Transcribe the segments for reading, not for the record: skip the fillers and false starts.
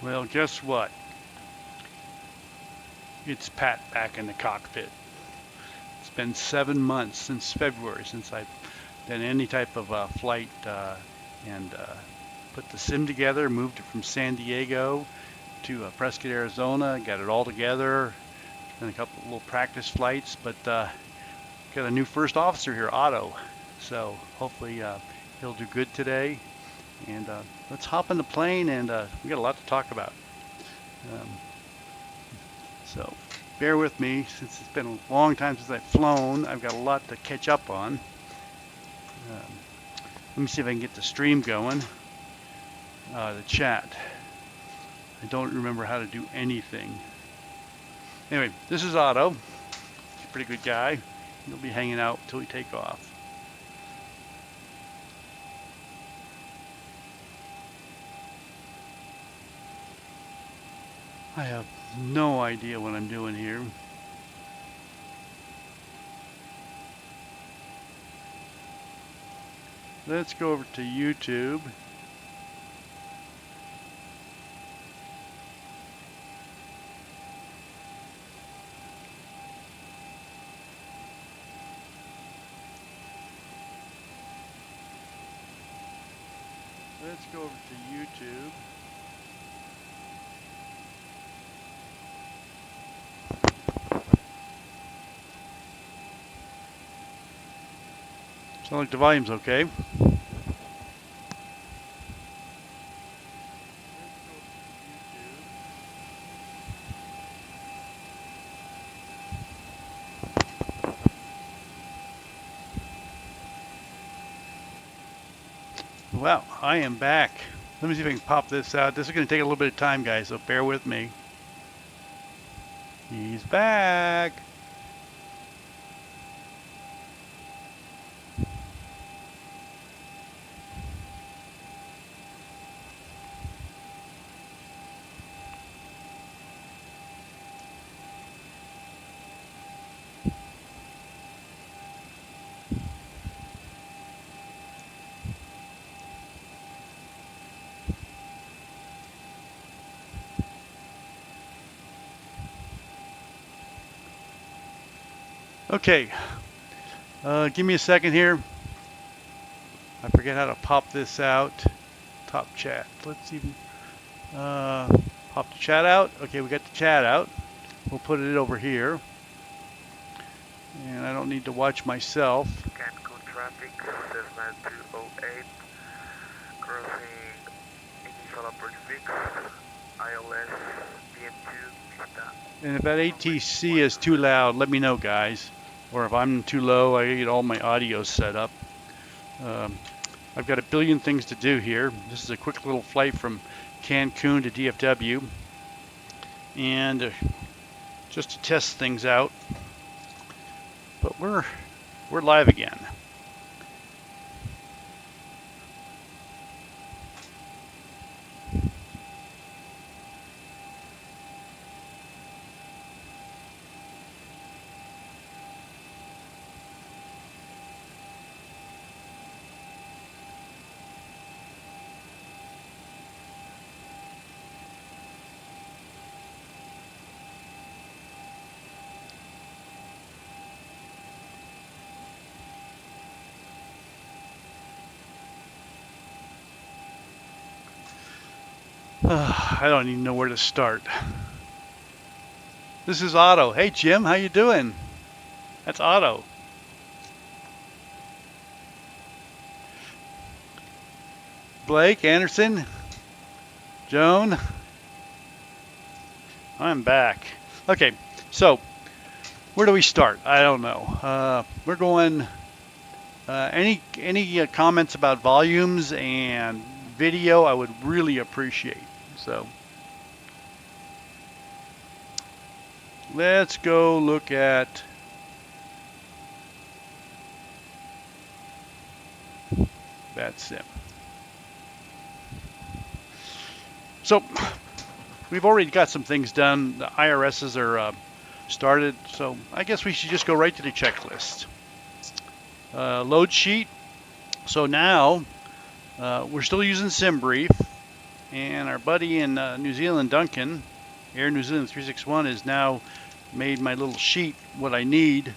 Well, guess what? It's Pat back in the cockpit. It's been 7 months since February since I've done any type of flight and put the sim together, moved it from San Diego to Prescott, Arizona, got it all together, done a couple of little practice flights, but got a new first officer here, Otto. So hopefully he'll do good today. And let's hop in the plane, and we got a lot to talk about. So bear with me, since it's been a long time since I've flown. I've got a lot to catch up on. Let me see if I can get the stream going, the chat. I don't remember how to do anything. Anyway, this is Otto. He's a pretty good guy. He'll be hanging out until we take off. I have no idea what I'm doing here. Let's go over to YouTube. Let's go over to YouTube. Sound like the volume's okay. Well, I am back. Let me see if I can pop this out. This is going to take a little bit of time, guys, so bear with me. He's back. Okay, give me a second here. I forget how to pop this out. Top chat. Let's even pop the chat out. Okay, we got the chat out. We'll put it over here. And I don't need to watch myself. Cancun traffic, Cessna 208, crossing initial upward fix, ILS, PM2, And if that ATC is too loud, let me know, guys. Or if I'm too low, I get all my audio set up. I've got a billion things to do here. This is a quick little flight from Cancun to DFW. And just to test things out. But we're live again. I don't even know where to start. This is Otto. Hey Jim, how you doing? That's Otto. Blake, Anderson, Joan. I'm back. Okay, so where do we start? I don't know. We're going. Any comments about volumes and video? I would really appreciate. So let's go look at VATSIM. So we've already got some things done. The IRSs are started, so I guess we should just go right to the checklist. Load sheet. So now we're still using SimBrief, And our buddy in New Zealand, Duncan, Air New Zealand 361, has now made my little sheet what I need.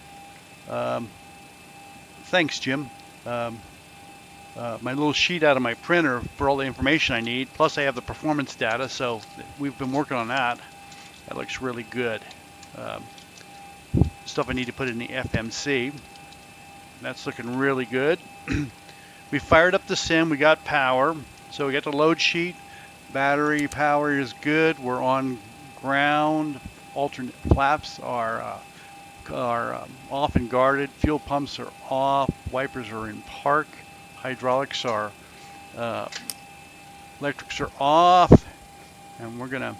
Thanks, Jim. My little sheet out of my printer for all the information I need. Plus I have the performance data, so we've been working on that. That looks really good. Stuff I need to put in the FMC. That's looking really good. We fired up the sim, we got power. So we got the load sheet. Battery power is good. We're on ground. Alternate flaps are off and guarded. Fuel pumps are off. Wipers are in park. Hydraulics are, electrics are off. And we're gonna,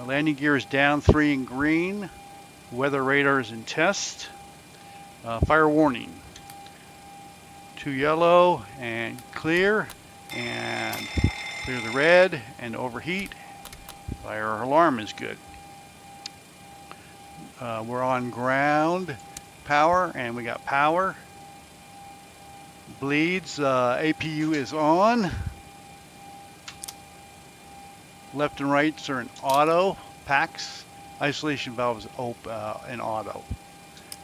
landing gear is down 3 in green. Weather radar is in test. Fire warning. 2 yellow and clear. And clear the red and overheat. Fire alarm is good. We're on ground power and we got power. Bleeds, APU is on. Left and rights are in auto. Packs, isolation valves in auto.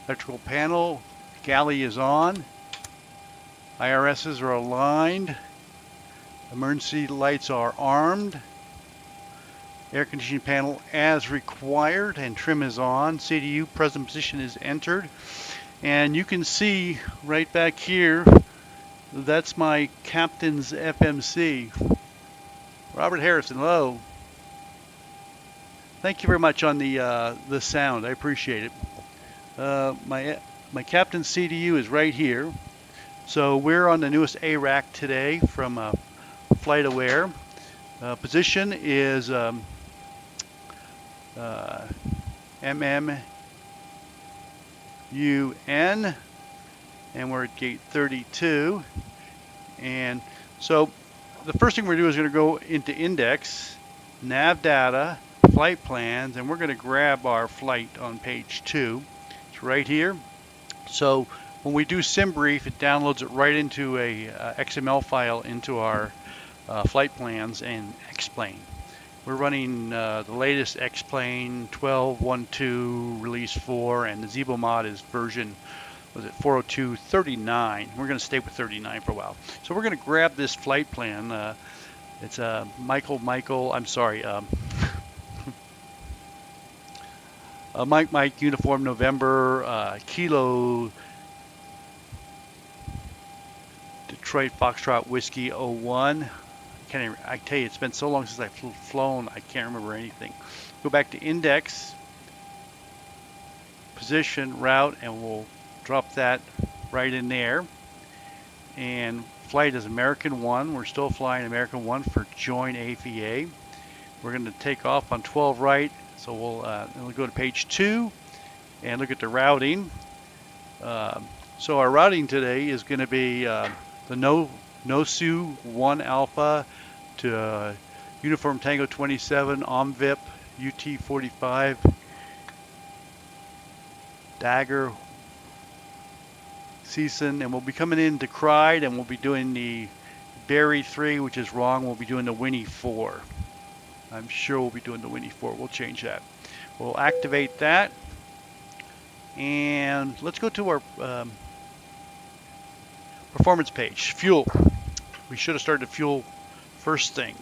Electrical panel, galley is on. IRSs are aligned. Emergency lights are armed. Air conditioning panel as required and trim is on. CDU present position is entered. And you can see right back here, that's my captain's FMC. Robert Harrison, hello. Thank you very much on the sound. I appreciate it. My captain's CDU is right here. So we're on the newest ARAC today from FlightAware. Position is MMUN, and we're at gate 32. And so the first thing we're going to do is going to go into index, nav data, flight plans, and we're going to grab our flight on page 2. It's right here. So when we do SimBrief, it downloads it right into a XML file into our flight plans and X-plane. We're running the latest X-plane 12.1.2 release 4, and the ZiboMod is version, was it 402.39. We're going to stay with 39 for a while. So we're going to grab this flight plan. It's Mike Uniform November Kilo Detroit Foxtrot Whiskey 01. I tell you, it's been so long since I've flown, I can't remember anything. Go back to index, position, route, and we'll drop that right in there. And flight is American 1. We're still flying American 1 for join AVA. We're going to take off on 12 right, so we'll go to page 2 and look at the routing. So our routing today is going to be the NOSU 1 Alpha to Uniform Tango 27, OMVIP, UT 45, Dagger, Season, and we'll be coming in to Cried, and we'll be doing the Berry 3, which is wrong. We'll be doing the Winnie 4. I'm sure we'll be doing the Winnie 4. We'll change that. We'll activate that, and let's go to our performance page. Fuel. We should have started fuel first thing.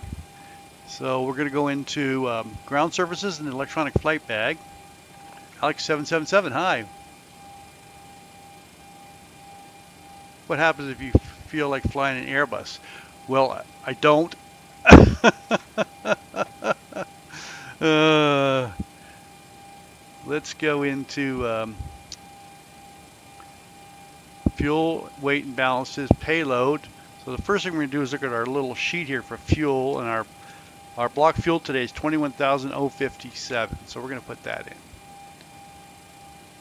So we're going to go into ground services and electronic flight bag. Alex 777, hi. What happens if you feel like flying an Airbus? Well, I don't. Let's go into fuel, weight and balances, payload. So the first thing we're going to do is look at our little sheet here for fuel, and our block fuel today is 21,057. So we're going to put that in.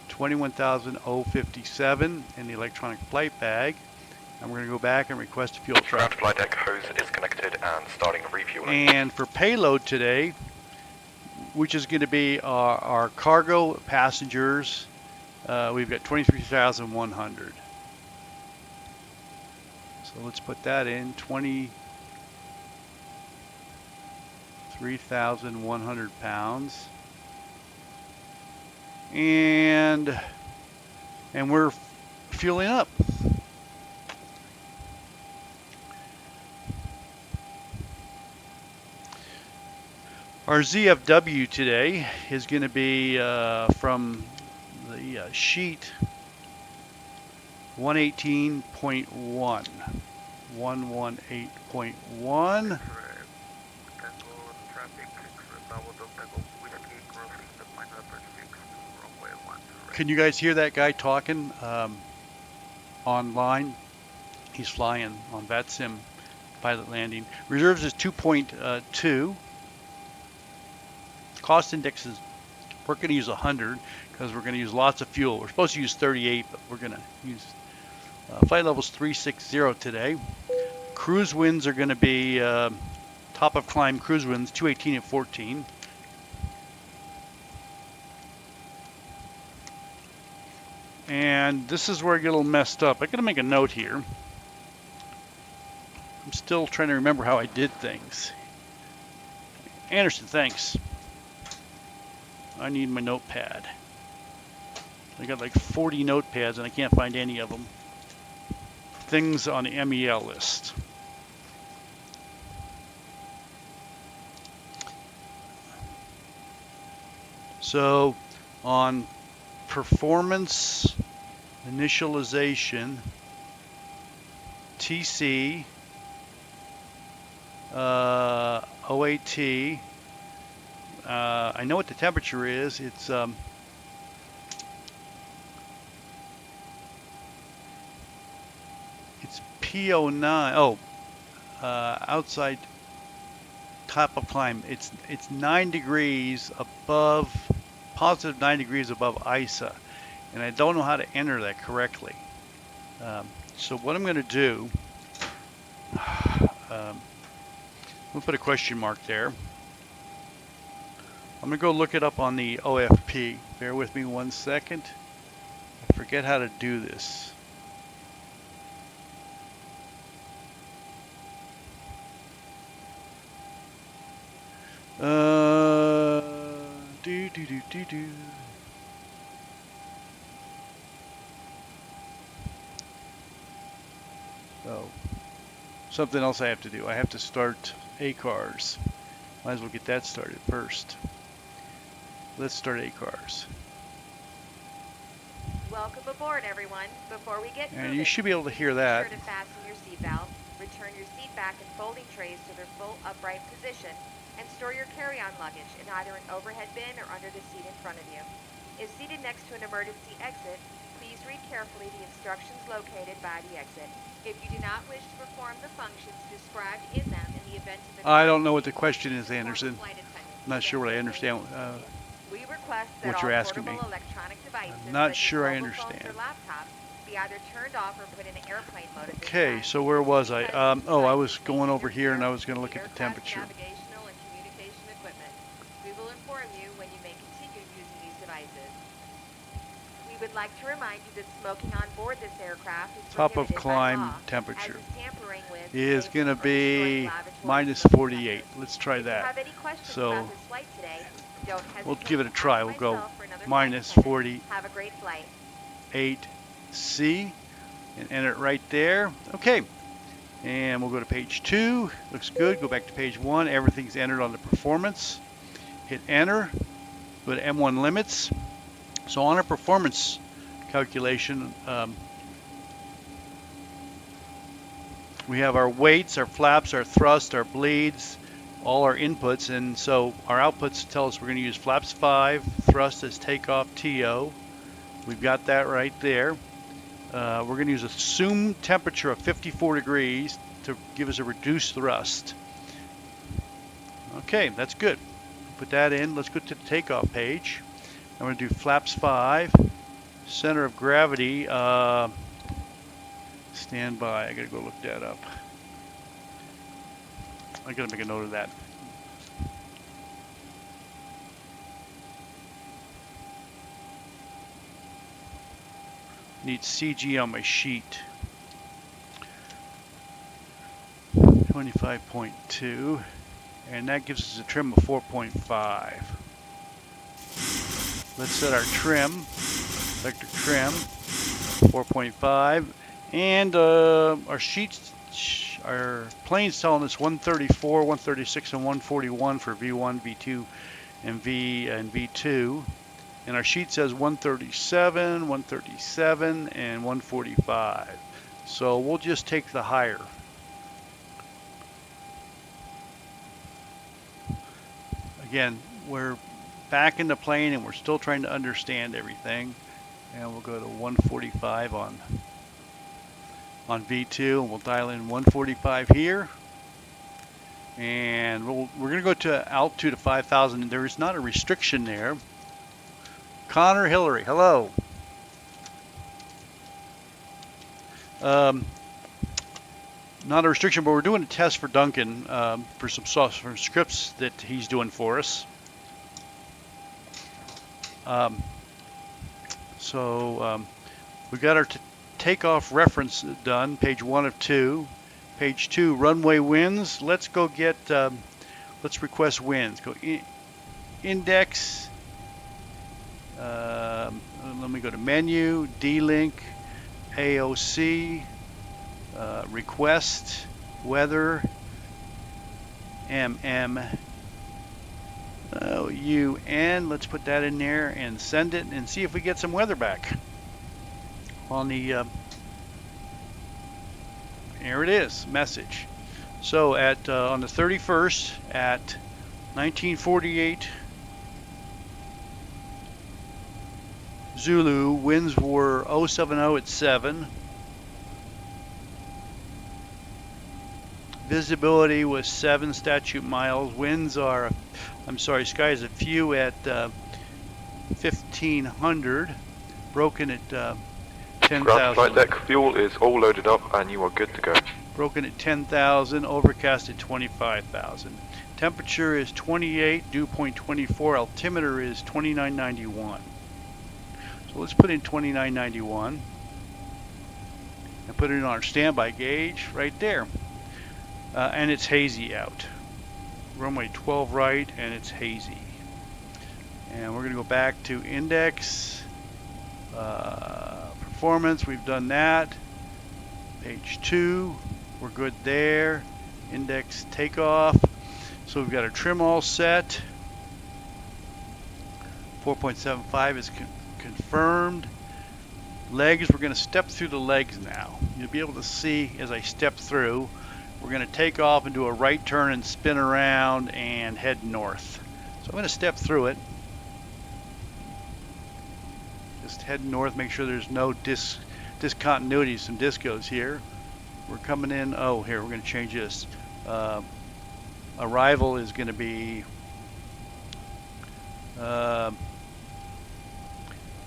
21,057 in the electronic flight bag. And we're going to go back and request a fuel truck. Flightdeck hose is connected and starting refueling. And for payload today, which is going to be our cargo passengers, we've got 23,100. So let's put that in, 3,100 pounds. And we're fueling up. Our ZFW today is going to be from the sheet 118.1. 118.1. Can you guys hear that guy talking online? He's flying on VATSIM pilot landing. Reserves is 2.2. Cost index is, we're going to use 100 because we're going to use lots of fuel. We're supposed to use 38, but we're going to use flight levels 360 today. Cruise winds are going to be top of climb cruise winds 218 at 14. And this is where I get a little messed up. I got to make a note here. I'm still trying to remember how I did things. Anderson, thanks. I need my notepad. I got like 40 notepads and I can't find any of them. Things on the MEL list. So on performance initialization, TC, OAT, I know what the temperature is. It's P09. Oh, outside top of climb. It's 9 degrees above, positive 9 degrees above ISA, and I don't know how to enter that correctly. So what I'm going to do, we'll put a question mark there. I'm going to go look it up on the OFP. Bear with me 1 second. I forget how to do this. Oh, something else I have to do. I have to start ACARS. Might as well get that started first. Let's start ACARS. Welcome aboard, everyone. Before we get And moving, you should be able to hear that. Be sure to fasten your seatbelt, return your seat back and folding trays to their full upright position, and store your carry-on luggage in either an overhead bin or under the seat in front of you. If seated next to an emergency exit, please read carefully the instructions located by the exit. If you do not wish to perform the functions described in them in the event of I don't know what the question is, Anderson. flight attendant. I'm not sure what I understand. We request that What you're all asking me. portable electronic devices, I'm not such as sure I mobile phones understand. or laptops, be either turned off or put in airplane mode at this Okay, time. so where was I? Oh, I was going over Interfere here and I was going to with look at the aircraft temperature. Navigational and communication equipment. We will inform you when you may continue using these devices. We would like to remind you that smoking on board this aircraft is Top of prohibited by climb law, temperature as is tampering with, is going to safety, or destroying be laboratory minus smoke 48. detectors. Let's try If you have that. any questions So about this flight today, don't hesitate we'll give it a to try. ask We'll go myself or another flight minus attendant. 48C Have a great flight. and enter it right there. Okay, and we'll go to page 2. Looks good. Go back to page 1. Everything's entered on the performance. Hit enter. Go to M1 limits. So on our performance calculation, we have our weights, our flaps, our thrust, our bleeds, all our inputs, and so our outputs tell us we're going to use flaps 5, thrust as takeoff TO. We've got that right there. We're going to use assumed temperature of 54 degrees to give us a reduced thrust. Okay, that's good. Put that in. Let's go to the takeoff page. I'm going to do flaps 5, center of gravity. Stand by. I got to go look that up. I got to make a note of that. Need CG on my sheet. 25.2. and that gives us a trim of 4.5. Let's set our trim, vector trim, 4.5, and our sheets, our plane's telling us 134, 136, and 141 for V1, V2, and V2, and our sheet says 137, 137, and 145. So we'll just take the higher. Again, we're back in the plane and we're still trying to understand everything. And we'll go to 145 on V2, and we'll dial in 145 here. And we're going to go to altitude of 5,000, and there is not a restriction there. Connor Hillary, hello. Not a restriction, but we're doing a test for Duncan for some scripts that he's doing for us. We got our takeoff reference done, page 1 of 2. Page 2, runway winds. Let's go get, let's request winds. Go index. Let me go to menu, D-Link, AOC, request, weather, MMUN. Let's put that in there and send it and see if we get some weather back on the, here it is, message. So at on the 31st at 1948 Zulu, winds were 070 at 7. Visibility was 7 statute miles. Winds are, I'm sorry, skies a few at 1500. Broken at 10,000. Ground flight deck, fuel is all loaded up and you are good to go. Broken at 10,000, overcast at 25,000. Temperature is 28, dew point 24, altimeter is 2991. So let's put in 2991 and put it in our standby gauge right there. And it's hazy out. Runway 12 right, and it's hazy. And we're going to go back to index, performance, we've done that. Page 2, we're good there. Index takeoff. So we've got our trim all set. 4.75 is confirmed. Legs, we're going to step through the legs now. You'll be able to see as I step through. We're going to take off and do a right turn and spin around and head north. So I'm going to step through it. Just head north, make sure there's no discontinuities, some discos here. We're coming in, oh, here, we're going to change this. Arrival is going to be,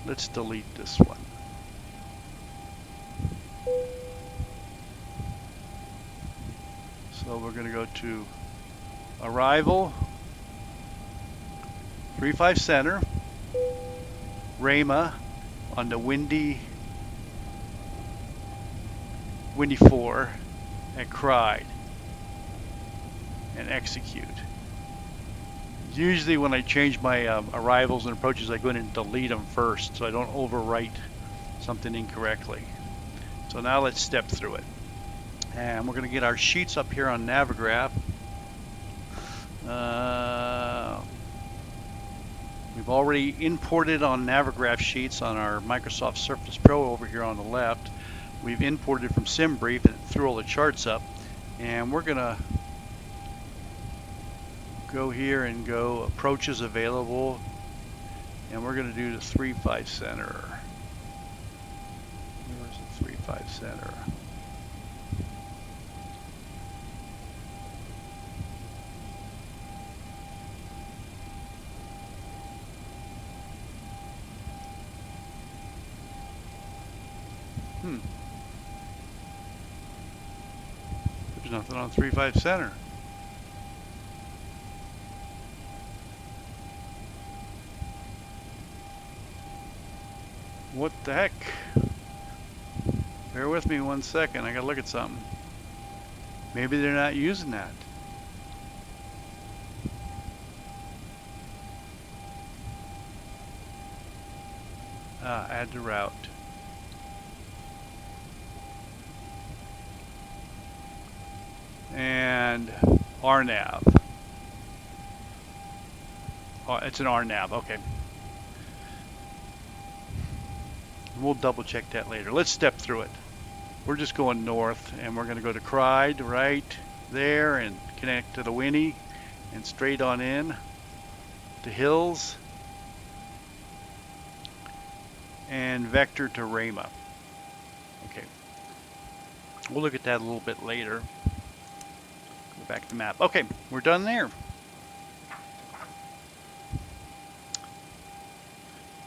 let's delete this one. So we're going to go to arrival, 35 center, Rama on the windy 4 at Cried, and execute. Usually when I change my arrivals and approaches, I go in and delete them first so I don't overwrite something incorrectly. So now let's step through it. And we're going to get our sheets up here on Navigraph. We've already imported on Navigraph sheets on our Microsoft Surface Pro over here on the left. We've imported from SimBrief and it threw all the charts up. And we're going to go here and go approaches available. And we're going to do the 3-5 center. Where's the 3-5 center? There's nothing on 3-5 center. What the heck? Bear with me 1 second. I gotta look at something. Maybe they're not using that. Add to route. And RNAV. Oh, it's an RNAV, okay. We'll double check that later. Let's step through it. We're just going north, and we're going to go to Clyde right there and connect to the Winnie and straight on in to Hills and vector to Rama. Okay. We'll look at that a little bit later. Go back to the map. Okay, we're done there.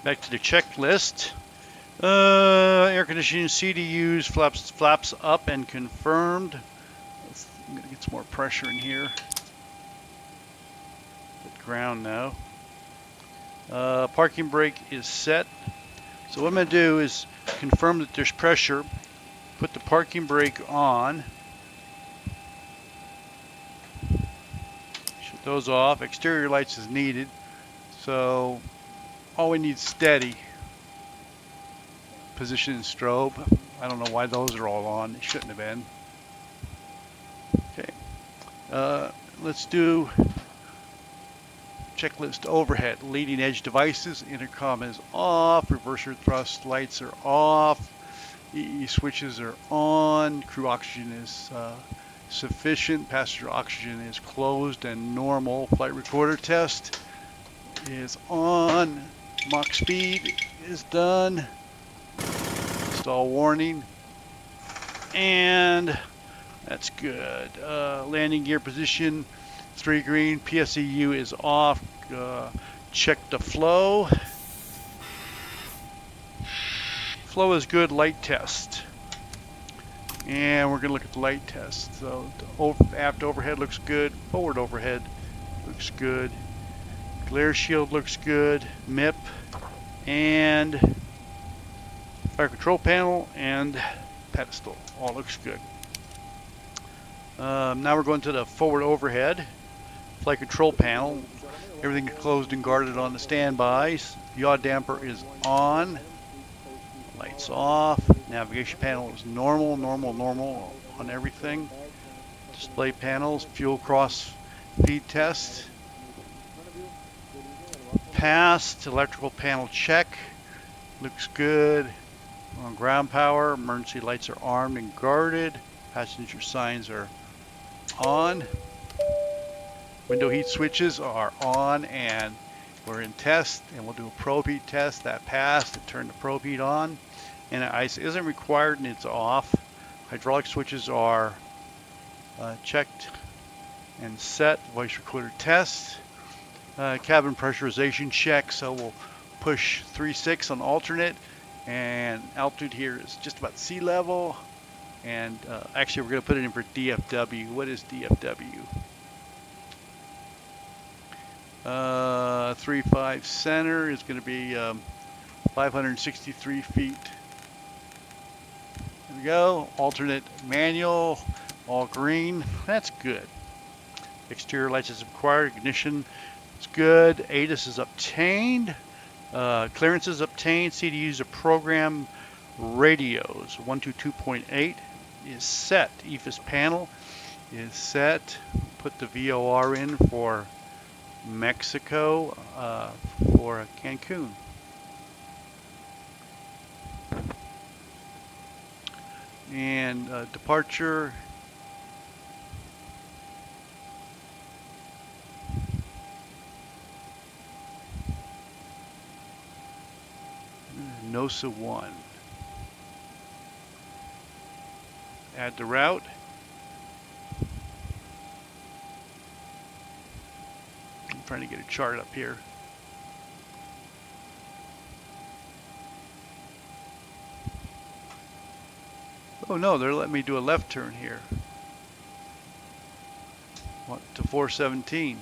Back to the checklist. Air conditioning CDUs flaps up and confirmed. I'm gonna get some more pressure in here. At ground now. Parking brake is set. So what I'm gonna do is confirm that there's pressure. Put the parking brake on. Shut those off. Exterior lights is needed. So all we need is steady. Position and strobe. I don't know why those are all on. They shouldn't have been. Okay. Let's do checklist overhead. Leading edge devices. Intercom is off. Reverser thrust lights are off. EE switches are on. Crew oxygen is sufficient. Passenger oxygen is closed and normal. Flight recorder test is on. Mach speed is done. Stall warning. And that's good. Landing gear position 3 green. PSEU is off. Check the flow. Flow is good. Light test. And we're going to look at the light test. So the aft overhead looks good. Forward overhead looks good. Glare shield looks good. MIP and fire control panel and pedestal all looks good. Now we're going to the forward overhead. Flight control panel. Everything is closed and guarded on the standbys. Yaw damper is on. Lights off. Navigation panel is normal on everything. Display panels. Fuel cross feed test. Passed. Electrical panel check. Looks good. On ground power, emergency lights are armed and guarded. Passenger signs are on. Window heat switches are on, and we're in test, and we'll do a probe heat test. That passed. It turned the probe heat on, and ice isn't required, and it's off. Hydraulic switches are checked and set. Voice recorder test. Cabin pressurization check. So we'll push 3.6 on alternate, and altitude here is just about sea level. And actually, we're going to put it in for DFW. What is DFW? 3.5 center is going to be 563 feet. There we go. Alternate manual, all green. That's good. Exterior lights is required. Ignition is good. ATIS is obtained. Clearance is obtained. CDUs are program radios. 122.8 is set. EFIS panel is set. Put the VOR in for Mexico for Cancun. And departure. NOSA 1. Add the route. I'm trying to get a chart up here. Oh no, they're letting me do a left turn here. What, to 417.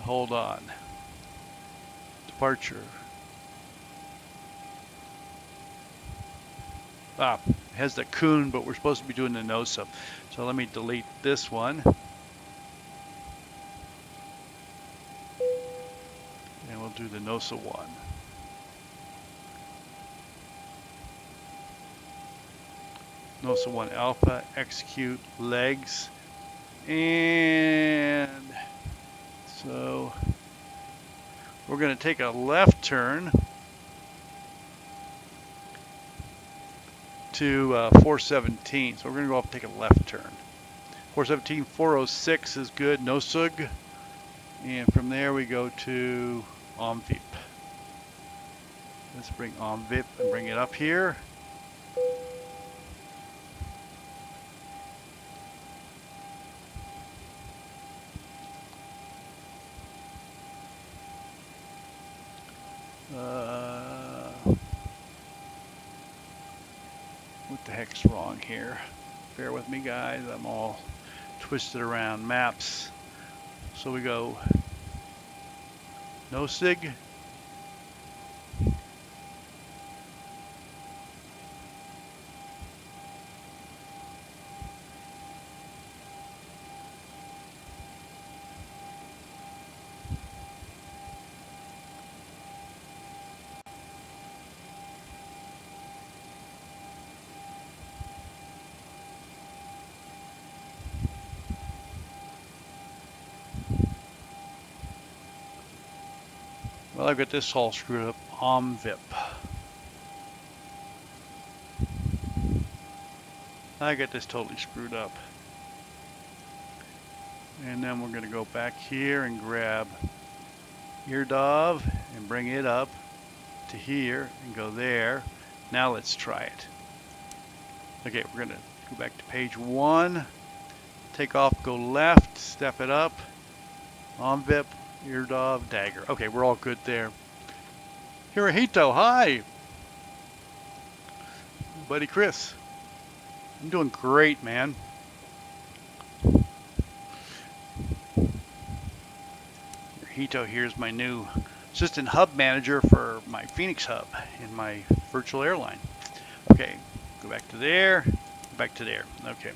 Hold on. Departure. It has the Coon, but we're supposed to be doing the NOSA. So let me delete this one. And we'll do the NOSA 1. NOSA 1 Alpha, execute legs. And so we're going to take a left turn to 417. So we're going to go up and take a left turn. 417, 406 is good, no sug. And from there we go to OMVIP. Let's bring OMVIP and bring it up here. What the heck's wrong here? Bear with me, guys. I'm all twisted around. Maps. So we go no sig. Well, I've got this all screwed up. OMVIP. I got this totally screwed up. And then we're going to go back here and grab eardove and bring it up to here and go there. Now let's try it. Okay, we're going to go back to page 1. Take off, go left, step it up. OMVIP, eardove, dagger. Okay, we're all good there. Hirohito, hi! Buddy Chris. I'm doing great, man. Hirohito here's my new assistant hub manager for my Phoenix hub in my virtual airline. Okay, go back to there, go back to there. Okay.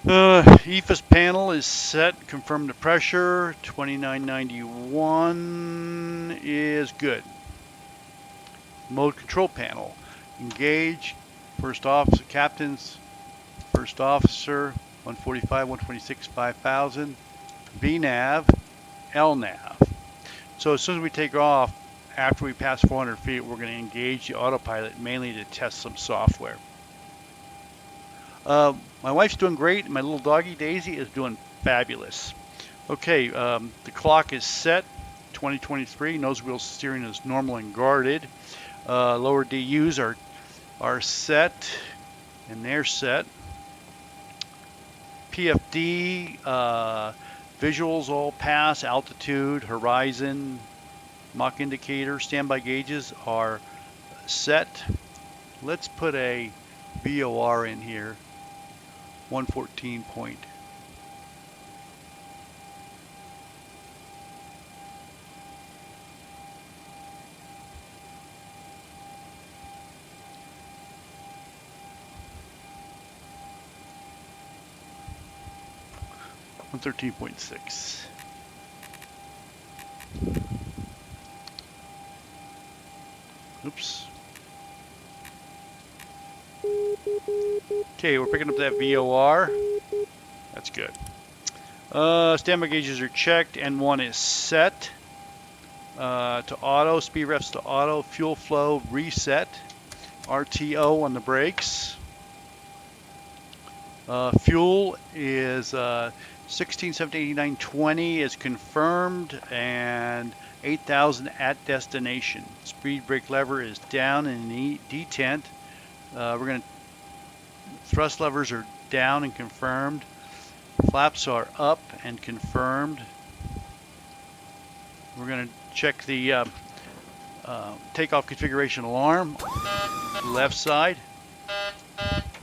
EFIS panel is set. Confirm the pressure. 2991 is good. Mode control panel. Engage. First officer, captains. First officer. 145, 126, 5000. VNAV. LNAV. So as soon as we take off, after we pass 400 feet, we're going to engage the autopilot mainly to test some software. My wife's doing great. My little doggy Daisy is doing fabulous. Okay, the clock is set. 2023. Nose wheel steering is normal and guarded. Lower DUs are set, and they're set. PFD visuals all pass. Altitude, horizon, Mach indicator, standby gauges are set. Let's put a VOR in here. 114 point. On 13.6. Oops. Okay, we're picking up that VOR. That's good. Standby gauges are checked. N1 is set to auto. Speed refs to auto. Fuel flow reset. RTO on the brakes. Fuel is 16, 17, 89, 20 is confirmed, and 8,000 at destination. Speed brake lever is down in detent. We're going to thrust levers are down and confirmed. Flaps are up and confirmed. We're going to check the takeoff configuration alarm. Left side,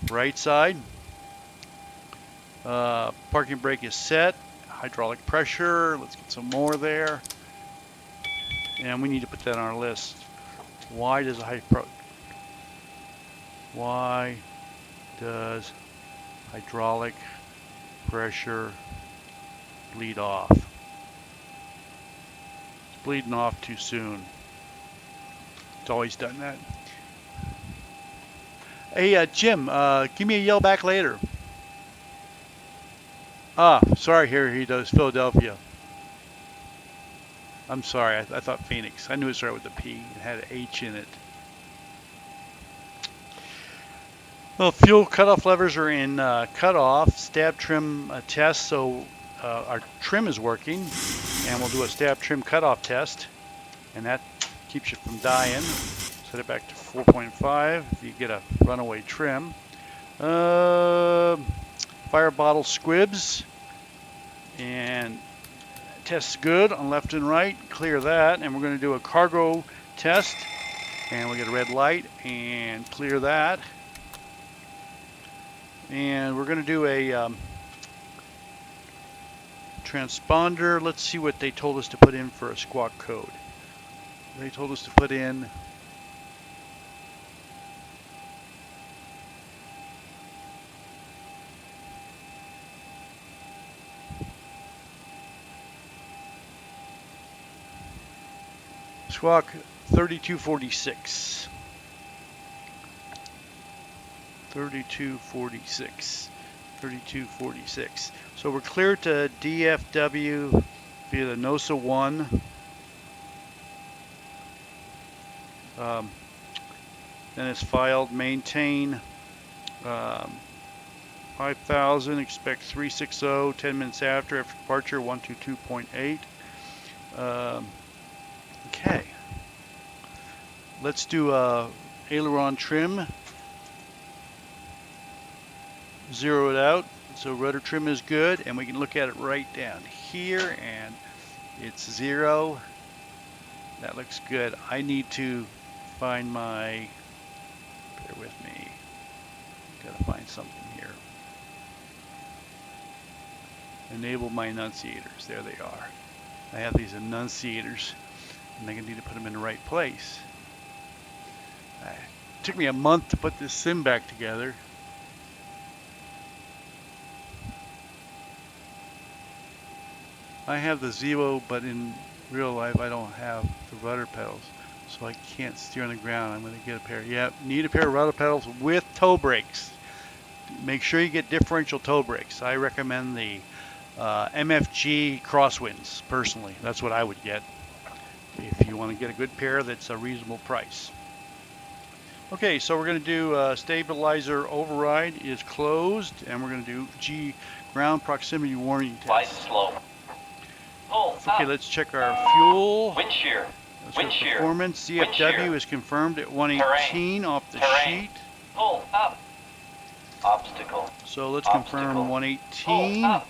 right side. Parking brake is set. Hydraulic pressure. Let's get some more there. And we need to put that on our list. Why does hydraulic pressure bleed off? It's bleeding off too soon. It's always done that. Hey, Jim, give me a yell back later. Sorry, here he does, Philadelphia. I'm sorry, I thought Phoenix. I knew it started with a P. It had an H in it. Well, fuel cutoff levers are in cutoff. Stab trim test, so our trim is working. And we'll do a stab trim cutoff test. And that keeps you from dying. Set it back to 4.5 if you get a runaway trim. Fire bottle squibs. And tests good on left and right. Clear that. And we're going to do a cargo test. And we get a red light and clear that. And we're going to do a transponder. Let's see what they told us to put in for a squawk code. They told us to put in squawk 3246. 3246. So we're clear to DFW via the NOSA 1. Then it's filed, maintain 5000, expect 360, 10 minutes after departure, 122.8. Okay. Let's do aileron trim. Zero it out, so rudder trim is good, and we can look at it right down here, and it's 0. That looks good. I need to find my, bear with me, gotta find something here. Enable my enunciators, there they are. I have these enunciators, and I need to put them in the right place. It took me a month to put this sim back together. I have the Zibo, but in real life I don't have the rudder pedals, so I can't steer on the ground. I'm going to get a pair. Yeah, need a pair of rudder pedals with toe brakes. Make sure you get differential toe brakes. I recommend the MFG crosswinds, personally. That's what I would get if you want to get a good pair that's a reasonable price. Okay, so we're going to do stabilizer override is closed, and we're going to do G ground proximity warning test. Flight slow. Pull Okay, up. let's check our fuel. Wind shear. That's Wind our shear. performance. Wind ZFW shear. is confirmed at 118 off the Terrain. sheet. Pull up. Obstacle. So let's Obstacle. confirm Pull 118. up.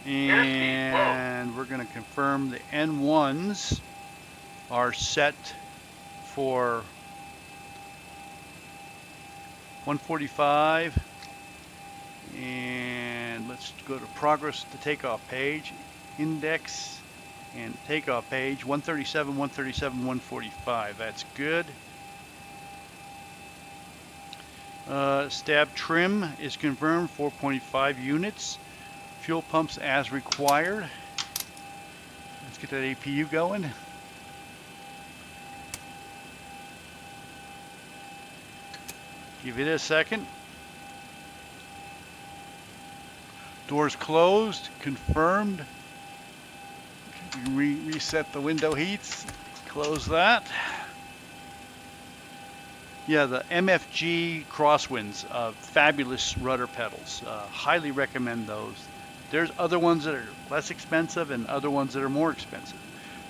And we're going to confirm the N1s are set for 145. And let's go to progress to takeoff page, index, and takeoff page 137, 137, 145. That's good. Stab trim is confirmed, 4.5 units. Fuel pumps as required. Let's get that APU going. Give it a second. Doors closed, confirmed. Reset the window heats, close that. Yeah, the MFG crosswinds, fabulous rudder pedals. Highly recommend those. There's other ones that are less expensive and other ones that are more expensive.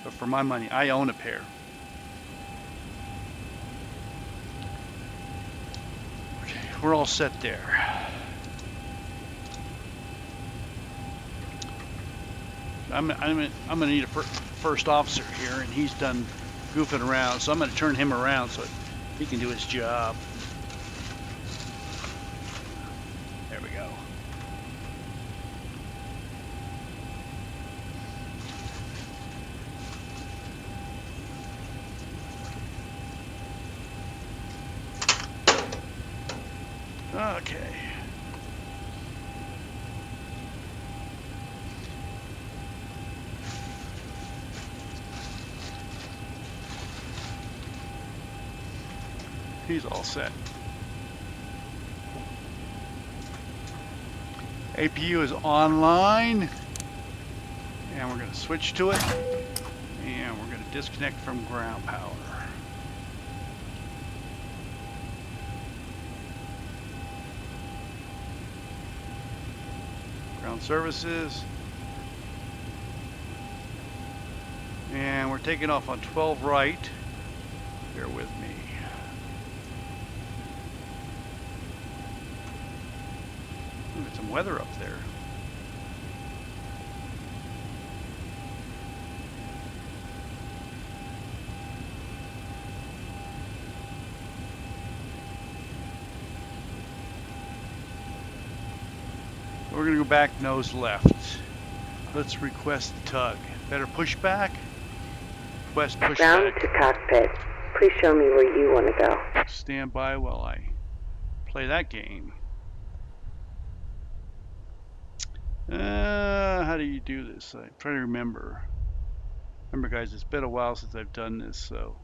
But for my money, I own a pair. Okay, we're all set there. I'm gonna need a first officer here, and he's done goofing around, so I'm gonna turn him around so he can do his job. There we go. Okay. He's all set. APU is online, and we're going to switch to it, and we're going to disconnect from ground power. Ground services, and we're taking off on 12 right. Bear with me. Look at some weather up there. We're going to go back nose left. Let's request the tug. Better pushback. Request pushback. Ground to cockpit. Please show me where you want to go. Stand by while I play that game. How do you do this? I'm trying to remember. Remember, guys, it's been a while since I've done this, so.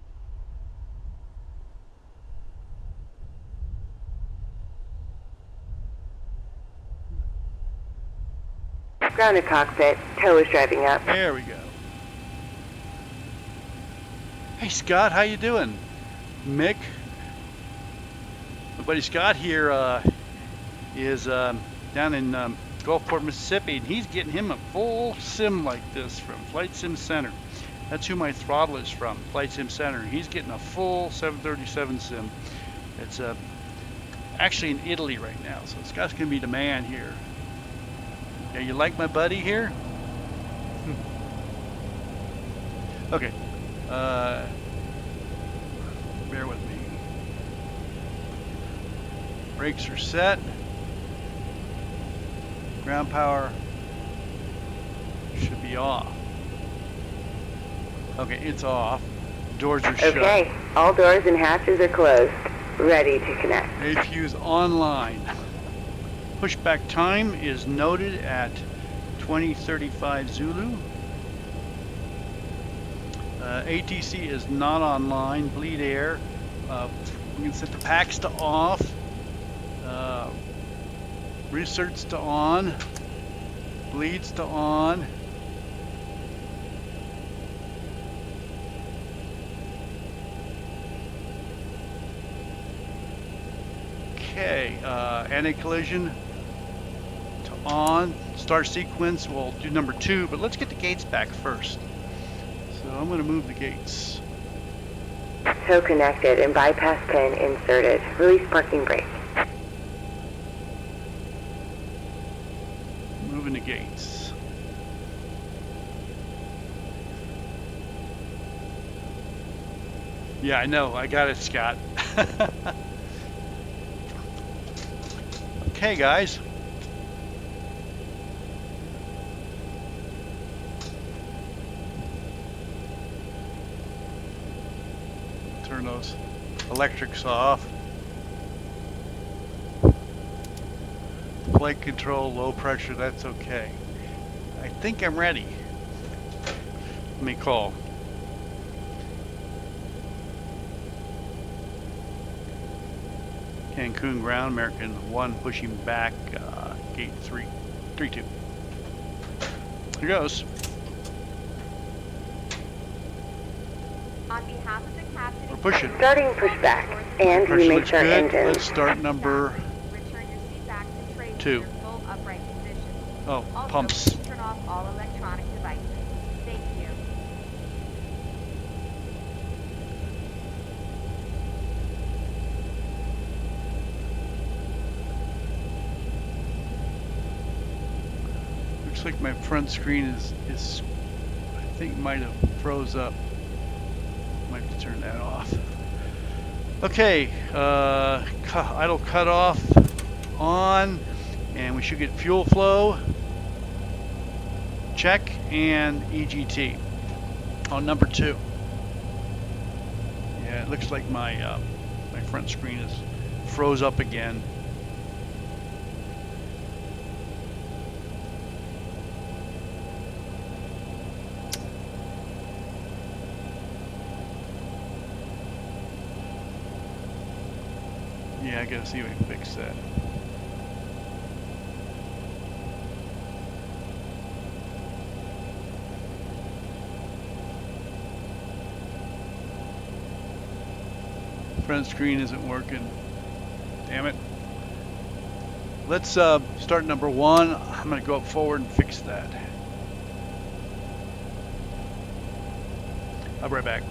Ground to cockpit. Tow is driving up. There we go. Hey, Scott, how you doing? Mick? My buddy Scott here is down in Gulfport, Mississippi, and he's getting him a full sim like this from Flight Sim Center. That's who my throttle is from, Flight Sim Center. He's getting a full 737 sim. It's actually in Italy right now, so Scott's going to be the man here. Yeah, you like my buddy here? Okay. Bear with me. Brakes are set. Ground power should be off. Okay, it's off. Doors are shut. Okay, all doors and hatches are closed. Ready to connect. APU's online. Pushback time is noted at 2035 Zulu. ATC is not online. Bleed air. We can set the packs to off. Research to on. Bleeds to on. Okay, anti-collision to on. Start sequence, we'll do number 2, but let's get the gates back first. So I'm going to move the gates. Tow connected and bypass pin inserted. Release parking brake. Moving the gates. Yeah, I know. I got it, Scott. Okay, guys. Turn those electrics off. Flight control, low pressure, that's okay. I think I'm ready. Let me call. Cancun ground, American 1 pushing back, gate 332. Here goes. On behalf of the captain, We're pushing. Starting pushback. And Pressure you may looks start good. engines. Let's start number return your seat back to trays to 2. your full upright position. Oh, Also, pumps. please turn off all electronic devices. Thank you. Looks like my front screen is I think might have froze up. Might have to turn that off. Okay, idle cutoff on, and we should get fuel flow check and EGT on number 2. Yeah, it looks like my my front screen is froze up again. Yeah, I gotta see if I can fix that. Front screen isn't working. Damn it. Let's start number 1. I'm going to go up forward and fix that. I'll be right back.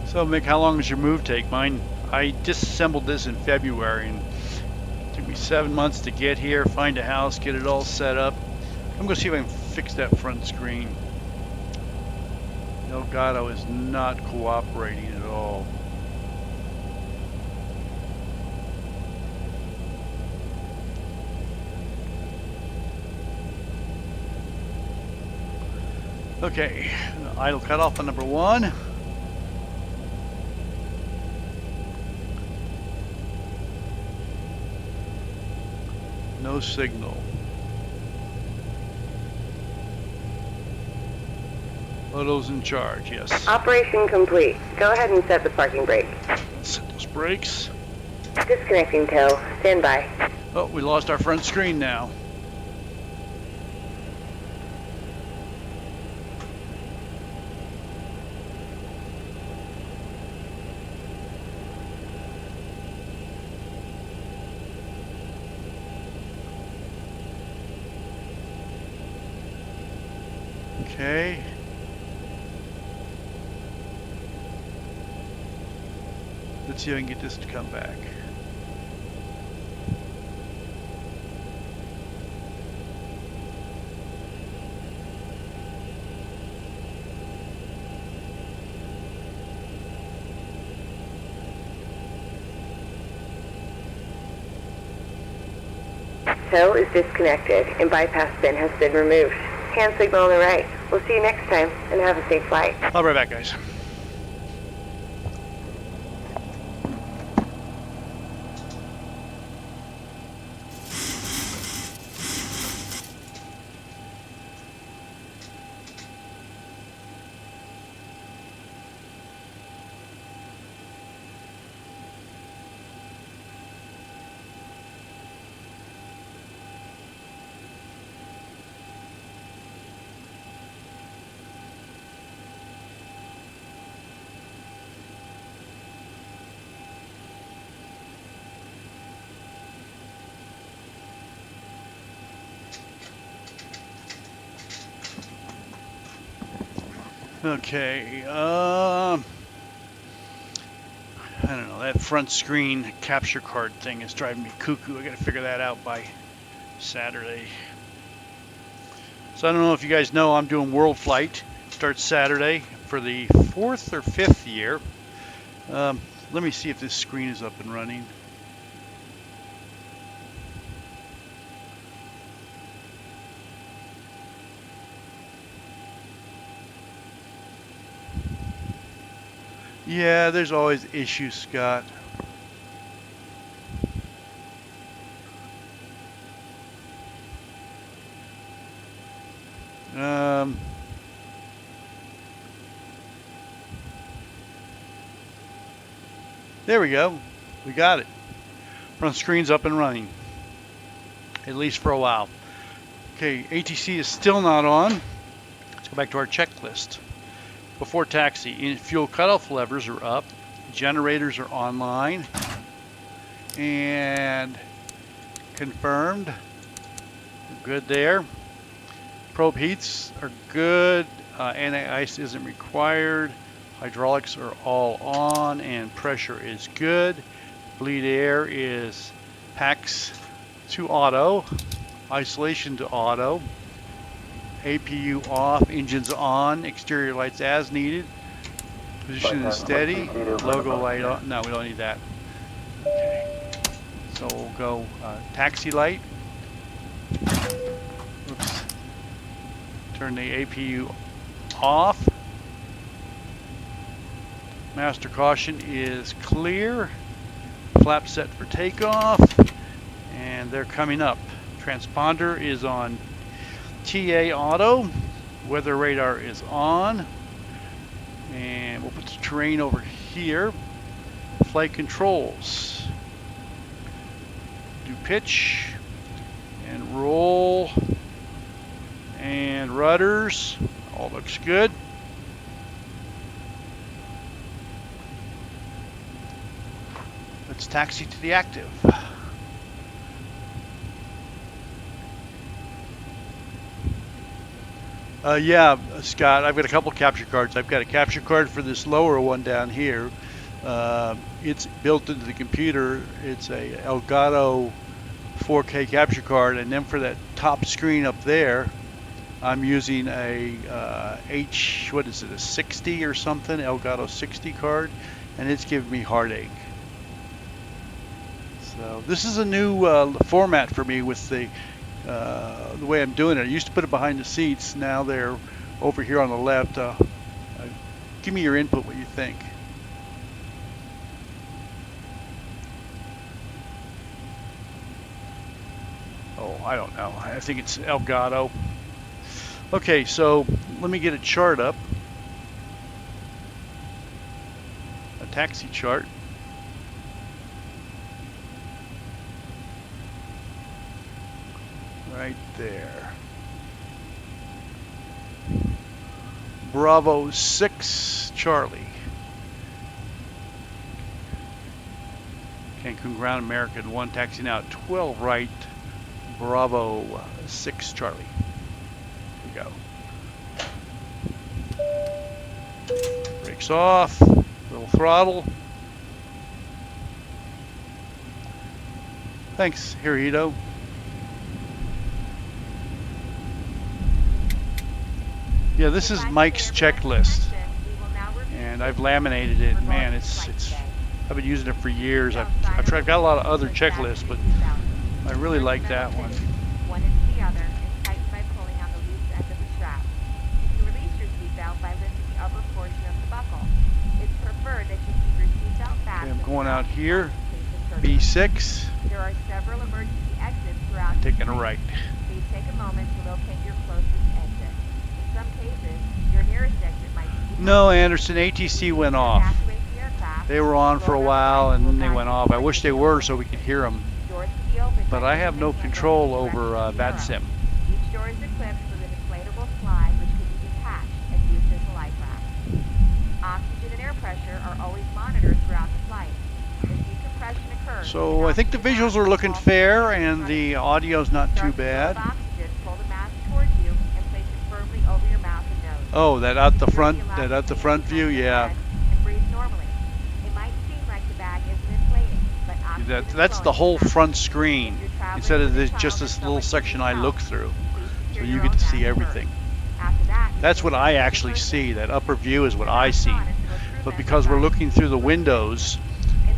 So Mick, how long does your move take? Mine, I disassembled this in February and it took me 7 months to get here, find a house, get it all set up. I'm going to see if I can fix that front screen. Oh God, I was not cooperating at all. Okay, idle cutoff on number 1. No signal. Photos in charge, yes. Operation complete. Go ahead and set the parking brake. Set those brakes. Disconnecting tow. Stand by. Oh, we lost our front screen now. Okay. Let's see if I can get this to come back. Tow is disconnected and bypass bin has been removed. Hand signal on the right. We'll see you next time and have a safe flight. I'll be right back, guys. Okay, I don't know, that front screen capture card thing is driving me cuckoo. I gotta figure that out by Saturday. So I don't know if you guys know, I'm doing World Flight. Starts Saturday for the 4th or 5th year. Let me see if this screen is up and running. Yeah, there's always issues, Scott. There we go. We got it. Front screen's up and running. At least for a while. Okay, ATC is still not on. Let's go back to our checklist. Before taxi, fuel cutoff levers are up, generators are online, and confirmed. We're good there. Probe heats are good. Anti-ice isn't required. Hydraulics are all on, and pressure is good. Bleed air is PAX to auto, isolation to auto. APU off, engines on, exterior lights as needed. Position is steady. Logo light on. No, we don't need that. Okay. So we'll go taxi light. Oops. Turn the APU off. Master caution is clear. Flap set for takeoff. And they're coming up. Transponder is on TA auto, weather radar is on, and we'll put the terrain over here. Flight controls, do pitch and roll And rudders, all looks good. Let's taxi to the active. Yeah, Scott, I've got a couple capture cards. I've got a capture card for this lower one down here. It's built into the computer. It's a Elgato 4K capture card, and then for that top screen up there, I'm using a what is it, a 60 or something, Elgato 60 card, and it's giving me heartache. So this is a new format for me with the way I'm doing it. I used to put it behind the seats. Now they're over here on the left. Give me your input, what you think. Oh, I don't know. I think it's Elgato. Okay, so let me get a chart up. A taxi chart. Right there. Bravo 6 Charlie. Cancun Ground American 1 taxi now 12 right. Bravo 6 Charlie. Here we go. Brakes off. Little throttle. Thanks, Hirohito. Yeah, this is Mike's checklist, and I've laminated it. Man, it's I've been using it for years. I've got a lot of other checklists, but I really like that one. One into the other and tighten by pulling on the loose end of the strap. You can release your seatbelt by lifting the upper portion of the buckle. It's preferred that you keep your seatbelt fastened. Okay, I'm going out here. B6. There are several emergency exits throughout. Taking a right. Please take a moment to locate your closest exit. In some cases, your nearest exit might be. No, Anderson, ATC went off. They were on for a while and then they went off. I wish they were so we could hear them. But I have no control over VATSIM. Each door is equipped with an inflatable slide which can be detached and used as a life raft. Oxygen and air pressure are always monitored throughout the flight. If decompression occurs, So I think the visuals are looking fair and the audio's not too bad. Pull the mask towards you and place it firmly over your mouth and nose. Oh, that out the front view, yeah. And breathe normally. It might seem like the bag isn't inflating, but oxygen is That's the flowing whole fast. front screen instead of just this little section I look through. So you get to see everything. That's what I actually see. That upper view is what I see. But because we're looking through the windows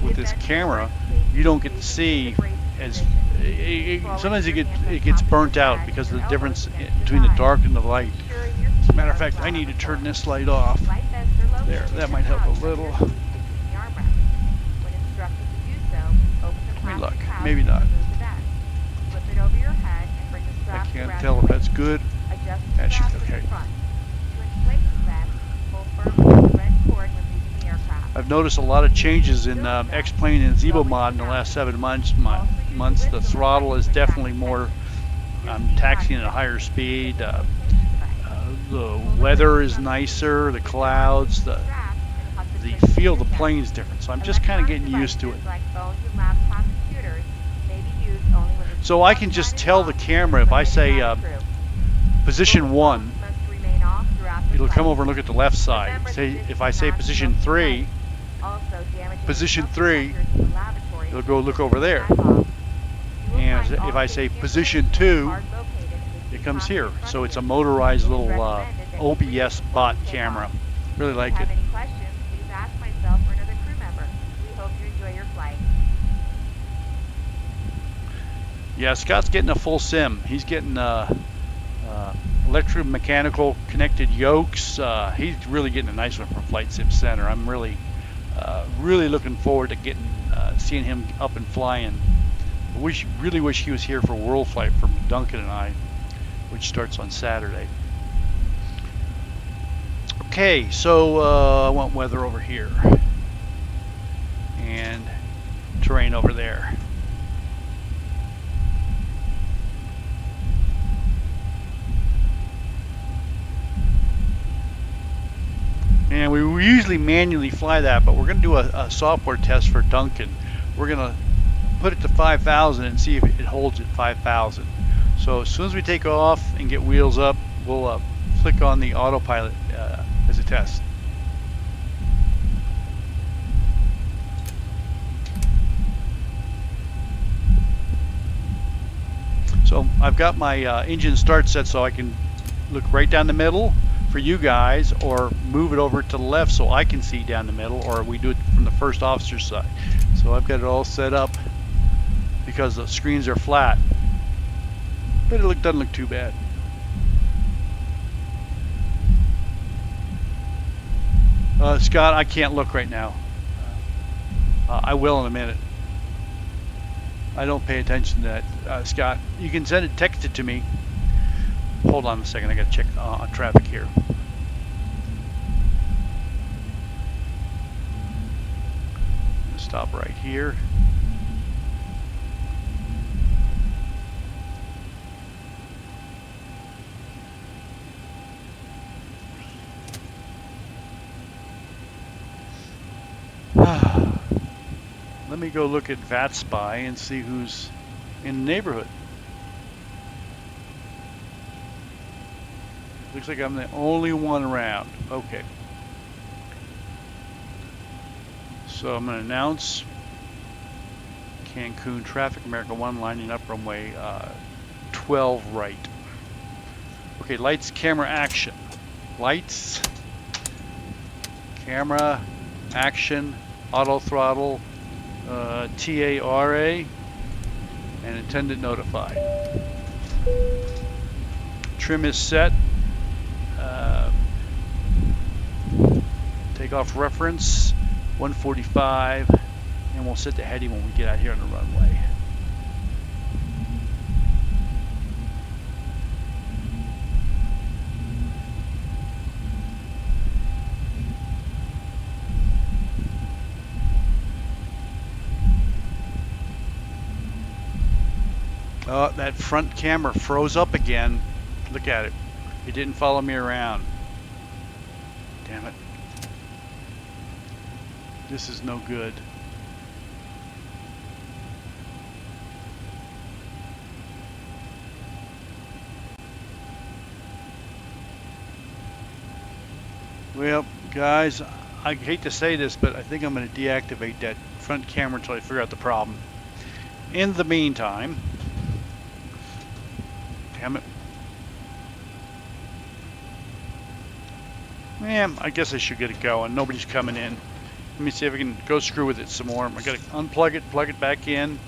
with this camera, you don't get to see as sometimes it gets burnt out because of the difference between the dark and the light. As a matter of fact, I need to turn this light off. There, that might help a little. I mean, look, maybe not. I can't tell if that's good. That should be okay. I've noticed a lot of changes in X-Plane and ZiboMod in the last 7 months. The throttle is definitely more. I'm taxiing at a higher speed. The weather is nicer. The clouds, the feel of the plane is different. So I'm just kind of getting used to it. So I can just tell the camera if I say position 1, it'll come over and look at the left side. Say if I say position 3, it'll go look over there. And if I say position 2, it comes here. So it's a motorized little OBS bot camera. Really like it. Yeah, Scott's getting a full sim. He's getting electromechanical connected yokes. He's really getting a nice one from Flight Sim Center. I'm really looking forward to seeing him up and flying. Really wish he was here for World Flight from Duncan and I, which starts on Saturday. Okay, so I want weather over here and terrain over there. And we usually manually fly that, but we're going to do a software test for Duncan. We're going to put it to 5,000 and see if it holds at 5,000. So as soon as we take off and get wheels up, we'll click on the autopilot as a test. So I've got my engine start set so I can look right down the middle for you guys, or move it over to the left so I can see down the middle, or we do it from the first officer's side. So I've got it all set up because the screens are flat, but it doesn't look too bad. Scott, I can't look right now. I will in a minute. I don't pay attention to that. Scott, you can send it, text it to me. Hold on a second, I gotta check on traffic here. Stop right here. Let me go look at VatSpy and see who's in the neighborhood. Looks like I'm the only one around. Okay. So I'm going to announce Cancun traffic, America 1 lining up runway 12 right. Okay, lights, camera, action. Lights, camera, action, auto throttle, TARA, and attendant notified. Trim is set. Takeoff reference 145, and we'll set the heading when we get out here on the runway. Oh, that front camera froze up again. Look at it. It didn't follow me around. Damn it. This is no good. Well, guys, I hate to say this, but I think I'm going to deactivate that front camera until I figure out the problem. In the meantime, damn it. Yeah, I guess I should get it going. Nobody's coming in. Let me see if I can go screw with it some more. I gotta unplug it, plug it back in.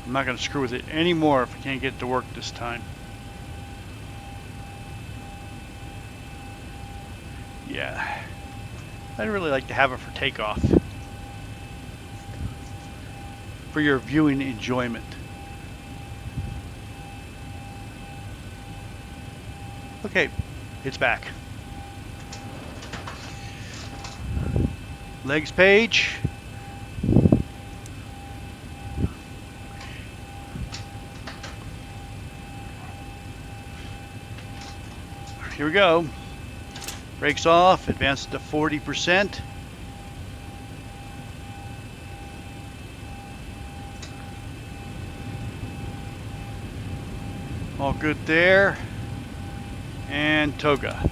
I'm not going to screw with it anymore if I can't get it to work this time. Yeah, I'd really like to have it for takeoff. For your viewing enjoyment. Okay, it's back. Legs page. Here we go. Brakes off, advance to 40%. All good there. And toga.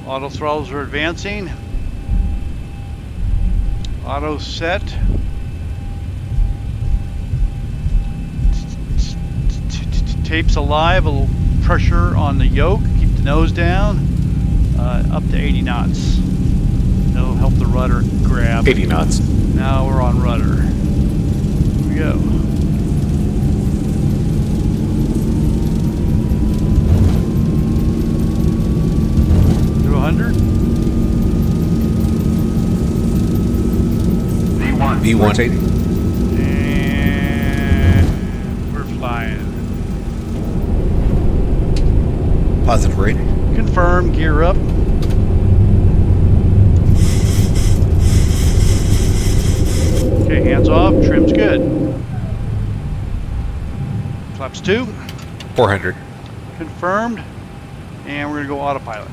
Auto throttles are advancing. Auto set. Tape's alive, a little pressure on the yoke. Keep the nose down. Up to 80 knots. That'll help the rudder grab. 80 knots. Now we're on rudder. Here we go. To 100. V180. And we're flying. Positive rating. Confirm, gear up. Okay, hands off, trim's good. Flaps 2. 400. Confirmed. And we're gonna go autopilot.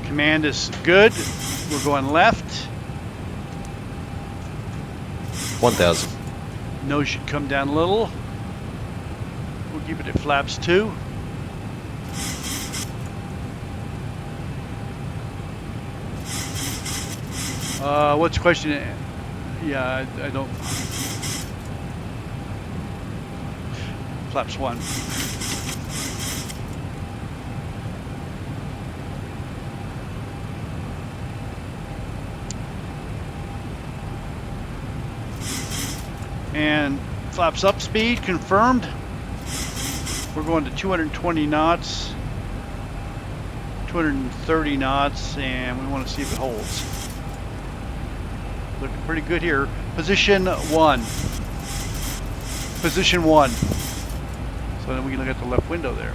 Command is good. We're going left. 1000. Nose should come down a little. We'll keep it at flaps 2. What's the question? Yeah, I don't. Flaps 1. And flaps up speed confirmed. We're going to 220 knots, 230 knots, and we want to see if it holds. Looking pretty good here. Position 1. Position 1. So then we can look at the left window there.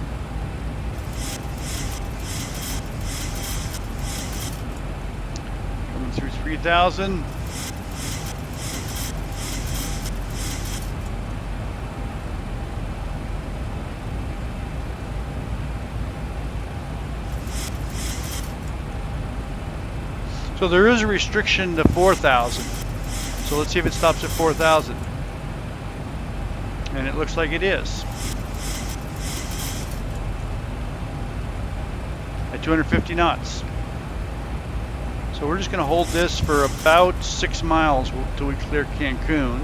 Coming through 3,000. So there is a restriction to 4,000. So let's see if it stops at 4,000. And it looks like it is. At 250 knots. So we're just going to hold this for about 6 miles till we clear Cancun.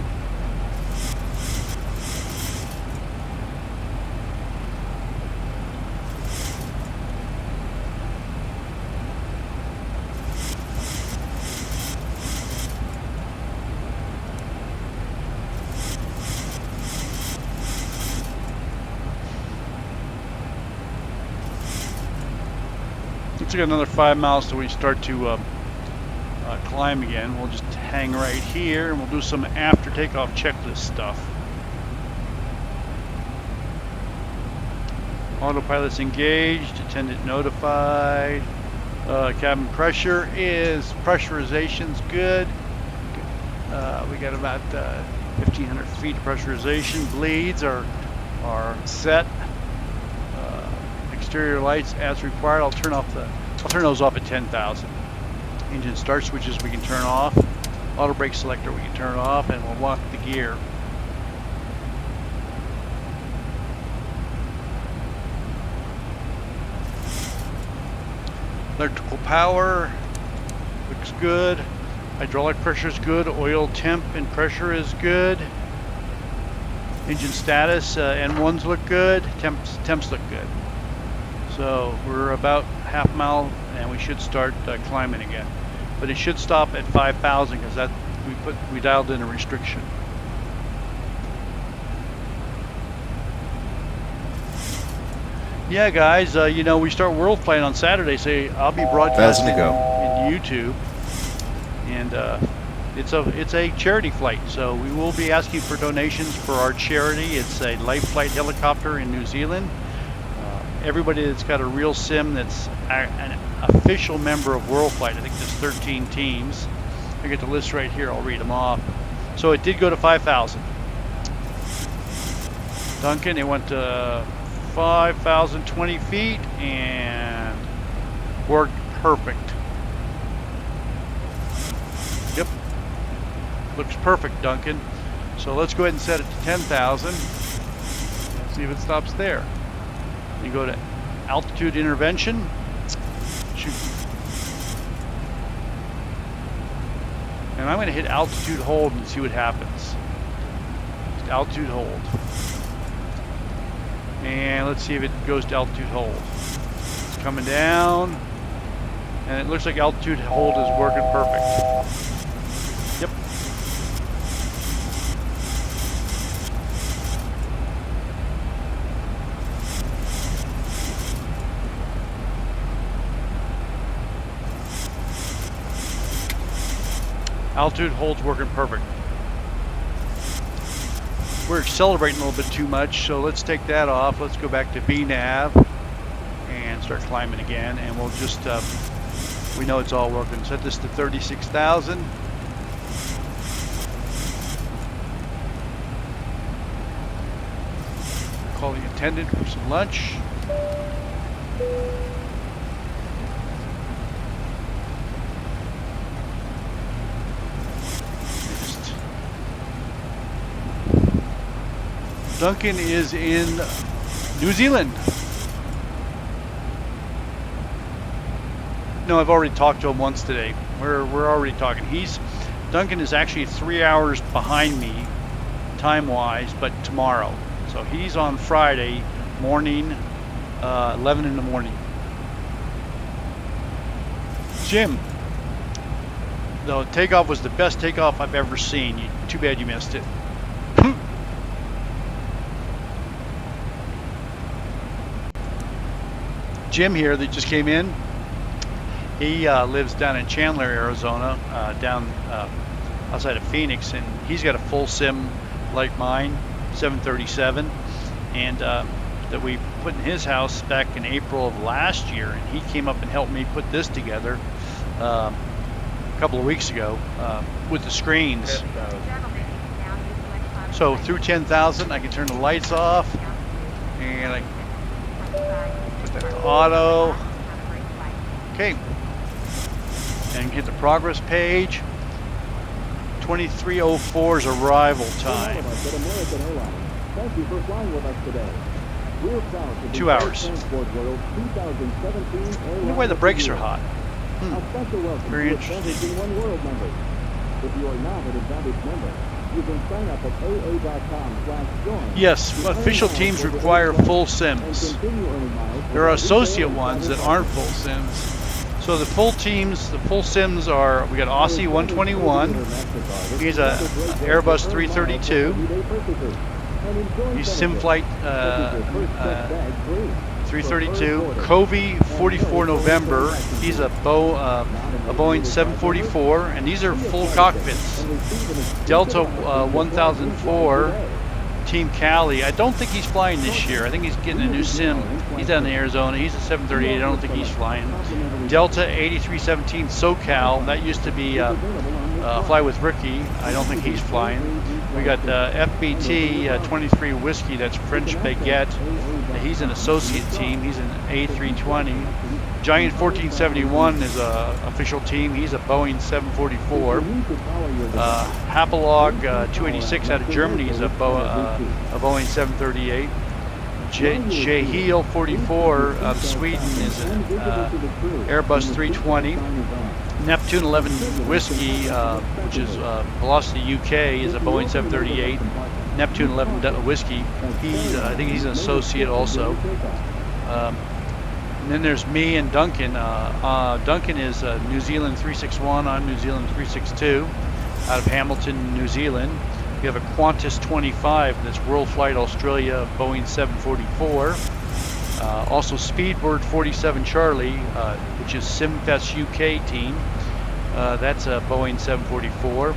It's got another 5 miles till we start to climb again. We'll just hang right here and we'll do some after takeoff checklist stuff. Autopilot's engaged, attendant notified. Cabin pressure is, pressurization's good. We got about 1,500 feet of pressurization. Bleeds are set. Exterior lights as required. I'll turn those off at 10,000. Engine start switches we can turn off. Auto brake selector we can turn off, and we'll lock the gear. Electrical power looks good. Hydraulic pressure is good. Oil temp and pressure is good. Engine status, N1s look good. Temps look good. So we're about half mile and we should start climbing again. But it should stop at 5,000 because that we dialed in a restriction. Yeah, guys, you know, we start World Flight on Saturday, so I'll be broadcasting in YouTube. And it's a charity flight, so we will be asking for donations for our charity. It's a life flight helicopter in New Zealand. Everybody that's got a real sim that's an official member of World Flight, I think there's 13 teams. I get the list right here, I'll read them off. So it did go to 5,000. Duncan, it went to 5,020 feet and worked perfect. Yep, looks perfect, Duncan. So let's go ahead and set it to 10,000. See if it stops there. You go to altitude intervention. Shoot. And I'm going to hit altitude hold and see what happens. Just altitude hold. And let's see if it goes to altitude hold. It's coming down. And it looks like altitude hold is working perfect. Altitude holds working perfect. We're accelerating a little bit too much, so let's take that off. Let's go back to VNav and start climbing again, and we'll just, we know it's all working. Set this to 36,000. Call the attendant for some lunch. Duncan is in New Zealand. No, I've already talked to him once today. We're already talking. Duncan is actually 3 hours behind me, time-wise, but tomorrow. So he's on Friday morning, 11 in the morning. Jim, the takeoff was the best takeoff I've ever seen. Too bad you missed it. Jim here that just came in, he lives down in Chandler, Arizona, down outside of Phoenix, and he's got a full sim like mine, 737, and that we put in his house back in April of last year, and he came up and helped me put this together a couple of weeks ago with the screens. So through 10,000, I can turn the lights off, and I put that to auto. Okay, and hit the progress page. 23:04 is arrival time. Thank you for flying with us today. 2 hours. I wonder why the brakes are hot. Very interesting. If you are not an Advantage member, you can sign up at aa.com/join. Yes, official teams require full sims. There are associate ones that aren't full sims. So the full teams, the full sims are, we got Aussie 121, he's a Airbus 332, he's SimFlight 332, Covey 44 November, he's a Boeing 744, and these are full cockpits. Delta 1004, Team Cali, I don't think he's flying this year. I think he's getting a new sim. He's down in Arizona. He's a 738. I don't think he's flying. Delta 8317 SoCal. That used to be Fly with Ricky. I don't think he's flying. We got FBT 23 Whiskey. That's French Baguette. He's an associate team. He's an A320. Giant 1471 is a official team. He's a Boeing 744. Hapalog 286 out of Germany is a Boeing 738. Jehil 44 out of Sweden is an Airbus 320. Neptune 11 Whiskey, which is Velocity UK, is a Boeing 738. Neptune 11 Whiskey, I think he's an associate also. And then there's me and Duncan. Duncan is New Zealand 361. I'm New Zealand 362 out of Hamilton, New Zealand. We have a Qantas 25, that's World Flight Australia, Boeing 744. Also Speedbird 47 Charlie, which is SimFest UK team. That's a Boeing 744.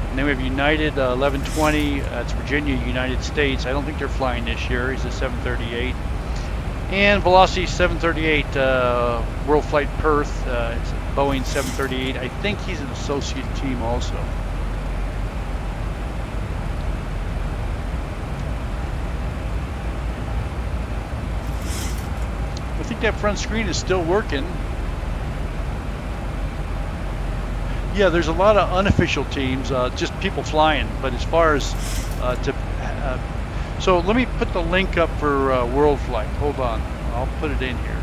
And then we have United 1120, that's Virginia, United States. I don't think they're flying this year. He's a 738. And Velocity 738, World Flight Perth, it's Boeing 738. I think he's an associate team also. I think that front screen is still working. Yeah, there's a lot of unofficial teams, just people flying. But as far as so let me put the link up for World Flight. Hold on, I'll put it in here.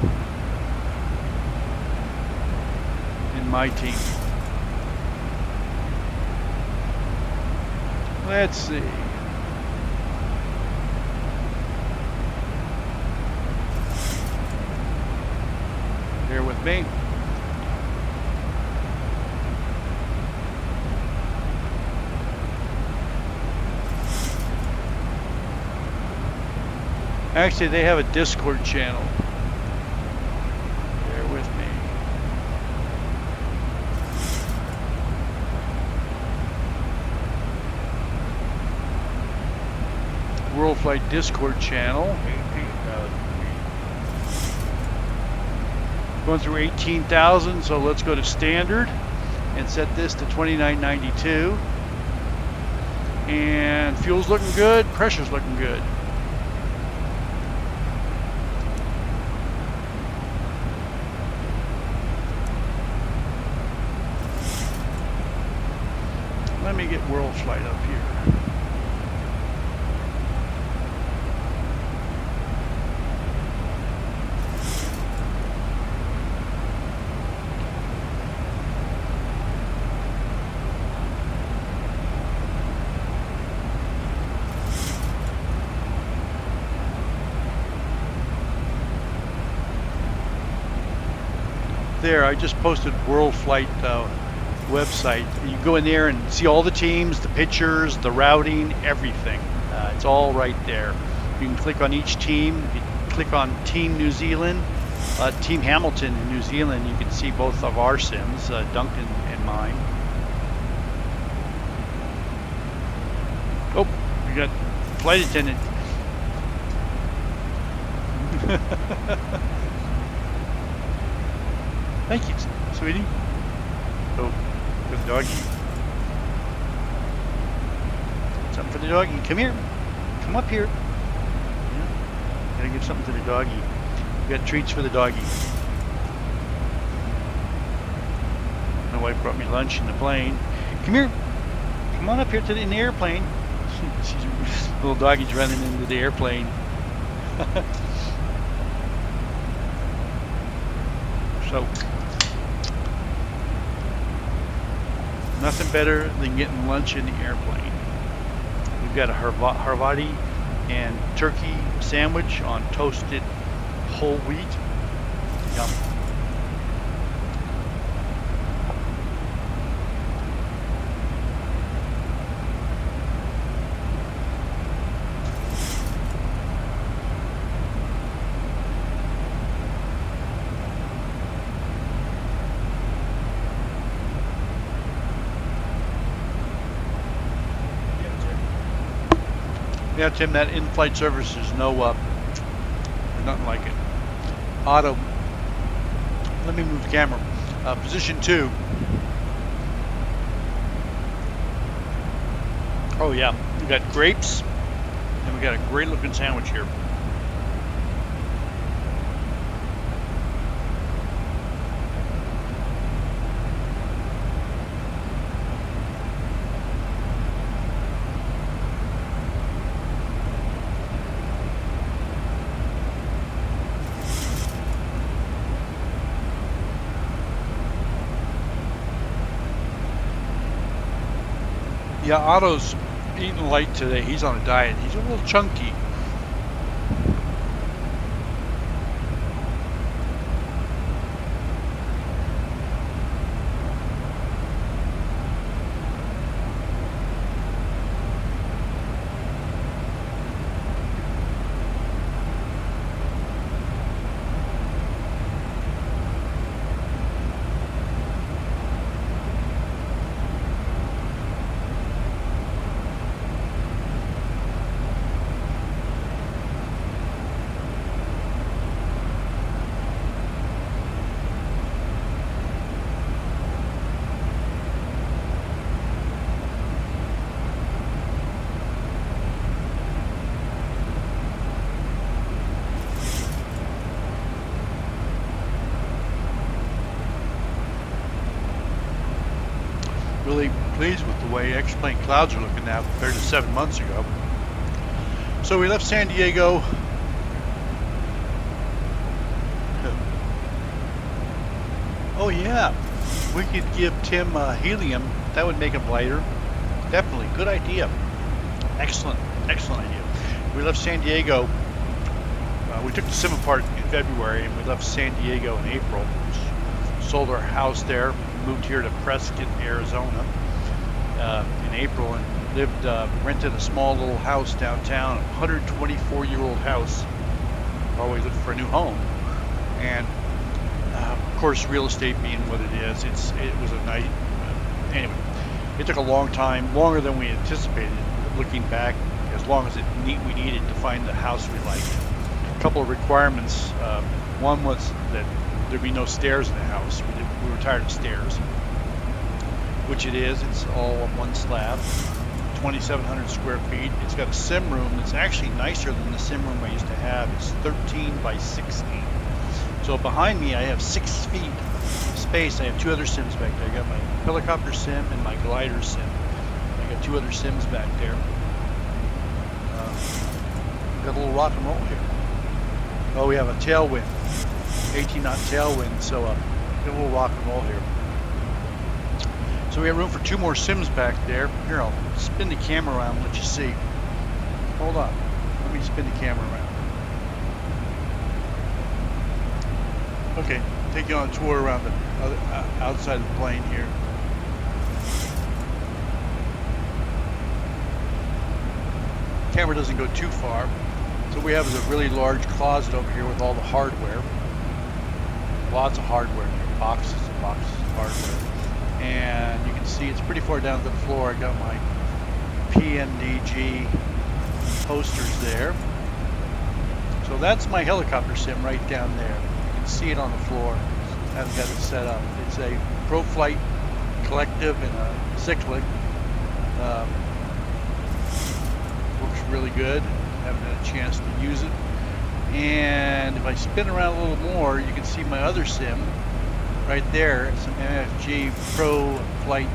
In my team. Let's see. Bear with me. Actually, they have a Discord channel. Bear with me. Flight Discord channel. Going through 18,000, so let's go to standard and set this to 2992. And fuel's looking good, pressure's looking good. Let me get World Flight up here. There, I just posted World Flight website. You go in there and see all the teams, the pictures, the routing, everything. It's all right there. You can click on each team. You can click on Team New Zealand, Team Hamilton in New Zealand. You can see both of our sims, Duncan and mine. Oh, we got flight attendant. Thank you, sweetie. Oh, for the doggy. Something for the doggy. Come here. Come up here. Yeah. Gotta give something to the doggy. We got treats for the doggy. My wife brought me lunch in the plane. Come here. Come on up here in the airplane. Little doggy's running into the airplane. So, nothing better than getting lunch in the airplane. We've got a Harvati and turkey sandwich on toasted whole wheat. Yum. Yeah, Tim, that in-flight service is nothing like it. Auto. Let me move the camera. Position 2. Oh yeah, we got grapes, and we got a great looking sandwich here. Yeah, Otto's eating light today. He's on a diet. He's a little chunky. Really pleased with the way X-plane clouds are looking now compared to 7 months ago. So we left San Diego. Oh yeah, we could give Tim helium. That would make him lighter. Definitely, good idea. Excellent, excellent idea. We left San Diego. We took the sim apart in February, and we left San Diego in April. Sold our house there. Moved here to Prescott, Arizona in April, and rented a small little house downtown, a 124-year-old house. Always looking for a new home, and of course, real estate being what it is, it was a night. Anyway, it took a long time, longer than we anticipated. Looking back, as as long as we needed to find the house we liked. A couple of requirements. One was that there'd be no stairs in the house. We were tired of stairs, which it is. It's all on one slab, 2,700 square feet. It's got a sim room that's actually nicer than the sim room I used to have. It's 13 by 16. So behind me, I have 6 feet of space. I have 2 other sims back there. I got my helicopter sim and my glider sim. I got 2 other sims back there. Got a little rock and roll here. Oh, we have a tailwind, 18 knot tailwind, so got a little rock and roll here. So we have room for 2 more sims back there. Here, I'll spin the camera around and let you see. Hold on, let me spin the camera around. Okay, take you on a tour around the outside of the plane here. Camera doesn't go too far. So what we have is a really large closet over here with all the hardware. Lots of hardware here, boxes and boxes of hardware. And you can see it's pretty far down to the floor. I got my PNDG posters there. So that's my helicopter sim right down there. You can see it on the floor. I haven't got it set up. It's a ProFlight collective and a cyclic. Works really good. Haven't had a chance to use it. And if I spin around a little more, you can see my other sim right there. Some MFG Pro Flight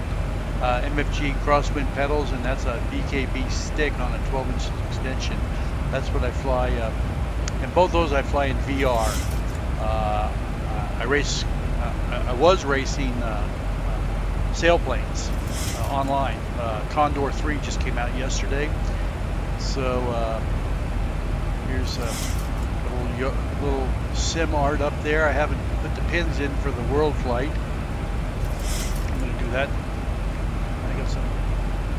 MFG crosswind pedals, and that's a BKB stick on a 12-inch extension. That's what I fly. And both those I fly in VR. I was racing sailplanes online. Condor 3 just came out yesterday. So here's a little sim art up there. I haven't put the pins in for the world flight. I'm going to do that. I got some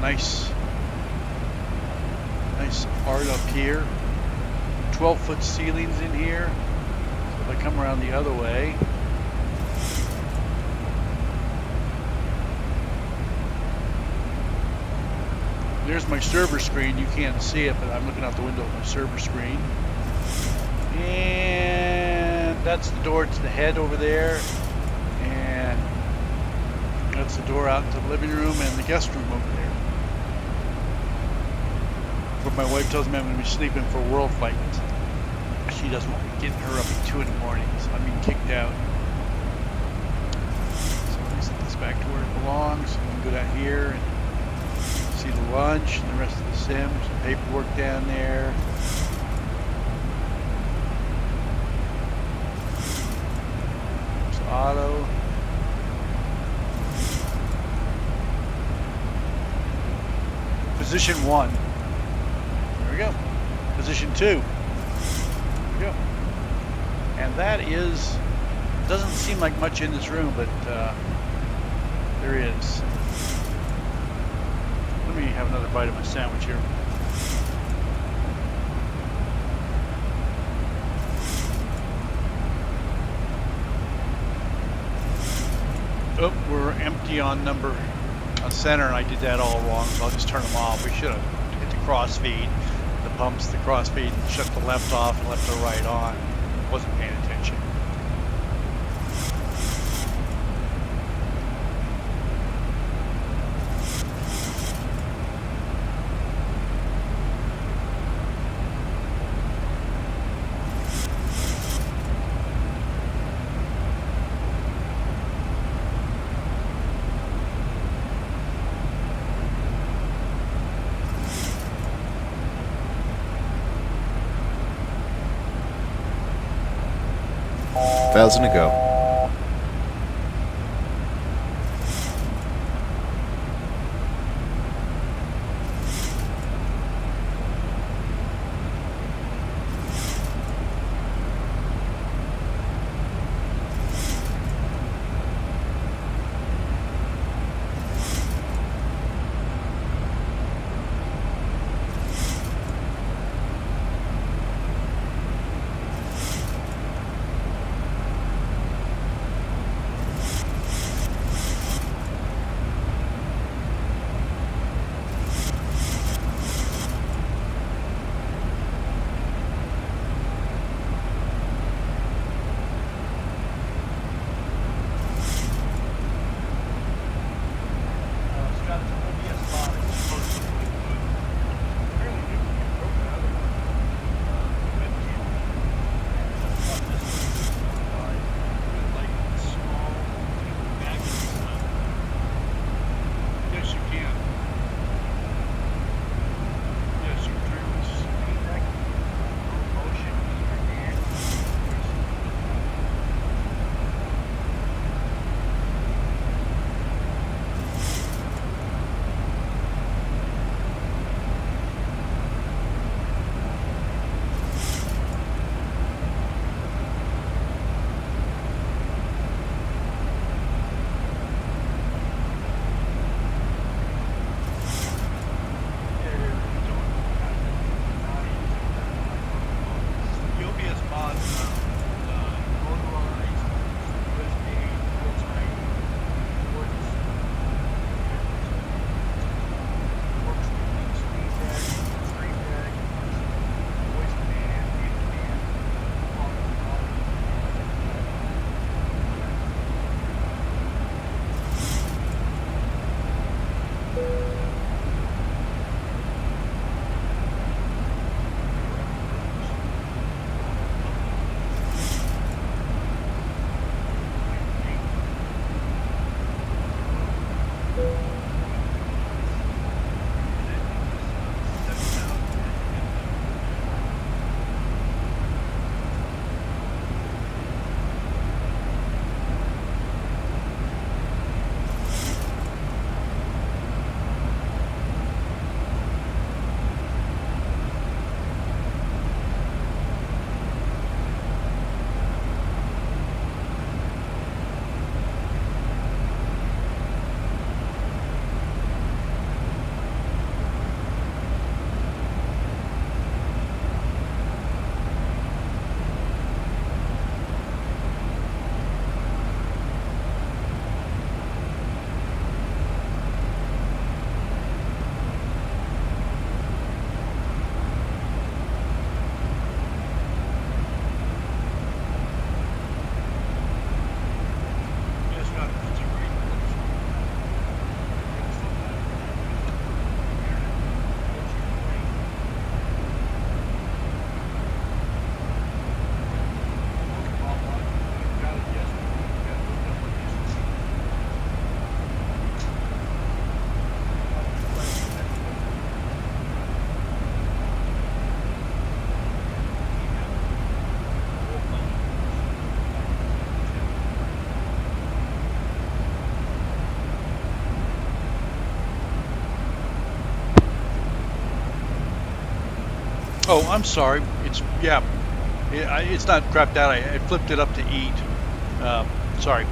nice art up here. 12-foot ceilings in here. So if I come around the other way, there's my server screen. You can't see it, but I'm looking out the window of my server screen. And that's the door to the head over there. And that's the door out into the living room and the guest room over there. But my wife tells me I'm going to be sleeping for world flight. She doesn't want me getting her up at 2 in the morning, so I'm being kicked out. So let me set this back to where it belongs. I'm going to go down here and see the lunch and the rest of the sims, some paperwork down there. There's auto. Position 1. There we go. Position 2. There we go. And that is, doesn't seem like much in this room, but there is. Let me have another bite of my sandwich here. Oh, we're empty on center, and I did that all wrong, so I'll just turn them off. We should have hit the cross feed, the pumps, the cross feed, and shut the left off and left the right on. Wasn't paying attention. Thousand to go. Oh, I'm sorry. It's not crapped out. I flipped it up to eat. Sorry.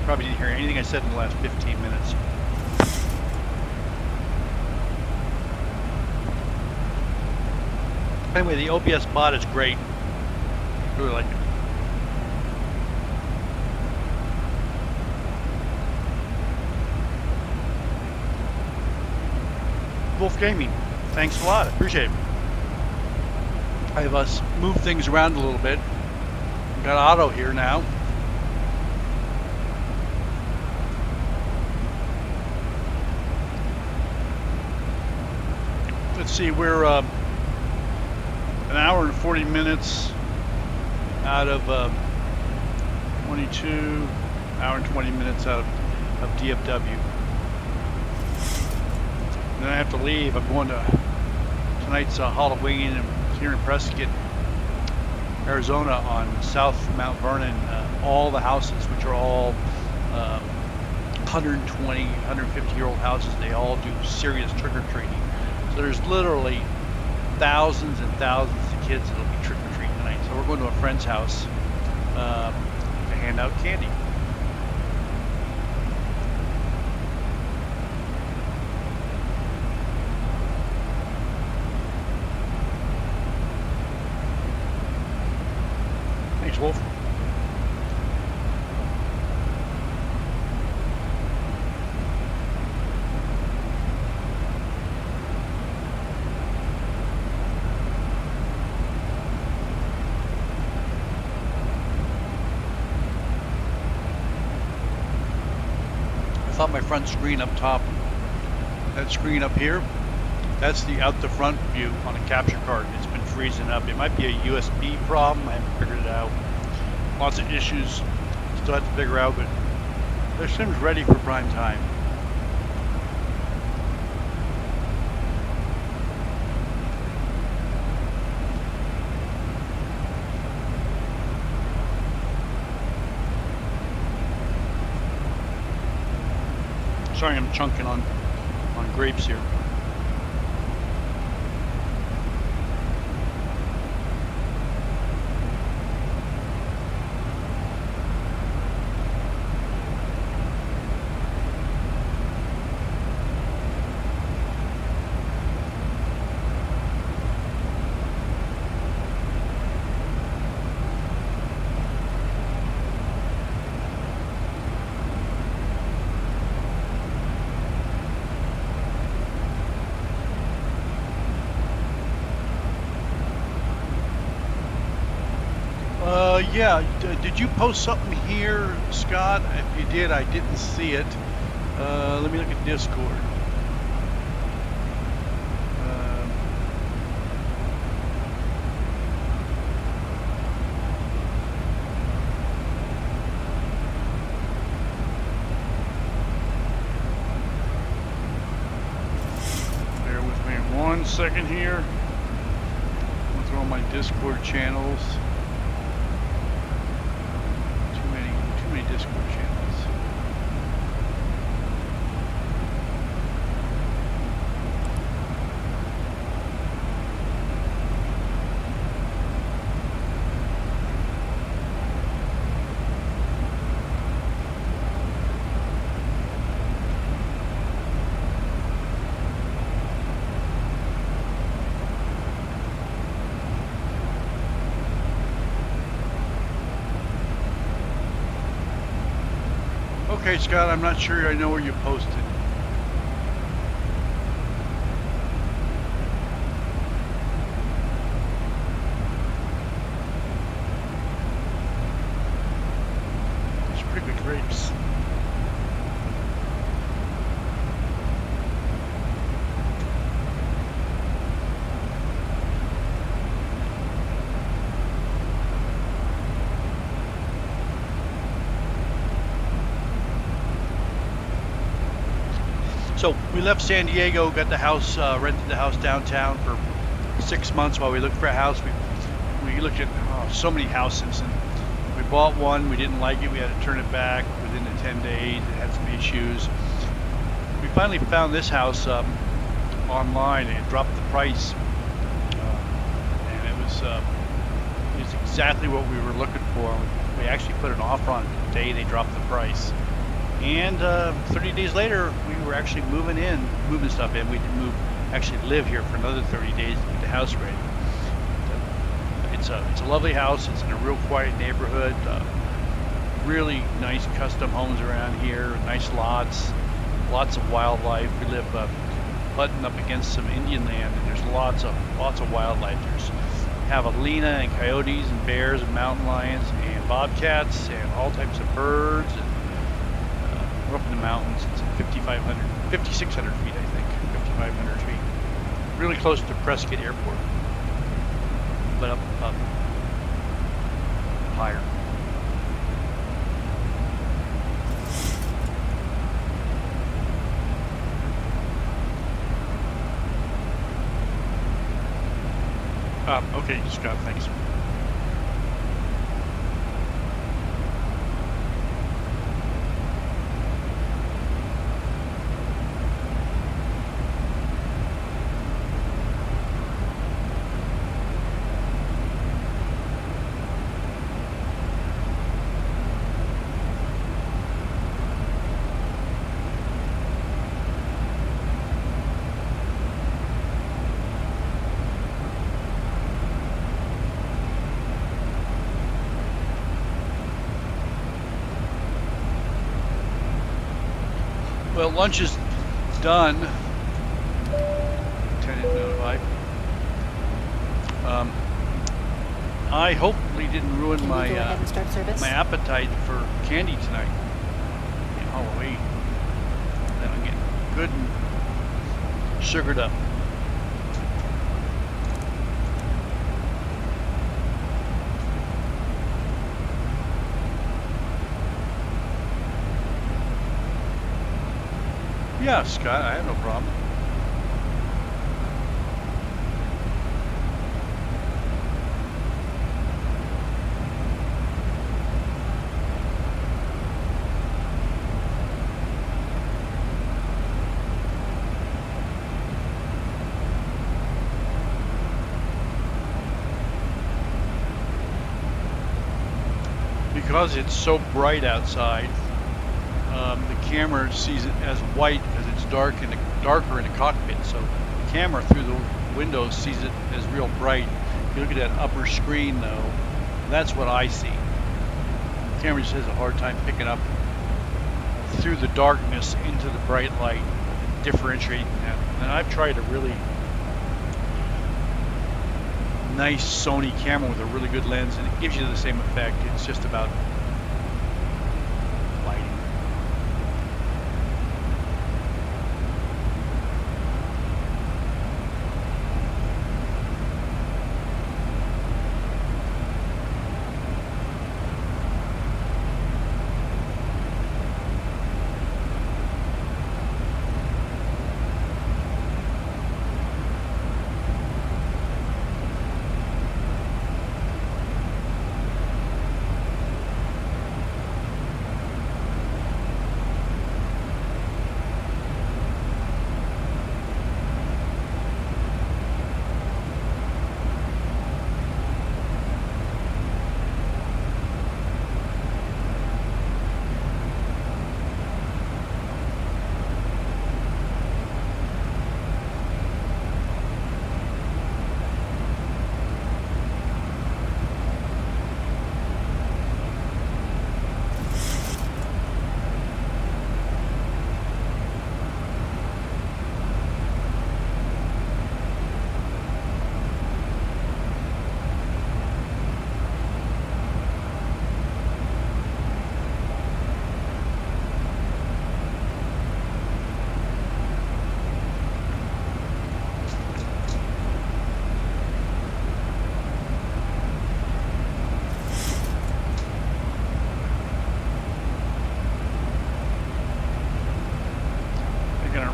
Probably didn't hear anything I said in the last 15 minutes. Anyway, the OBS bot is great. Really like it. Wolf Gaming, thanks a lot. Appreciate it. I've moved things around a little bit. We've got auto here now. Let's see, we're an hour and 40 minutes out of 22, hour and 20 minutes out of DFW. Then I have to leave. I'm going to tonight's Halloween here in Prescott, Arizona on South Mount Vernon. All the houses, which are all 120, 150-year-old houses, they all do serious trick-or-treating. So there's literally thousands and thousands of kids that'll be trick-or-treating tonight. So we're going to a friend's house to hand out candy. Thanks, Wolf. I thought my front screen up top, that screen up here, that's the out the front view on a capture card. It's been freezing up. It might be a USB problem. I haven't figured it out. Lots of issues still have to figure out, but their sim's ready for prime time. Sorry, I'm chunking on grapes here. Yeah, did you post something here, Scott? If you did, I didn't see it. Let me look at Discord. Bear with me 1 second here. I'm going through all my Discord channels. Discord channels. Okay, Scott, I'm not sure I know where you posted. It's pretty good grapes. So we left San Diego, got the house, rented the house downtown for 6 months while we looked for a house. We looked at so many houses, and we bought one. We didn't like it. We had to turn it back within the 10 days. It had some issues. We finally found this house online, and it dropped the price is exactly what we were looking for. We actually put an offer on it the day they dropped the price. And 30 days later, we were actually moving stuff in. We didn't actually live here for another 30 days to get the house ready. It's a lovely house. It's in a real quiet neighborhood. Really nice custom homes around here. Nice lots of wildlife. We live buttoned up against some Indian land, and there's lots of wildlife. There's javelina and coyotes and bears and mountain lions and bobcats and all types of birds. And we're up in the mountains. It's 5,600 feet, I think, 5,500 feet. Really close to Prescott Airport, but up higher. Okay, Scott, thanks. Well, lunch is done. Lieutenant notified. I hopefully didn't ruin my my appetite for candy tonight. And Halloween. Then I'm getting good and sugared up. Yeah, Scott, I have no problem. Because it's so bright outside, the camera sees it as white because it's darker in the cockpit. So the camera through the windows sees it as real bright. If you look at that upper screen, though, that's what I see. The camera just has a hard time picking up through the darkness into the bright light, differentiating that. And I've tried a really nice Sony camera with a really good lens, and it gives you the same effect. It's just about lighting.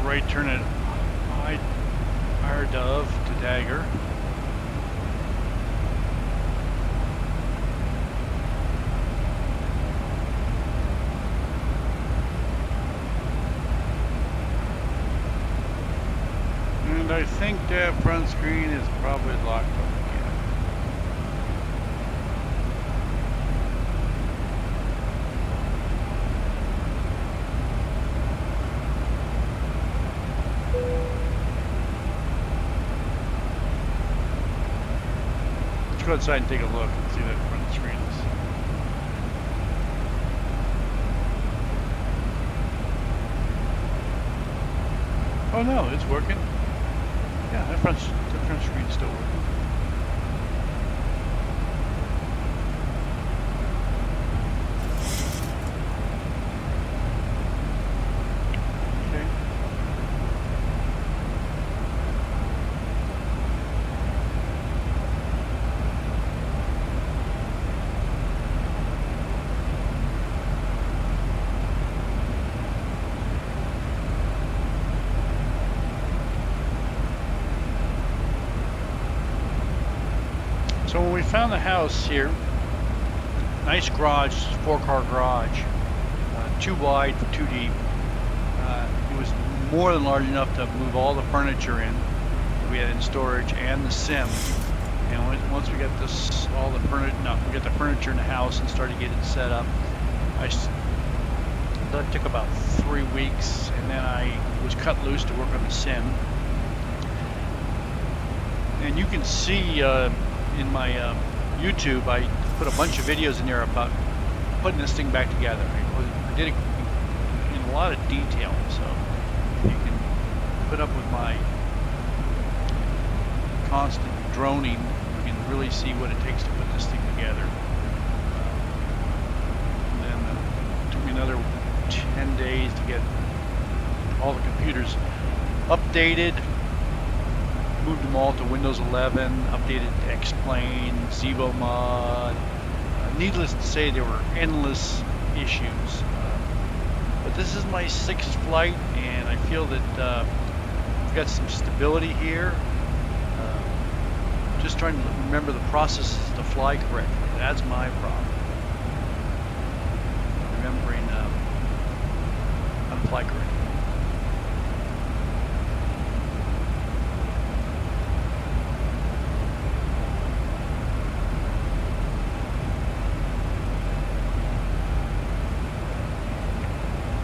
Right turn it higher dove to dagger. And I think that front screen is probably locked up again. go outside and take a look and see what that front screen is. Oh no, it's working. Yeah, that front screen's still working. Okay. So when we found the house here, nice garage, 4-car garage, 2 wide, 2 deep. It was more than large enough to move all the furniture in that we had in storage and the sim. And once we got this, we got the furniture in the house and started getting it set up. That took about 3 weeks, and then I was cut loose to work on the sim. And you can see in my YouTube, I put a bunch of videos in there about putting this thing back together. I did it in a lot of detail, so if you can put up with my constant droning, you can really see what it takes to put this thing together. And then it took me another 10 days to get all the computers updated. Moved them all to Windows 11, updated X-Plane, ZiboMod. Needless to say, there were endless issues. But this is my 6th flight, and I feel that we've got some stability here. Just trying to remember the processes to fly correctly. That's my problem. Remembering how to fly correctly.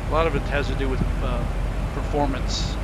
A lot of it has to do with performance.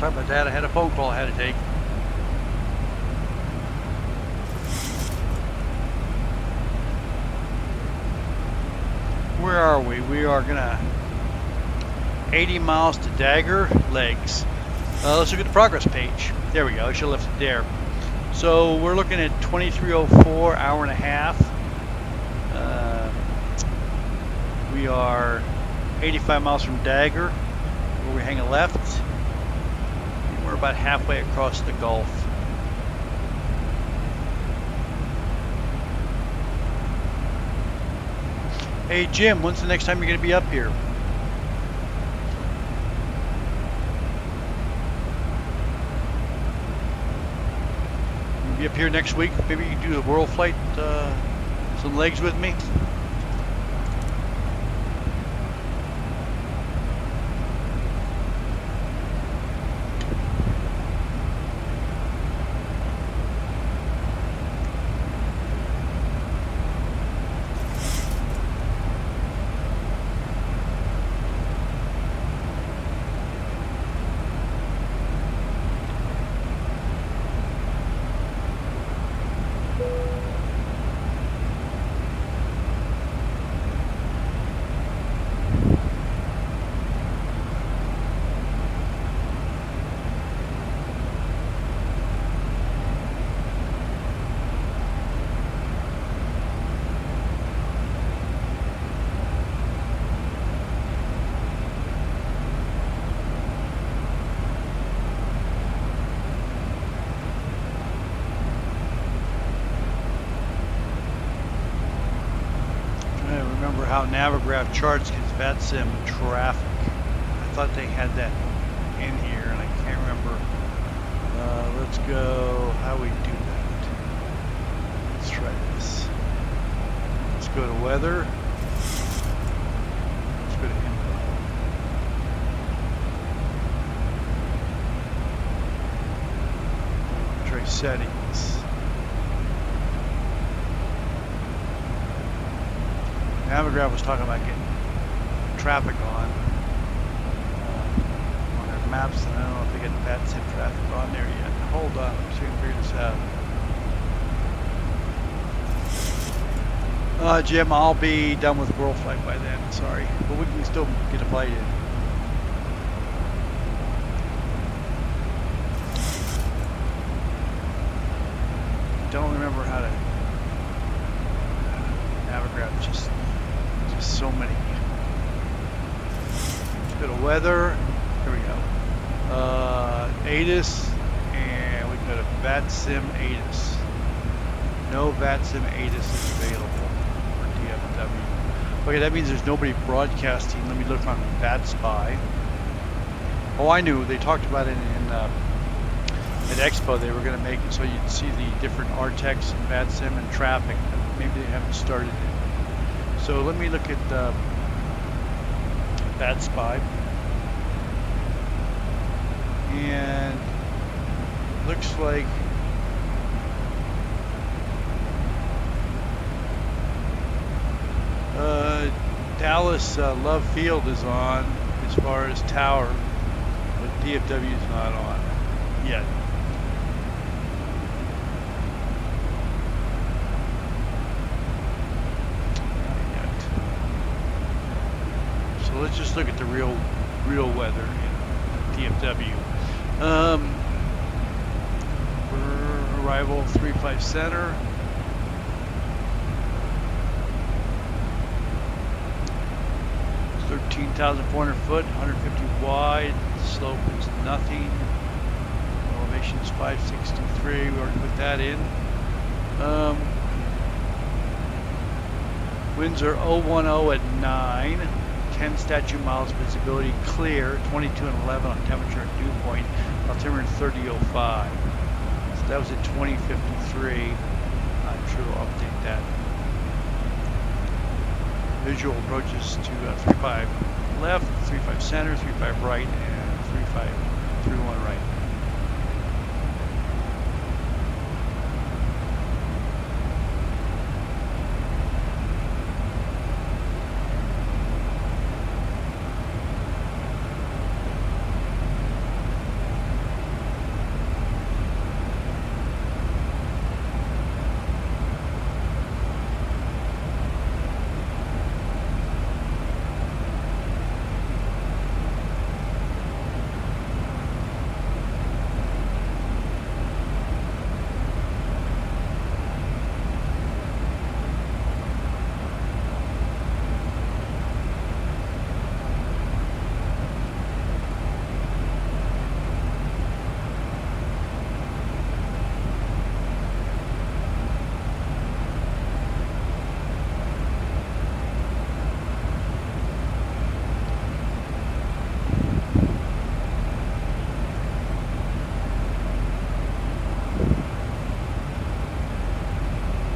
talk about that. I had a phone call I had to take. Where are we? We are gonna 80 miles to Dagger Legs. Let's look at the progress page. There we go. I should have left it there. So we're looking at 2304, hour and a half. We are 85 miles from Dagger, where we hang a left. And we're about halfway across the Gulf. Hey Jim, when's the next time you're going to be up here? You'll be up here next week. Maybe you can do the world flight, some legs with me. How Navigraph charts against VATSIM traffic. I thought they had that in here, and I can't remember. Let's go. How we do that? Let's try this. Let's go to weather. Let's go to info. Try settings. Navigraph was talking about getting traffic on their maps, and I don't know if they get VATSIM traffic on there yet. Hold on, I'm just going to figure this out. Jim, I'll be done with world flight by then. Sorry, but we can still get a flight in. Don't remember how to Navigraph just so many. Let's go to weather. Here we go. ATIS, and we can go to VATSIM ATIS. No VATSIM ATIS is available for DFW. Okay, that means there's nobody broadcasting. Let me look on VatSpy. Oh, I knew. They talked about it at Expo. They were going to make it so you'd see the different RTEX and VATSIM and traffic. Maybe they haven't started it. So let me look at VatSpy, and looks like Dallas Love Field is on as far as tower, but DFW is not on yet. Let's just look at the real weather in DFW. Arrival 35 center. It's 13,400 foot, 150 wide. Slope is nothing. Elevation is 563. We already put that in. Winds are 010 at 9. 10 statute miles visibility, clear, 22 and 11 on temperature and dew point, altimeter 3005. So that was at 2053. I'm sure we'll update that. Visual approaches to 35 left, 35 center, 35 right, and 3531 right.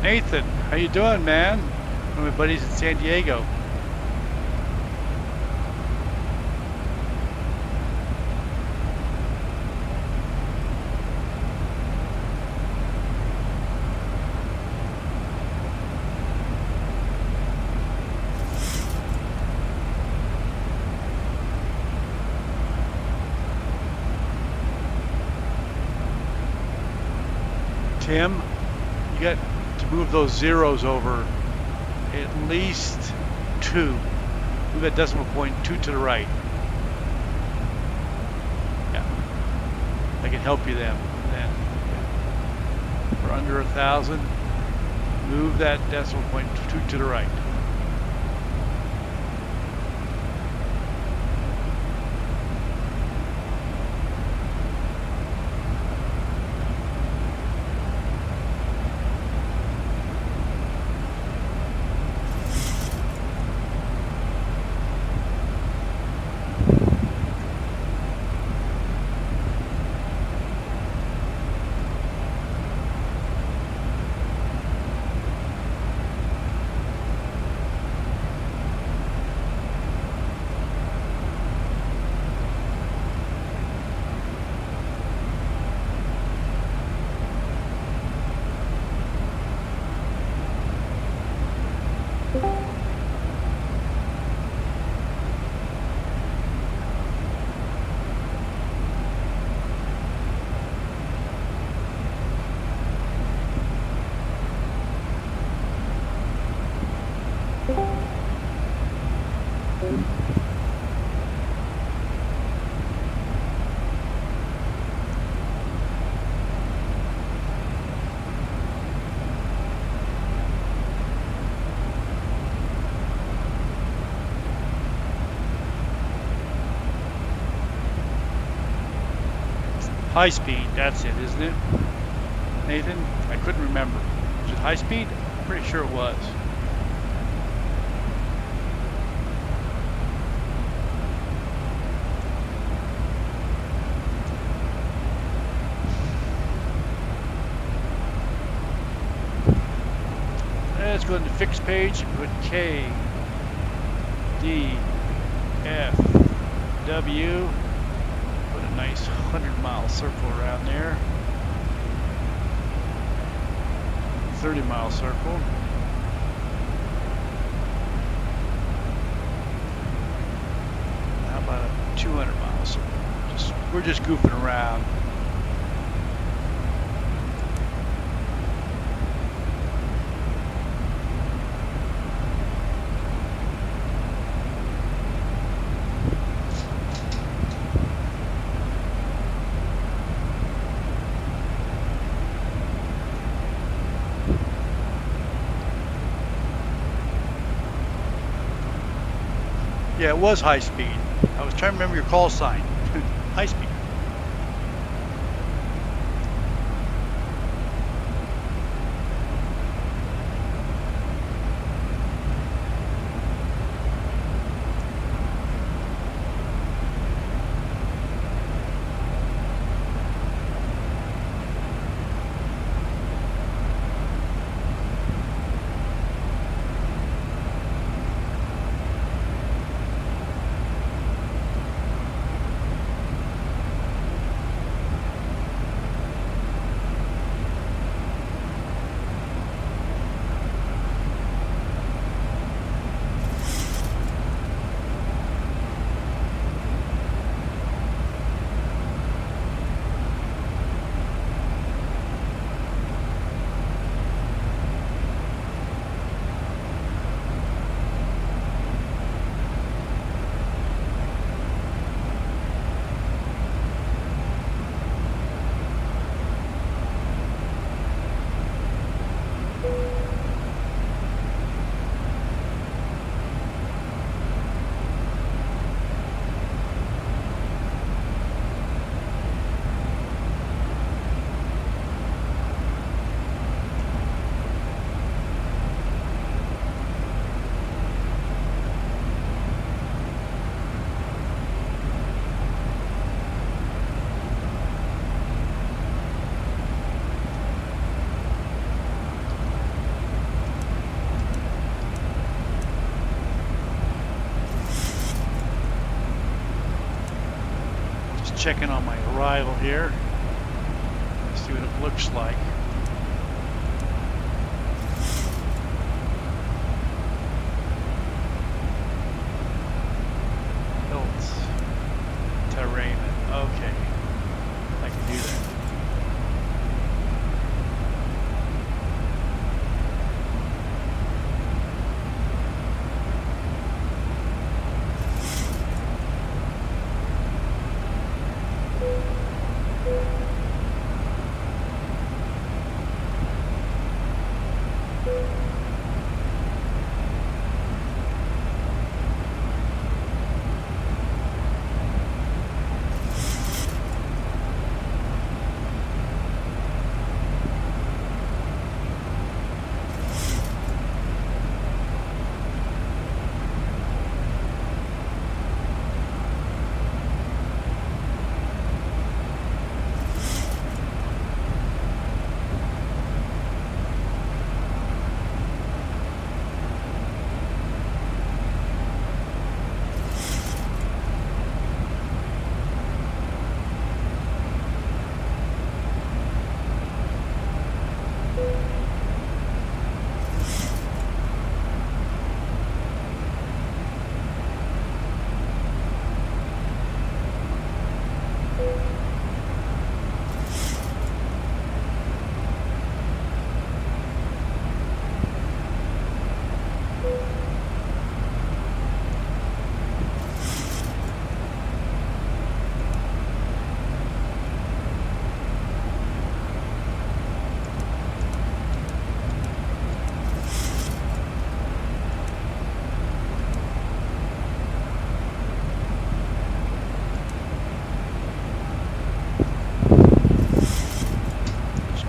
Nathan, how you doing, man? One of my buddies in San Diego. Tim, you got to move those zeros over at least 2. Move that decimal point 2 to the right. Yeah, I can help you then. For under 1,000, move that decimal point 2 to the right. High speed, that's it, isn't it? Nathan? I couldn't remember. Was it high speed? I'm pretty sure it was. Let's go into fixed page and put KDFW. Put a nice 100-mile circle around there. 30-mile circle. How about a 200-mile circle? We're just goofing around. Yeah, it was high speed. I was trying to remember your call sign. High speed. checking on my arrival here. See what it looks like. Hills. Terrain. Okay. I can do that.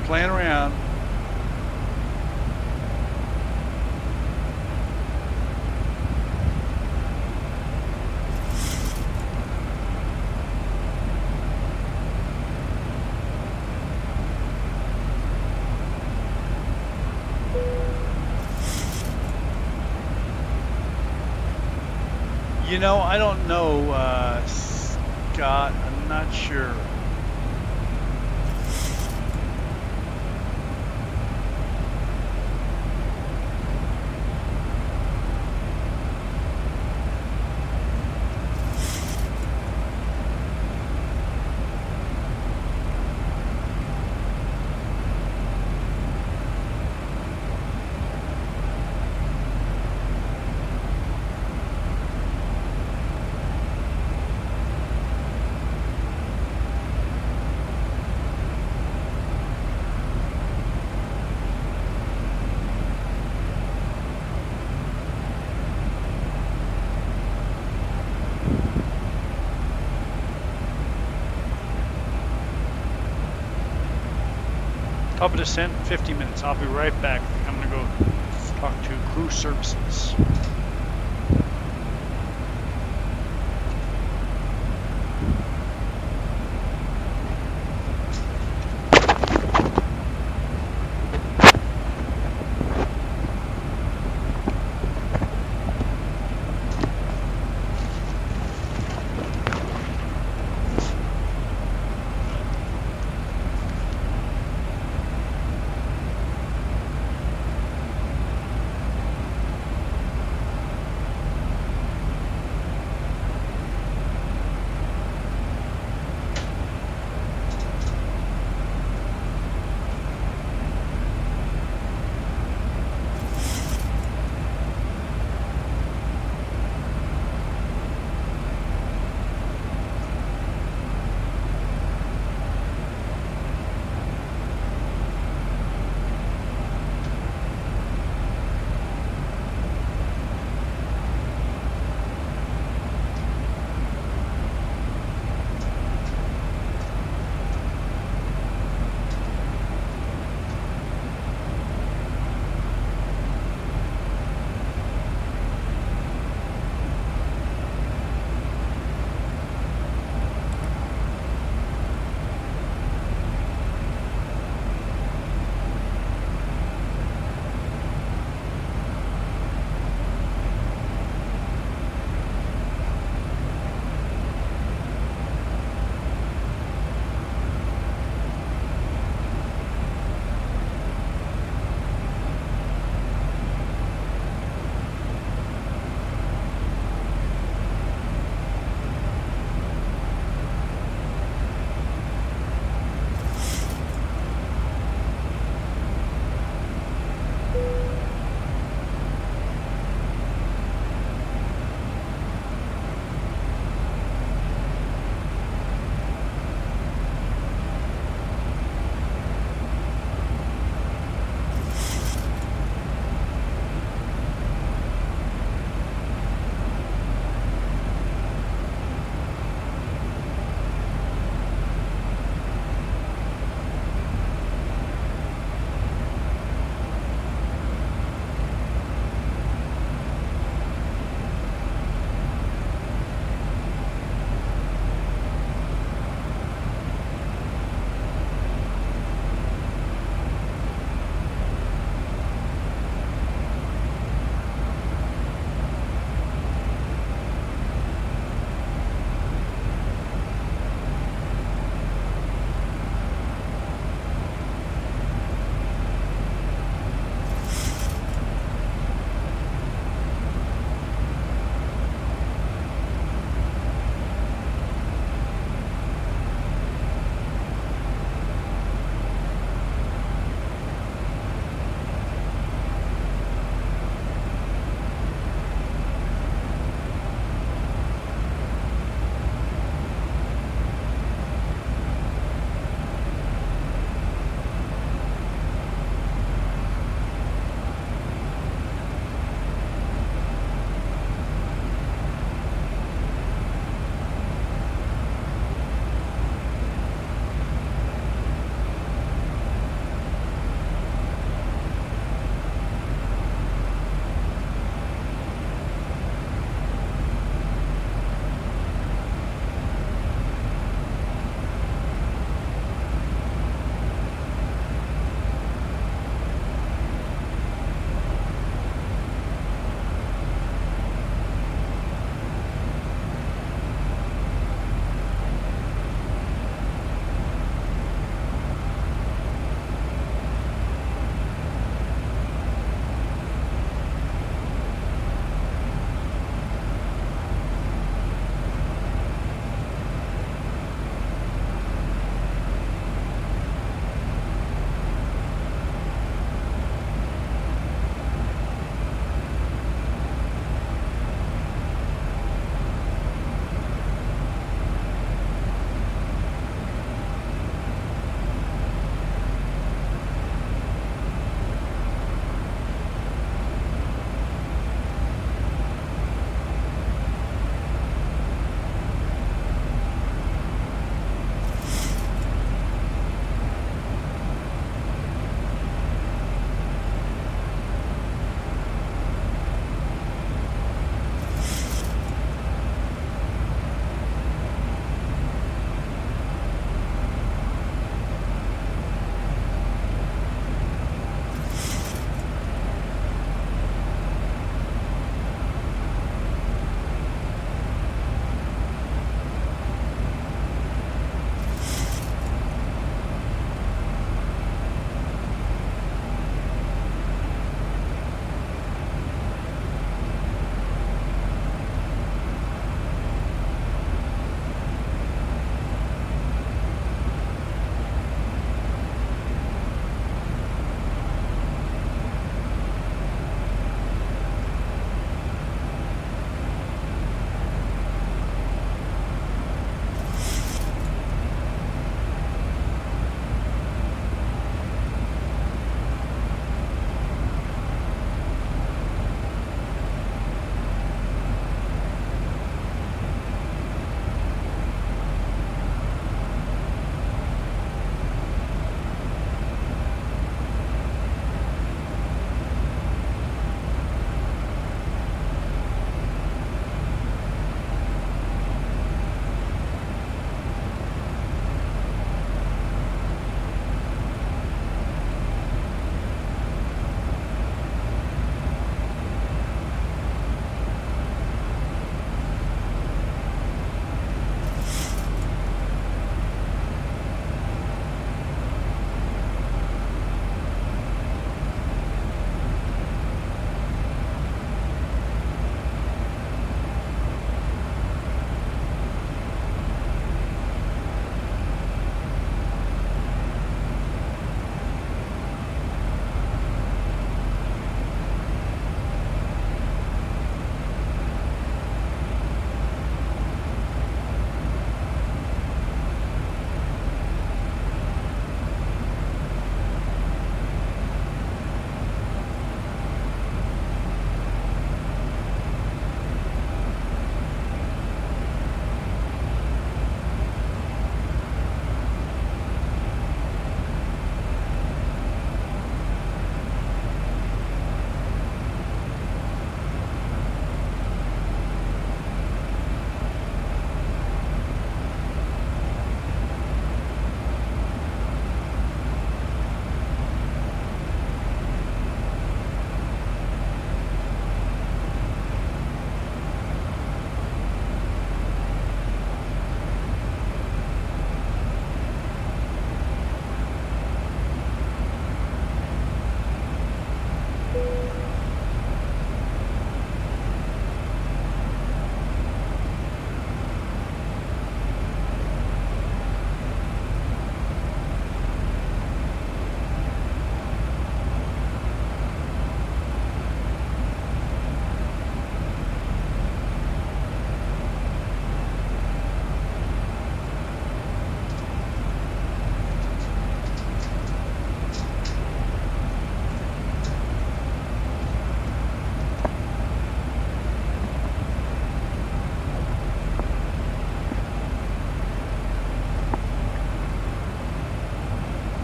Playing around. You know, I don't know, Scott. I'm not sure. Top of descent, 50 minutes. I'll be right back. I'm going to go talk to crew services.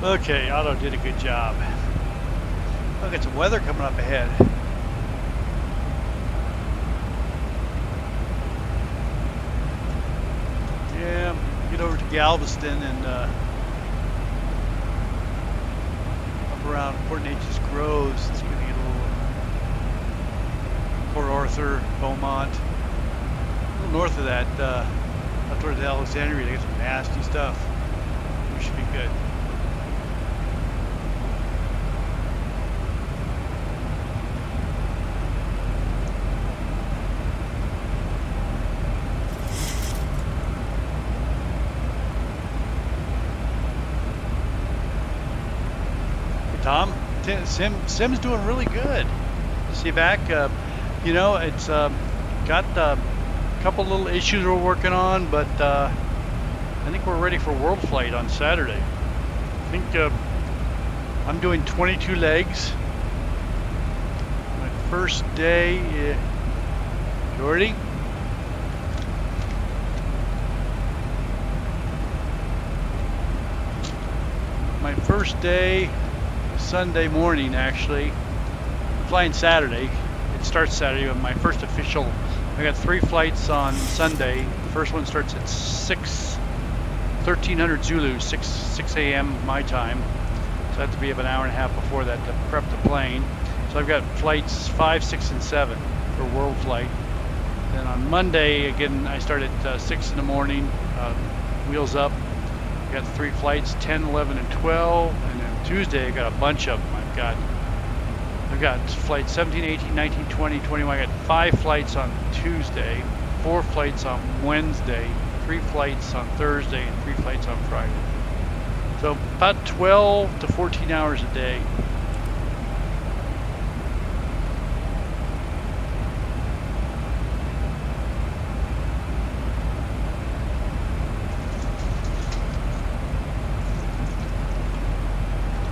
Okay, Otto did a good job. Look, got some weather coming up ahead. Yeah, get over to Galveston and up around Port Neches Groves. It's going to get a little Port Arthur, Beaumont. A little north of that, up towards Alexandria, they get some nasty stuff. We should be good. Tom, Sim's doing really good. See back, you know, it's got a couple little issues we're working on, but I think we're ready for world flight on Saturday. I think I'm doing 22 legs. My first day, Jordy? My first day, Sunday morning actually, flying Saturday. It starts Saturday, but my first official, I got 3 flights on Sunday. The first one starts at 1300 Zulu, 6 a.m. my time. So I have to be about an hour and a half before that to prep the plane. So I've got flights 5, 6, and 7 for world flight. Then on Monday, again, I start at 6 in the morning, wheels up. I got 3 flights, 10, 11, and 12. And then Tuesday, I got a bunch of them. I've got flights 17, 18, 19, 20, 21. I got 5 flights on Tuesday, 4 flights on Wednesday, 3 flights on Thursday, and 3 flights on Friday. So about 12 to 14 hours a day.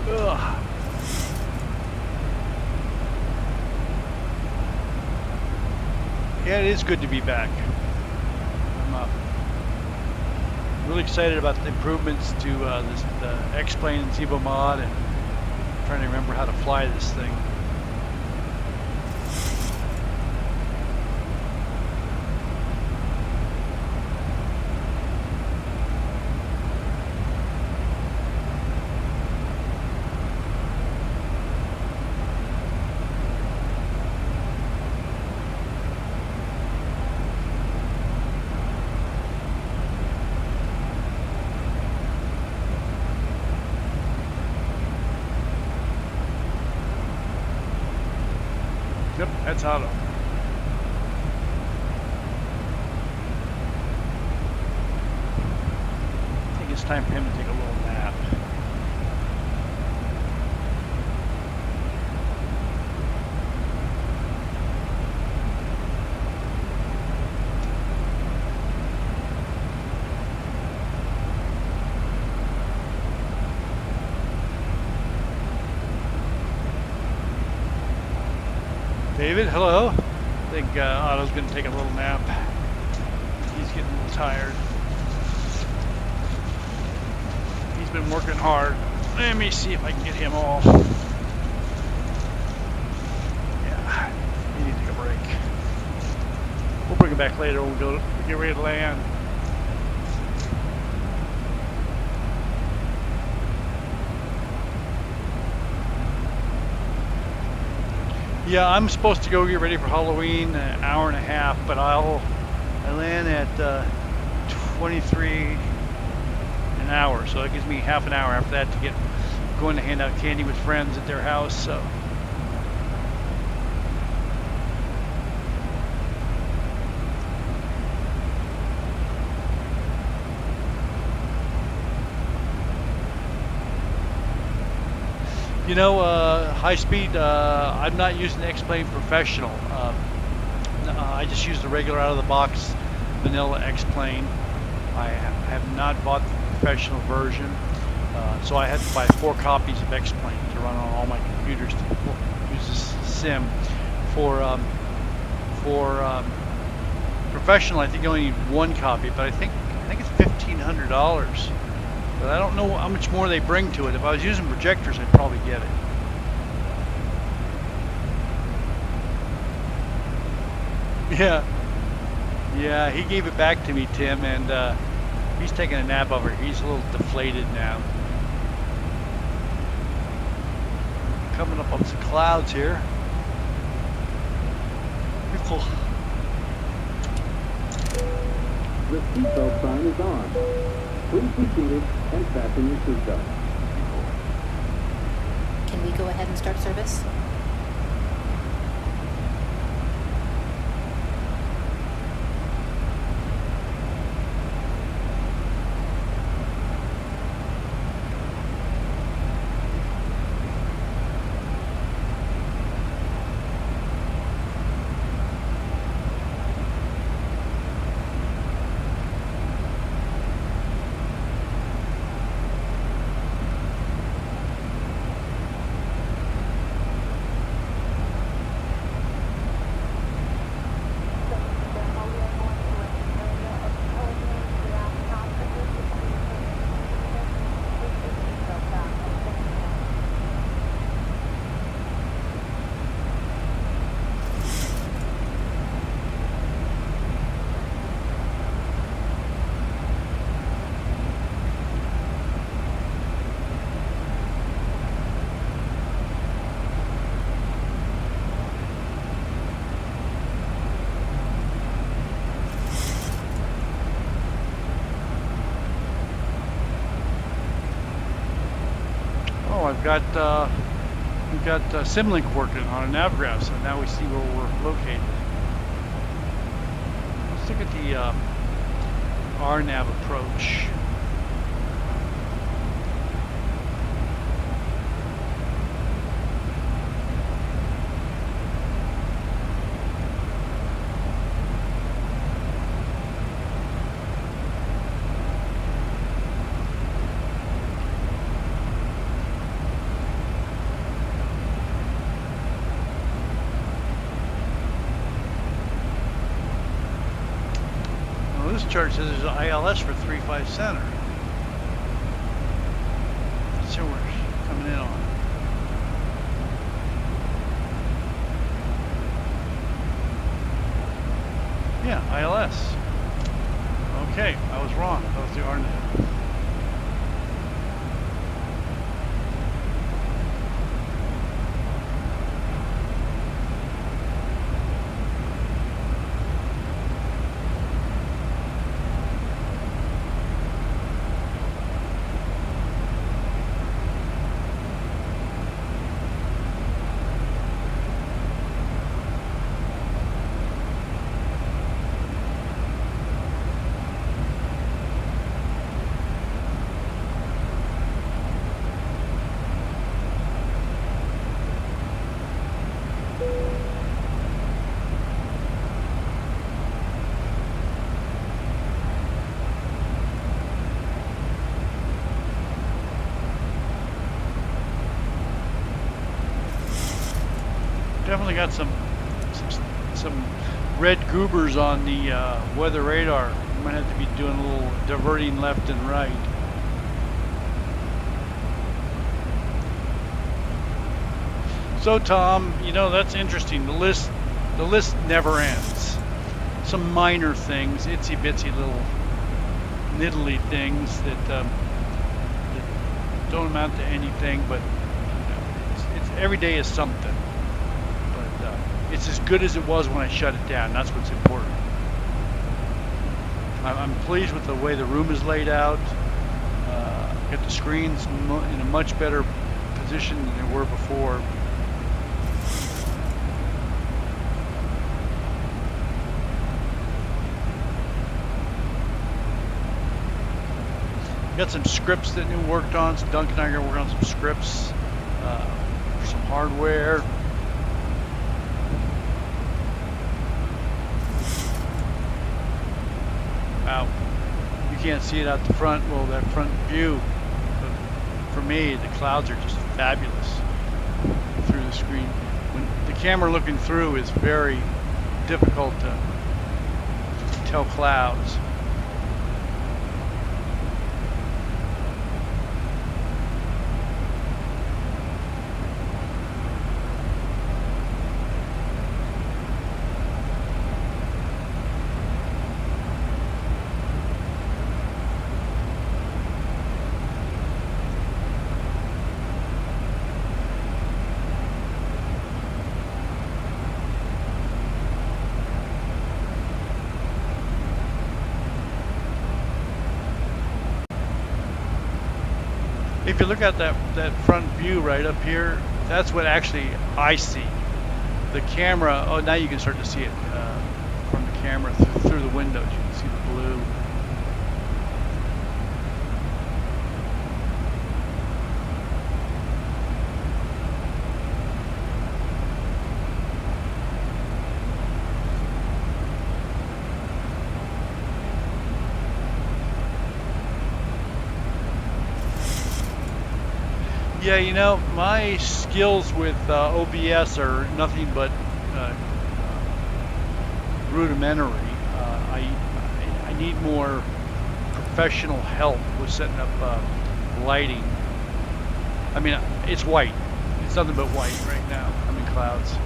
Ugh. Yeah, it is good to be back. I'm really excited about the improvements to the X-plane and ZiboMod, and I'm trying to remember how to fly this thing. Yep, that's Otto. I think it's time for him to take a little nap. David, hello. I think Otto's going to take a little nap. He's getting a little tired. He's been working hard. Let me see if I can get him off. Yeah, he needs to take a break. We'll bring him back later when we'll get ready to land. Yeah, I'm supposed to go get ready for Halloween an hour and a half, but I land at 23 an hour, so that gives me half an hour after that to get going to hand out candy with friends at their house. So you know, high speed, I'm not using the X-plane Professional. I just use the regular out of the box vanilla X-plane. I have not bought the professional version, so I had to buy 4 copies of X-plane to run on all my computers to use this sim. For professional, I think you only need 1 copy, but I think it's $1,500. But I don't know how much more they bring to it. If I was using projectors, I'd probably get it. Yeah. Yeah, he gave it back to me, Tim, and he's taking a nap over here. He's a little deflated now. Coming up on some clouds here. Pretty cool. The seatbelt sign is on. Please be seated and fasten your seatbelt. Can we go ahead and start service? We've got SimLink working on a Navigraph, so now we see where we're located. Let's look at the RNAV approach. This chart says there's an ILS for 35 center. That's who we're coming in on. Yeah, ILS. Okay, I was wrong. That was the RNAV. Definitely got some red goobers on the weather radar. You might have to be doing a little diverting left and right. So Tom, you know, that's interesting. The list never ends. Some minor things, itsy bitsy little niddly things that don't amount to anything, but you know, it's every day is something. It's as good as it was when I shut it down. That's what's important. I'm pleased with the way the room is laid out. Got the screens in a much better position than they were before. Got some scripts that we worked on. So Duncan and I are going to work on some scripts for some hardware. Wow, you can't see it out the front. Well, that front view, but for me, the clouds are just fabulous through the screen. When the camera looking through is very difficult to tell clouds. If you look at that front view right up here, that's what actually I see. The camera, oh, now you can start to see it from the camera through the windows. You can see the blue. Yeah, you know, my skills with OBS are nothing but rudimentary. I need more professional help with setting up lighting. I mean, it's white. It's nothing but white right now. I'm in clouds.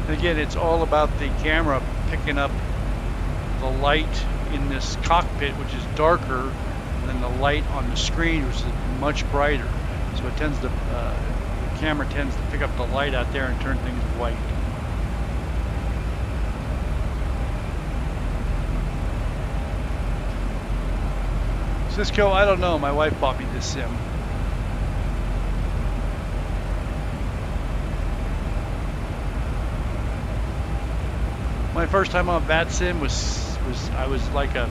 Again, it's all about the camera picking up the light in this cockpit, which is darker than the light on the screen, which is much brighter. So it tends to, the camera tends to pick up the light out there and turn things white. Cisco, I don't know. My wife bought me this sim. My first time on VATSIM was I was like a,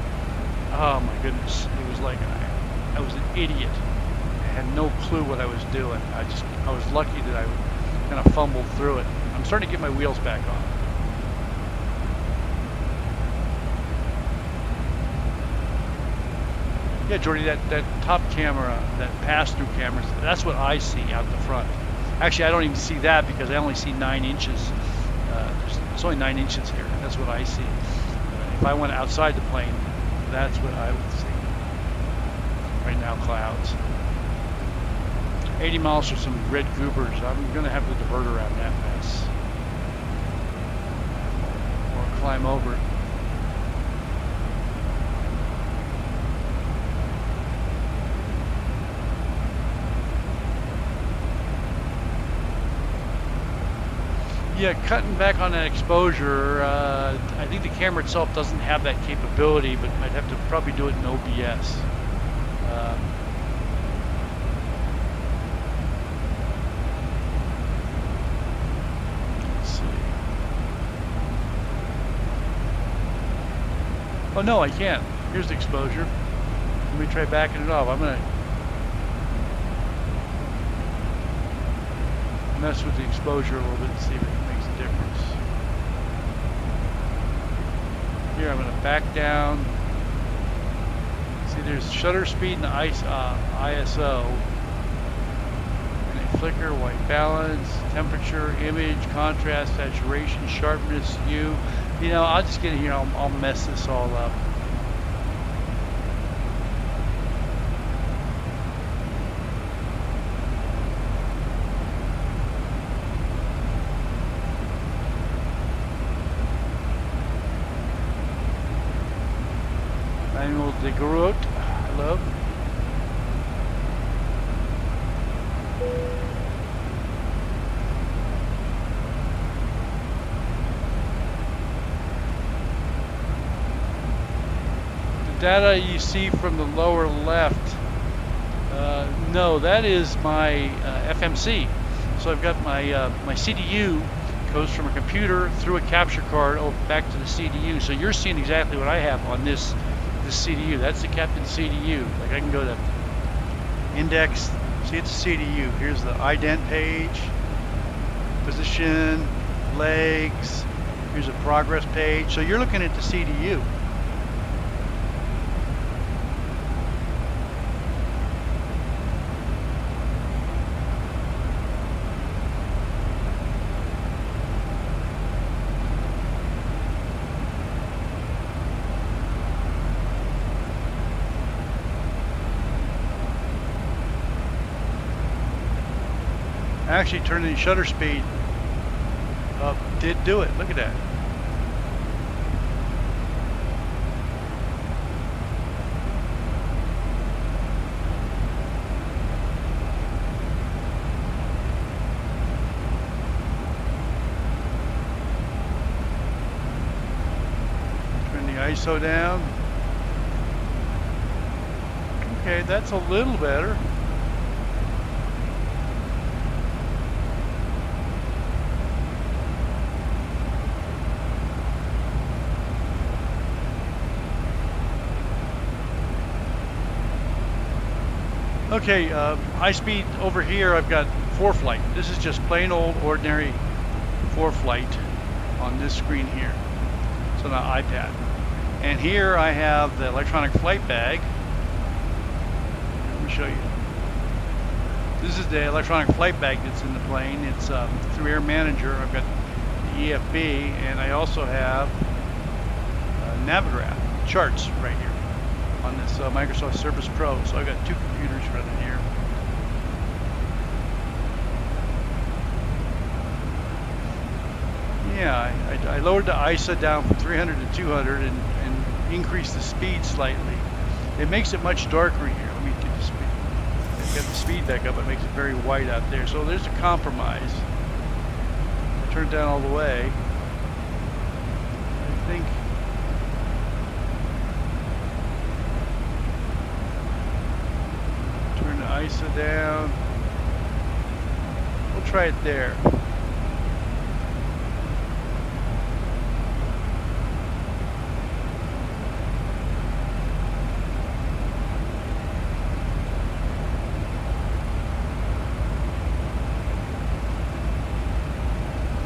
oh my goodness, it was like I was an idiot. I had no clue what I was doing. I was lucky that I kind of fumbled through it. I'm starting to get my wheels back on. Yeah, Jordy, that top camera, that pass-through camera, that's what I see out the front. Actually, I don't even see that because I only see 9 inches. It's only 9 inches here. That's what I see. If I went outside the plane, that's what I would see. Right now, clouds. 80 miles for some red goobers. I'm going to have to divert around that mess. Or climb over it. Yeah, cutting back on that exposure, I think the camera itself doesn't have that capability, but I'd have to probably do it in OBS. Let's see. Oh no, I can't. Here's the exposure. Let me try backing it off. I'm gonna mess with the exposure a little bit and see if it makes a difference. Here, I'm going to back down. See, there's shutter speed and ISO. And flicker, white balance, temperature, image, contrast, saturation, sharpness, hue. You know, I'll just get in here. I'll mess this all up. Manual de Groot, hello. The data you see from the lower left, no, that is my FMC. So I've got my my CDU goes from a computer through a capture card back to the CDU. So you're seeing exactly what I have on this CDU. That's the captain's CDU. Like I can go to index, see it's a CDU. Here's the ident page, position, legs. Here's a progress page. So you're looking at the CDU. Actually turning the shutter speed up did do it. Look at that. ISO down. Okay, that's a little better. Okay, high speed over here, I've got Foreflight. This is just plain old ordinary Foreflight on this screen here. So not iPad. And here I have the electronic flight bag. Let me show you. This is the electronic flight bag that's in the plane. It's through Air Manager. I've got the EFB, and I also have Navigraph charts right here on this Microsoft Surface Pro. So I've got two computers running here. Yeah, I lowered the ISA down from 300 to 200 and increased the speed slightly. It makes it much darker here. Let me get the speed. I've got the speed back up. It makes it very white out there. So there's a compromise. I turned it down all the way. I think turn the ISA down. We'll try it there.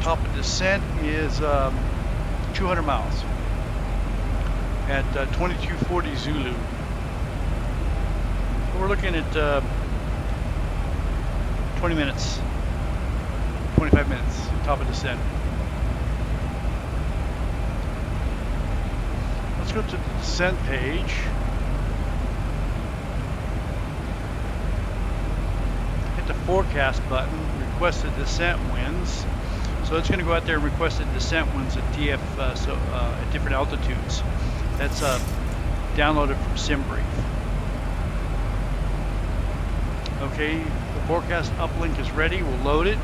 Top of descent is 200 miles at 2240 Zulu. We're looking at 20 minutes, 25 minutes, top of descent. Let's go to the descent page. Hit the forecast button, request the descent winds. So it's going to go out there and request the descent winds at at different altitudes. That's downloaded from SimBrief. Okay, the forecast uplink is ready. We'll load it.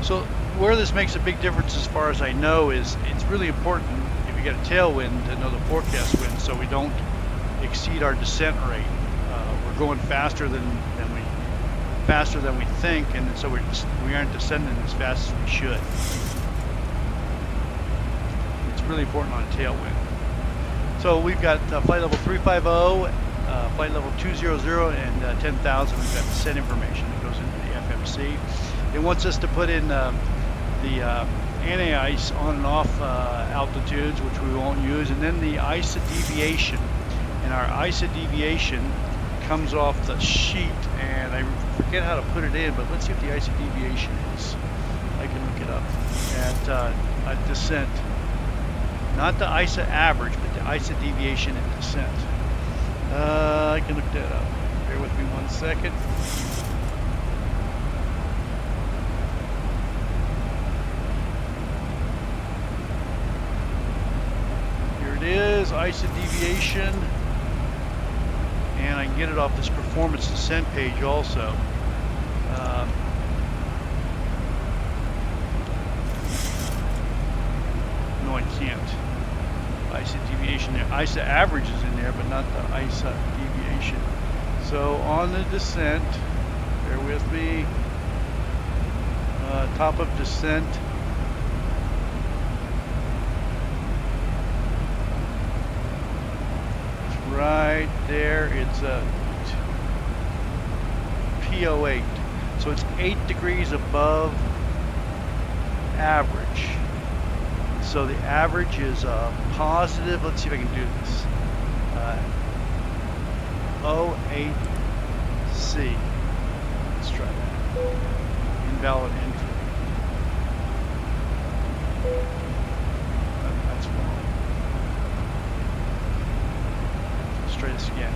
So where this makes a big difference, as far as I know, is it's really important if you get a tailwind to know the forecast wind, so we don't exceed our descent rate. We're going faster than we think, and so we aren't descending as fast as we should. It's really important on a tailwind. So we've got flight level 350, flight level 200, and 10,000. We've got descent information that goes into the FMC. It wants us to put in the anti-ice on and off altitudes, which we won't use, and then the ISA deviation. And our ISA deviation comes off the sheet, and I forget how to put it in, but let's see what the ISA deviation is. I can look it up at descent. Not the ISA average, but the ISA deviation at descent. I can look that up. Bear with me 1 second. Here it is, ISA deviation. And I can get it off this performance descent page also. No, I can't. ISA deviation there. ISA average is in there, but not the ISA deviation. So on the descent, bear with me. Top of descent. Right there, it's a PO8. So it's 8 degrees above average. So the average is positive, let's see if I can do this, 08C. Let's try that. Invalid entry. That's wrong. Let's try this again.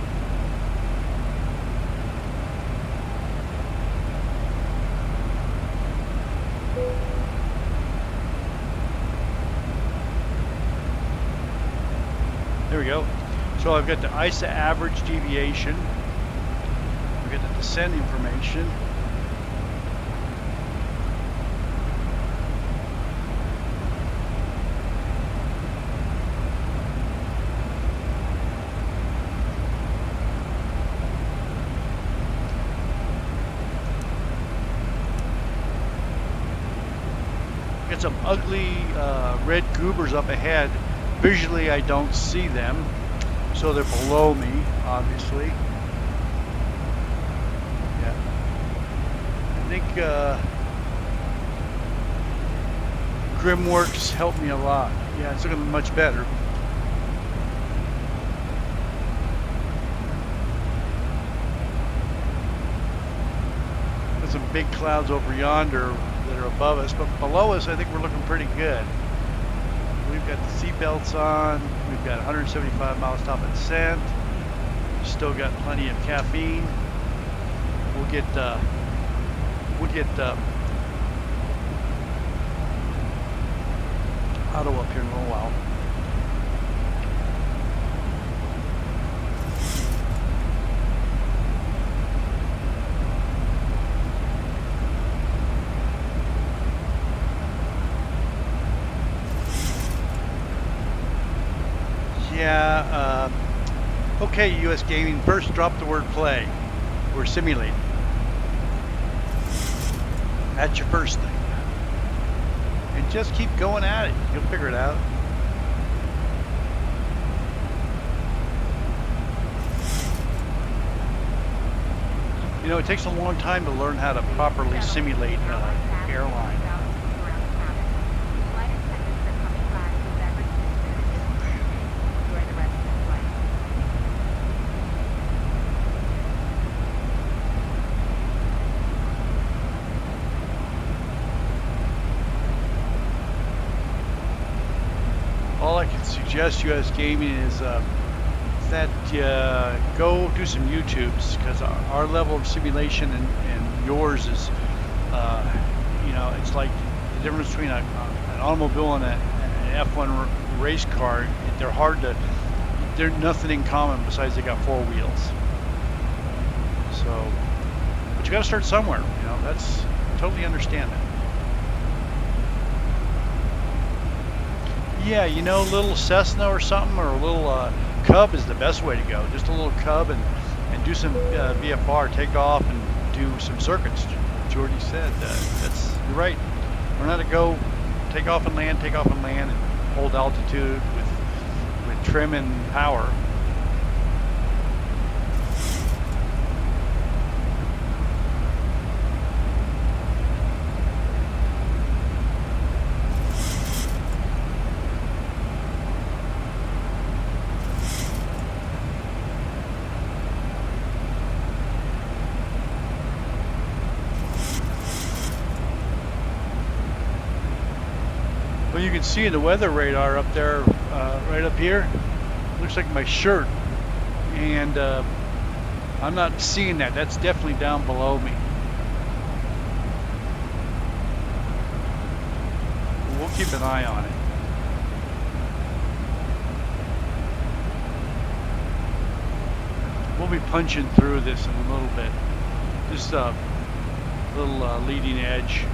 There we go. So I've got the ISA average deviation. I've got the descent information. some ugly red goobers up ahead. Visually, I don't see them, so they're below me, obviously. Yeah. I think Grimworks helped me a lot. Yeah, it's looking much better. There's some big clouds over yonder that are above us, but below us, I think we're looking pretty good. We've got the seat belts on. We've got 175 miles top of descent. Still got plenty of caffeine. We'll get auto up here in a little while. Yeah, okay, US Gaming, first drop the word play. We're simulating. That's your first thing. And just keep going at it. You'll figure it out. You know, it takes a long time to learn how to properly simulate airline. All I can suggest US Gaming is that go do some YouTubes, because our level of simulation and yours is, you know, it's like the difference between an automobile and an F1 race car. They're hard to, they're nothing in common besides they got four wheels. So, but you got to start somewhere, you know, that's, totally understand that. Yeah, you know, a little Cessna or something, or a little Cub is the best way to go. Just a little Cub and do some VFR, take off and do some circuits. Jordy said that's, you're right. Learn how to go, take off and land, and hold altitude with trim and power. Well, you can see in the weather radar up there, right up here, looks like my shirt, and I'm not seeing that. That's definitely down below me. We'll keep an eye on it. We'll be punching through this in a little bit. Just a little leading edge.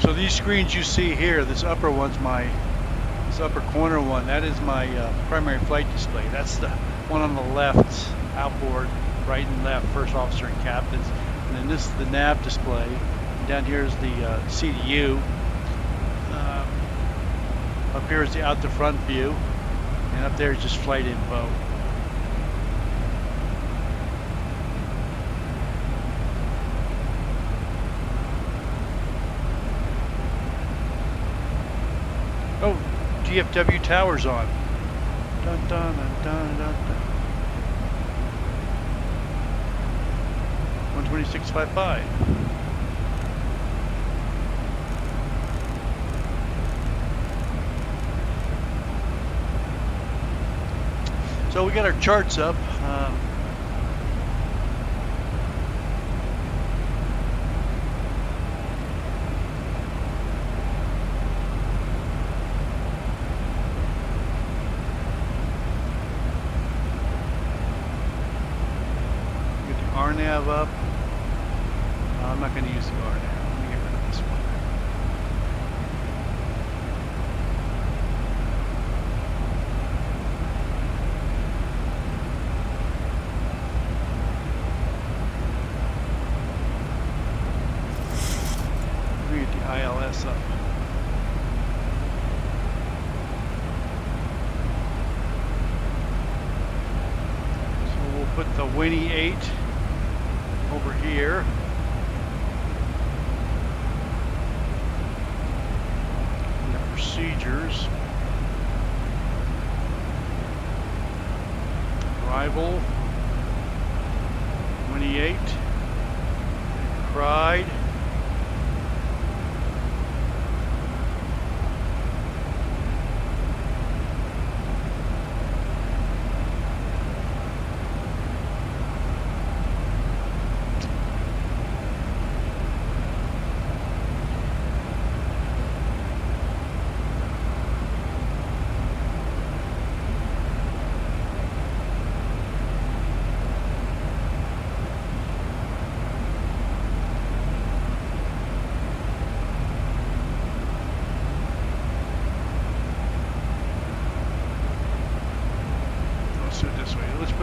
So these screens you see here, this upper one's this upper corner one, that is my primary flight display. That's the one on the left, outboard, right and left, first officer and captains. And then this is the nav display. And down here is the CDU. Up here is the out the front view. And up there is just flight info. Oh, KDFW tower's on. Dun, dun, dun, dun, dun, dun. 126.55. So we got our charts up. up. I'm not going to use the guard now. Let me get rid of this one. Let me get the ILS up. So we'll put the Winnie 8 over here. Procedures. Arrival. 28. Cried.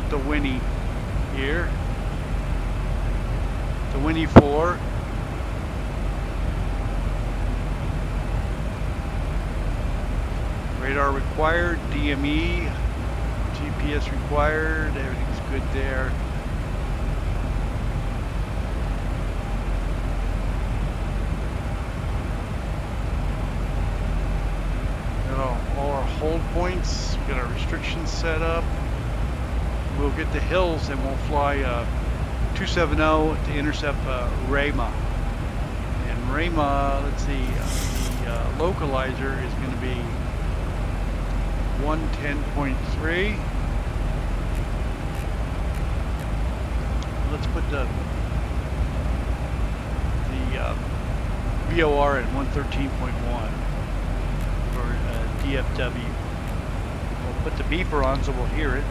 The Winnie here, the Winnie 4, radar required, DME, GPS required, everything's good there. Got all our hold points, we got our restrictions set up. We'll get the hills and we'll fly 270 to intercept Rama. And Rama, let's see, the localizer is going to be 110.3. Let's put the VOR at 113.1 for DFW. We'll put the beeper on so we'll hear it.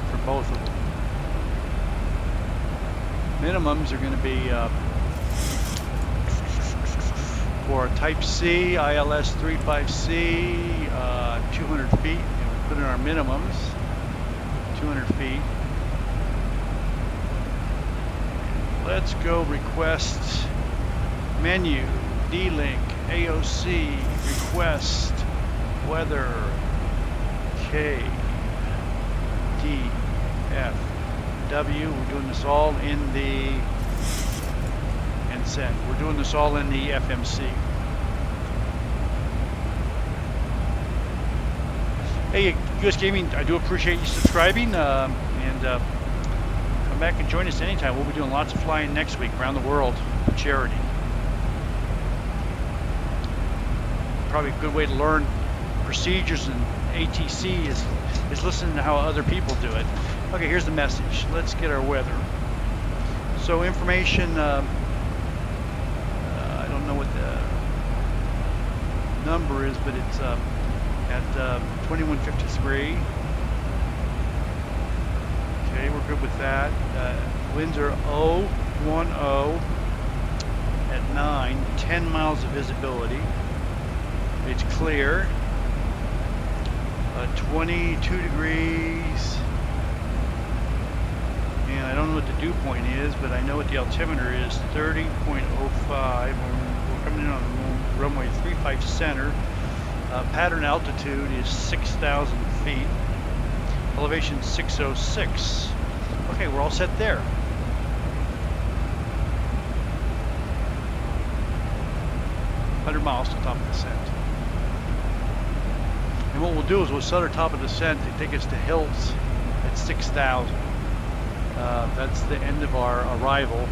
For both of them. Minimums are going to be for Type C, ILS 35C, 200 feet. We'll put in our minimums, 200 feet. Let's go request menu, D-Link, AOC, request, weather, KDFW. We're doing this all in the We're doing this all in the FMC. Hey, US Gaming, I do appreciate you subscribing, and come back and join us anytime. We'll be doing lots of flying next week around the world for charity. Probably a good way to learn procedures and ATC is listening to how other people do it. Okay, here's the message. Let's get our weather. So information, I don't know what the number is, but it's at 2153. Okay, we're good with that. Winds are 010 at 9, 10 miles of visibility. It's clear. 22 degrees. And I don't know what the dew point is, but I know what the altimeter is, 30.05. We're coming in on runway 35 center. Pattern altitude is 6,000 feet. Elevation 606. Okay, we're all set there. $100 miles to top of descent. And what we'll do is we'll set our top of descent and take us to hills at 6,000. That's the end of our arrival,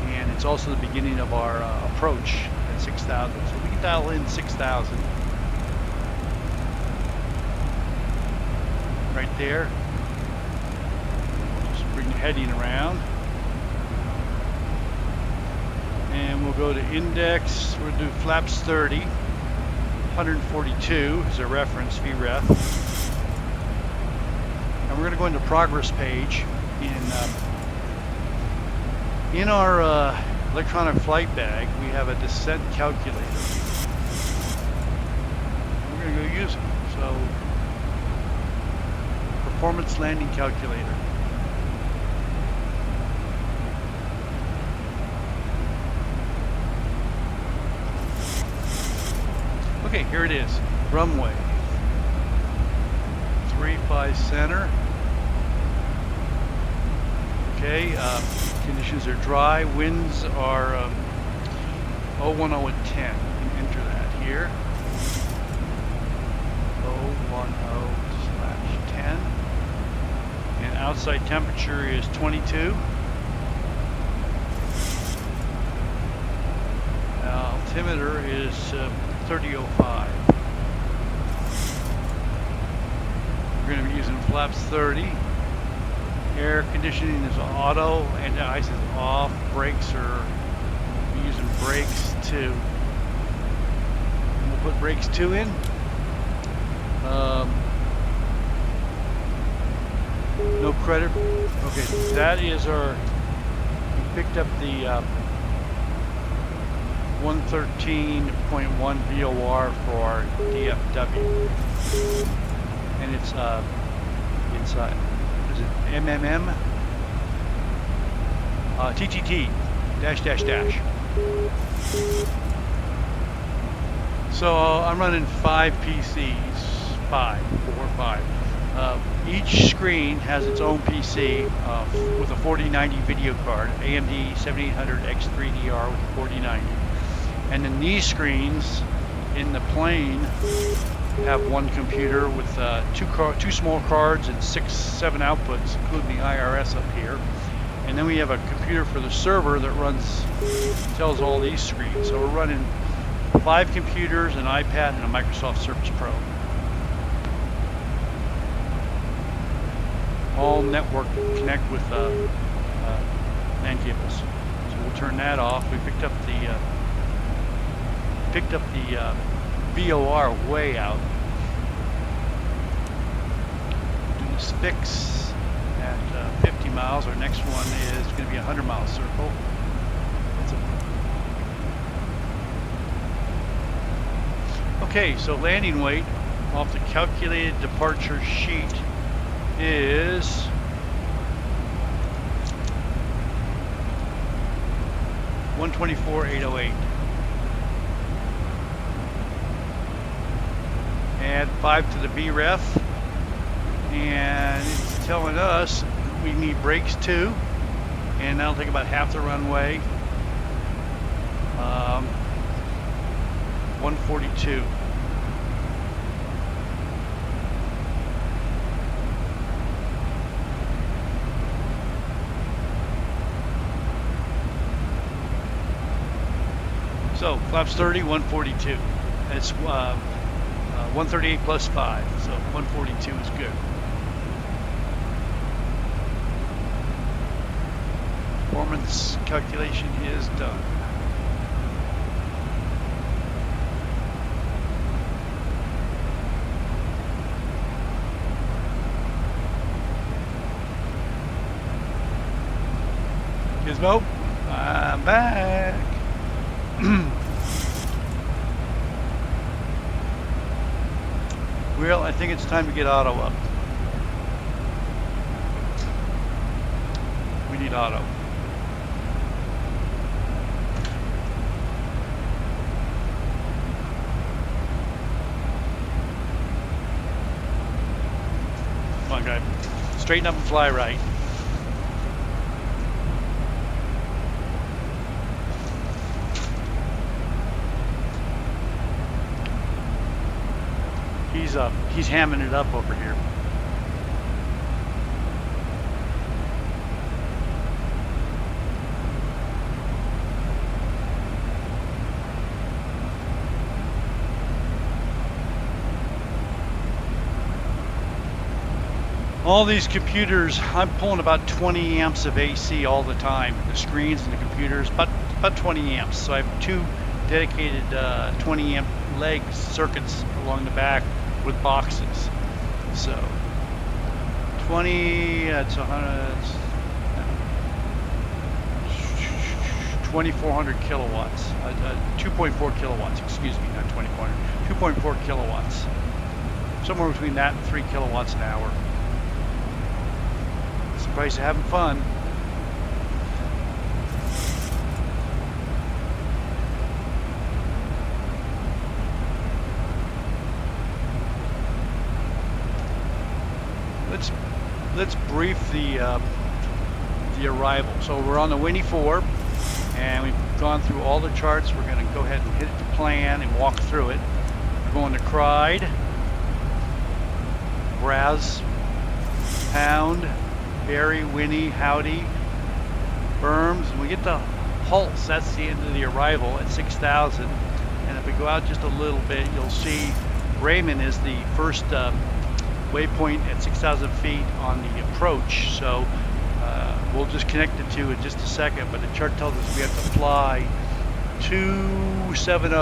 and it's also the beginning of our approach at 6,000. So we can dial in 6,000 right there. Just bring the heading around, and we'll go to index. We'll do flaps 30, 142 is a reference VREF, and we're going to go into progress page in In our electronic flight bag, we have a descent calculator. We're going to go use it. So, performance landing calculator. Okay, here it is. Runway. 35 center. Okay, conditions are dry. Winds are 010 at 10. You can enter that here. 010/10. And outside temperature is 22. Altimeter is 3005. We're going to be using flaps 30. Air conditioning is auto, anti-ice is off, brakes are using brakes 2. And we'll put brakes 2 in. No credit. Okay, that is our. We picked up the 113.1 VOR for our DFW, and it's is it MMM? TTT --. So I'm running 5 PCs, 4 or 5. Each screen has its own PC with a 4090 video card, AMD 7800X3DR with a 4090. And then these screens in the plane have one computer with two small cards and 6-7 outputs, including the IRS up here. And then we have a computer for the server that tells all these screens. So we're running 5 computers, an iPad, and a Microsoft Surface Pro. All network connect with LAN cables. So we'll turn that off. We picked up the VOR way out. Do this fix at 50 miles. Our next one is going to be a 100-mile circle. Okay, so landing weight off the calculated departure sheet is 124,808. Add 5 to the BREF, and it's telling us we need brakes 2, and that'll take about half the runway. 142. So flaps 30, 142. That's 138 plus 5, so 142 is good. Performance calculation is done. Gizmo, I'm back. Well, I think it's time to get auto up. We need auto. Come on, guy. Straighten up and fly right. He's hamming it up over here. All these computers, I'm pulling about 20 amps of AC all the time. The screens and the computers, about 20 amps. So I have 2 dedicated 20 amp leg circuits along the back with boxes. So 20, that's 100, 2,400 kilowatts, 2.4 kilowatts, excuse me, not 2,400, 2.4 kilowatts. Somewhere between that and 3 kilowatts an hour. It's the price of having fun. Let's brief the arrival. So we're on the Winnie 4, and we've gone through all the charts. We're going to go ahead and hit the plan and walk through it. We're going to Cried, Braz, Pound, Barry, Winnie, Howdy, Berms, and we get to Hulse. That's the end of the arrival at 6,000. And if we go out just a little bit, you'll see Raymond is the first waypoint at 6,000 feet on the approach. So we'll just connect the two in just a second, but the chart tells us we have to fly 270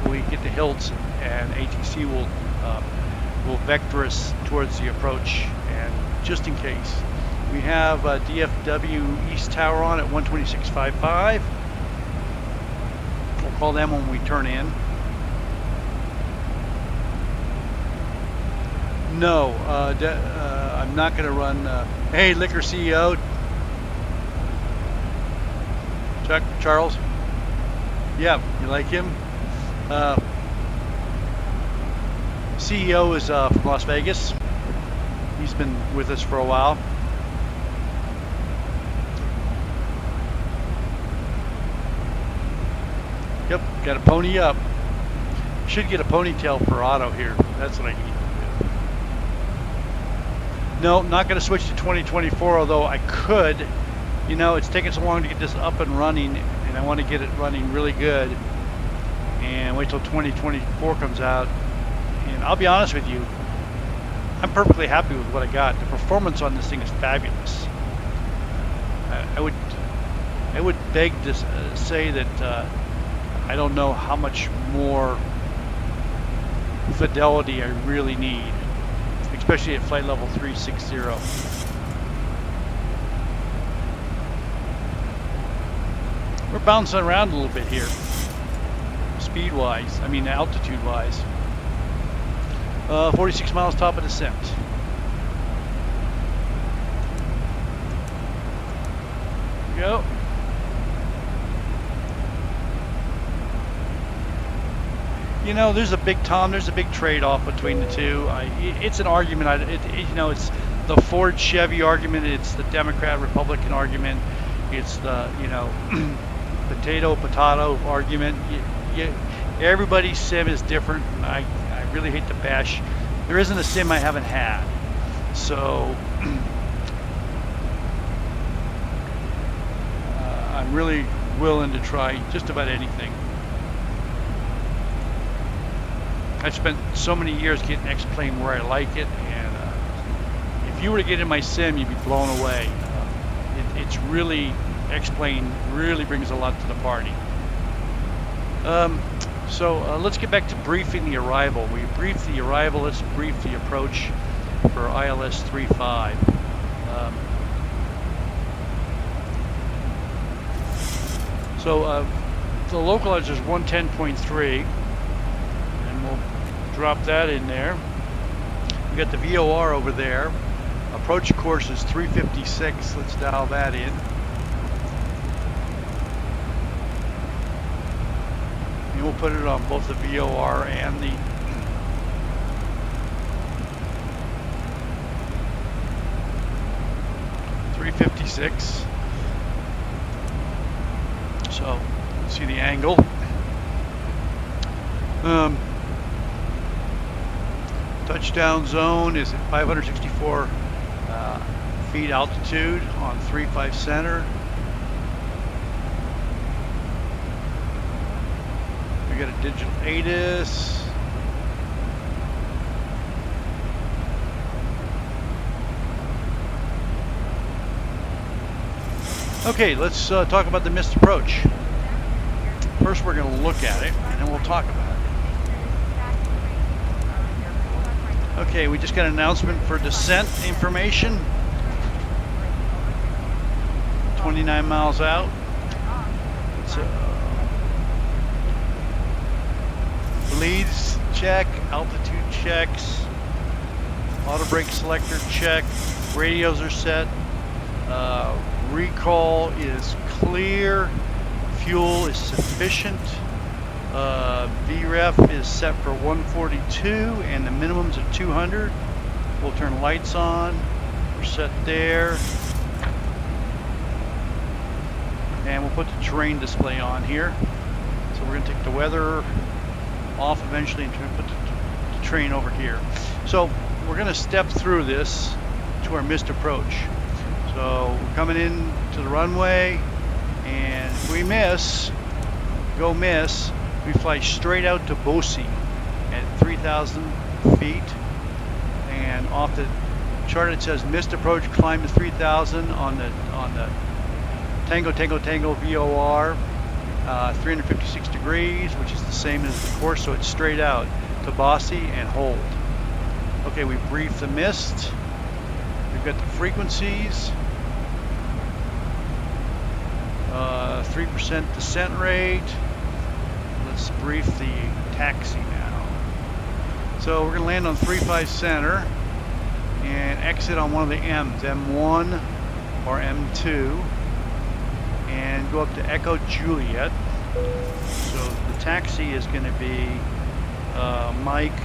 when we get to Hiltz, and ATC will vector us towards the approach. And just in case, we have DFW East Tower on at 126.55. We'll call them when we turn in. No, I'm not going to run. Hey, Liquor CEO. Chuck, Charles. Yeah, you like him? CEO is from Las Vegas. He's been with us for a while. Yep, got a pony up. Should get a ponytail for Otto here. That's what I need. No, not going to switch to 2024, although I could. You know, it's taken so long to get this up and running, and I want to get it running really good. And wait till 2024 comes out. And I'll be honest with you, I'm perfectly happy with what I got. The performance on this thing is fabulous. I would beg to say that I don't know how much more fidelity I really need, especially at flight level 360. We're bouncing around a little bit here, speed-wise, I mean altitude-wise. 46 miles top of descent. Go. You know, there's a big trade-off between the two. It's an argument. You know, it's the Ford Chevy argument. It's the Democrat Republican argument. It's the, you know, potato argument. Everybody's sim is different. And I really hate to bash. There isn't a sim I haven't had. So I'm really willing to try just about anything. I've spent so many years getting X-Plane where I like it, and if you were to get in my sim, you'd be blown away. It's really, X-Plane really brings a lot to the party. So let's get back to briefing the arrival. We briefed the arrival, let's brief the approach for ILS 35. So the localizer is 110.3. We'll drop that in there. We got the VOR over there. Approach course is 356. Let's dial that in. And we'll put it on both the VOR and the .356. So see the angle. Touchdown zone is at 564 feet altitude on 35 center. We got a digital ATIS. Okay, let's talk about the missed approach. First, we're going to look at it, and then we'll talk about it. Okay, we just got an announcement for descent information. 29 miles out. So, bleeds check, altitude checks, auto brake selector check, radios are set, recall is clear, fuel is sufficient, VREF is set for 142 and the minimums are 200. We'll turn lights on, we're set there, and we'll put the terrain display on here. So we're going to take the weather off eventually and put the terrain over here. So we're going to step through this to our missed approach. So we're coming in to the runway, and if we miss, we fly straight out to Boise at 3,000 feet, and off the chart it says missed approach, climb to 3,000 on the Tango VOR, 356 degrees, which is the same as the course, so it's straight out to Boise and hold. Okay, we brief the mist. We've got the frequencies, 3% descent rate. Let's brief the taxi now. So we're going to land on 35 center and exit on one of the M's, M1 or M2, and go up to Echo Juliet. So the taxi is going to be Mike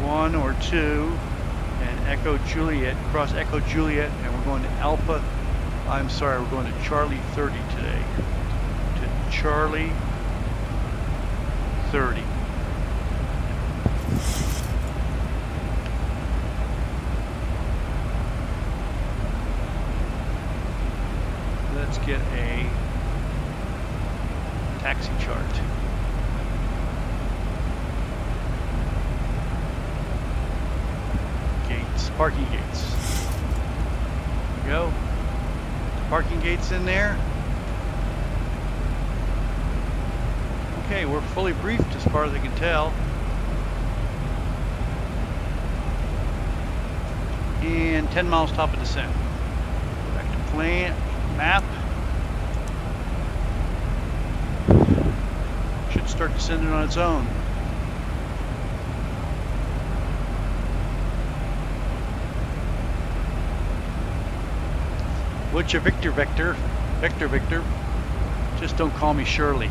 1 or 2 and Echo Juliet, cross Echo Juliet, and we're going to Alpha, I'm sorry, we're going to Charlie 30 today. To Charlie 30. Let's get a taxi chart. Gates, parking gates. There we go. Parking gates in there. Okay, we're fully briefed as far as I can tell. And 10 miles top of descent. Go back to plane, map. Should start descending on its own. What's your Victor? Victor. Just don't call me Shirley.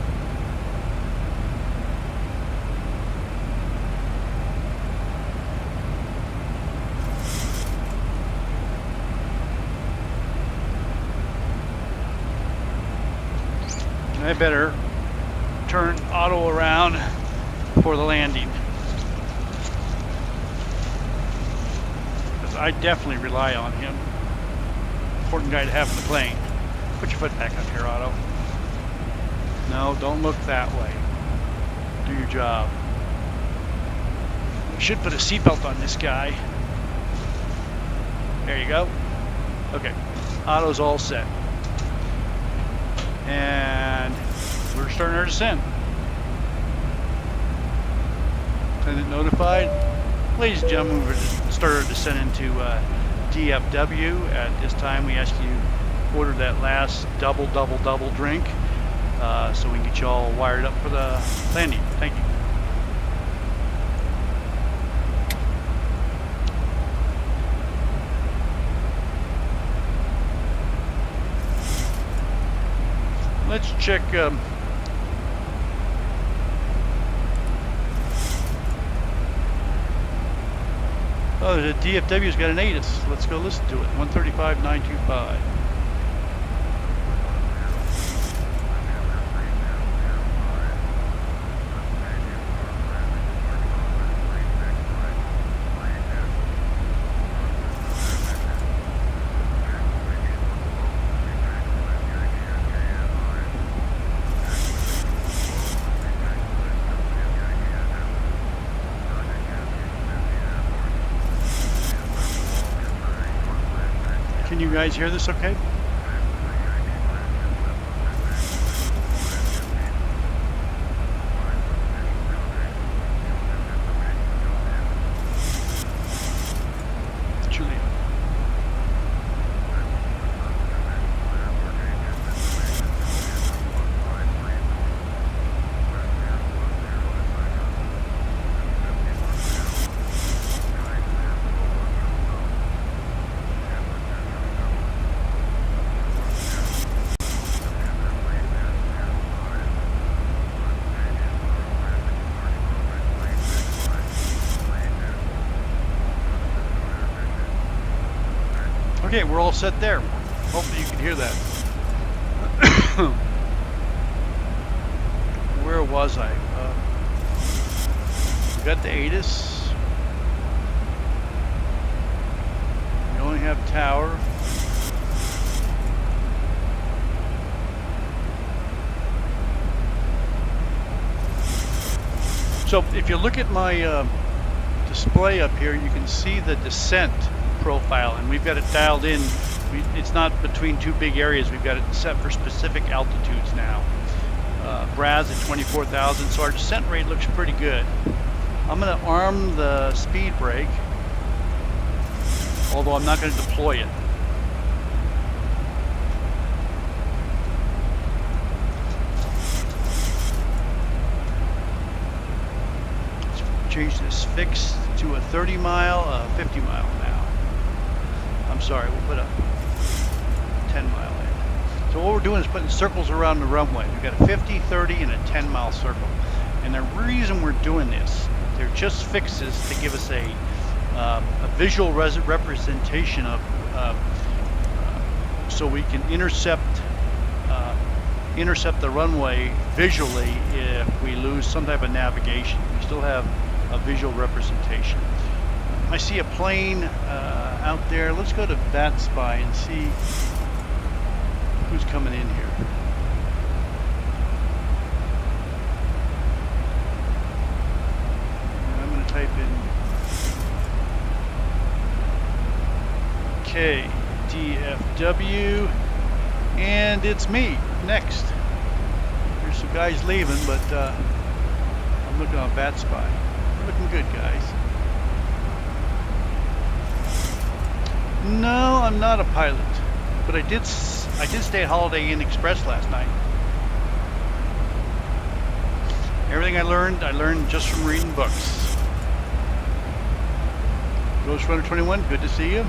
I better turn Otto around for the landing, because I definitely rely on him. Important guy to have in the plane. Put your foot back up here, Otto. No, don't look that way. Do your job. We should put a seatbelt on this guy. There you go. Okay, Otto's all set. And we're starting our descent. Lieutenant notified. Ladies and gentlemen, we're starting our descent into DFW. At this time, we ask you order that last double drink, so we can get you all wired up for the landing. Thank you. Let's check. Oh, the DFW's got an ATIS. Let's go listen to it. 135.925. Can you guys hear this okay? Julia. Okay, we're all set there. Hopefully you can hear that. Where was I? We got the ATIS. We only have tower. So if you look at my display up here, you can see the descent profile, and we've got it dialed in. It's not between two big areas. We've got it set for specific altitudes now. Braz at 24,000, so our descent rate looks pretty good. I'm going to arm the speed brake, although I'm not going to deploy it. Change this fixed to a 30 mile, 50 mile now. I'm sorry, we'll put a 10 mile in. So what we're doing is putting circles around the runway. We've got a 50, 30, and a 10 mile circle. And the reason we're doing this, they're just fixes to give us a visual representation of, so we can intercept the runway visually if we lose some type of navigation. We still have a visual representation. I see a plane out there. Let's go to VatSpy and see who's coming in here. And I'm going to type in KDFW, and it's me next. There's some guys leaving, but I'm looking on VatSpy. Looking good, guys. No, I'm not a pilot, but I did stay at Holiday Inn Express last night. Everything I learned just from reading books. Ghost Runner 21, good to see you.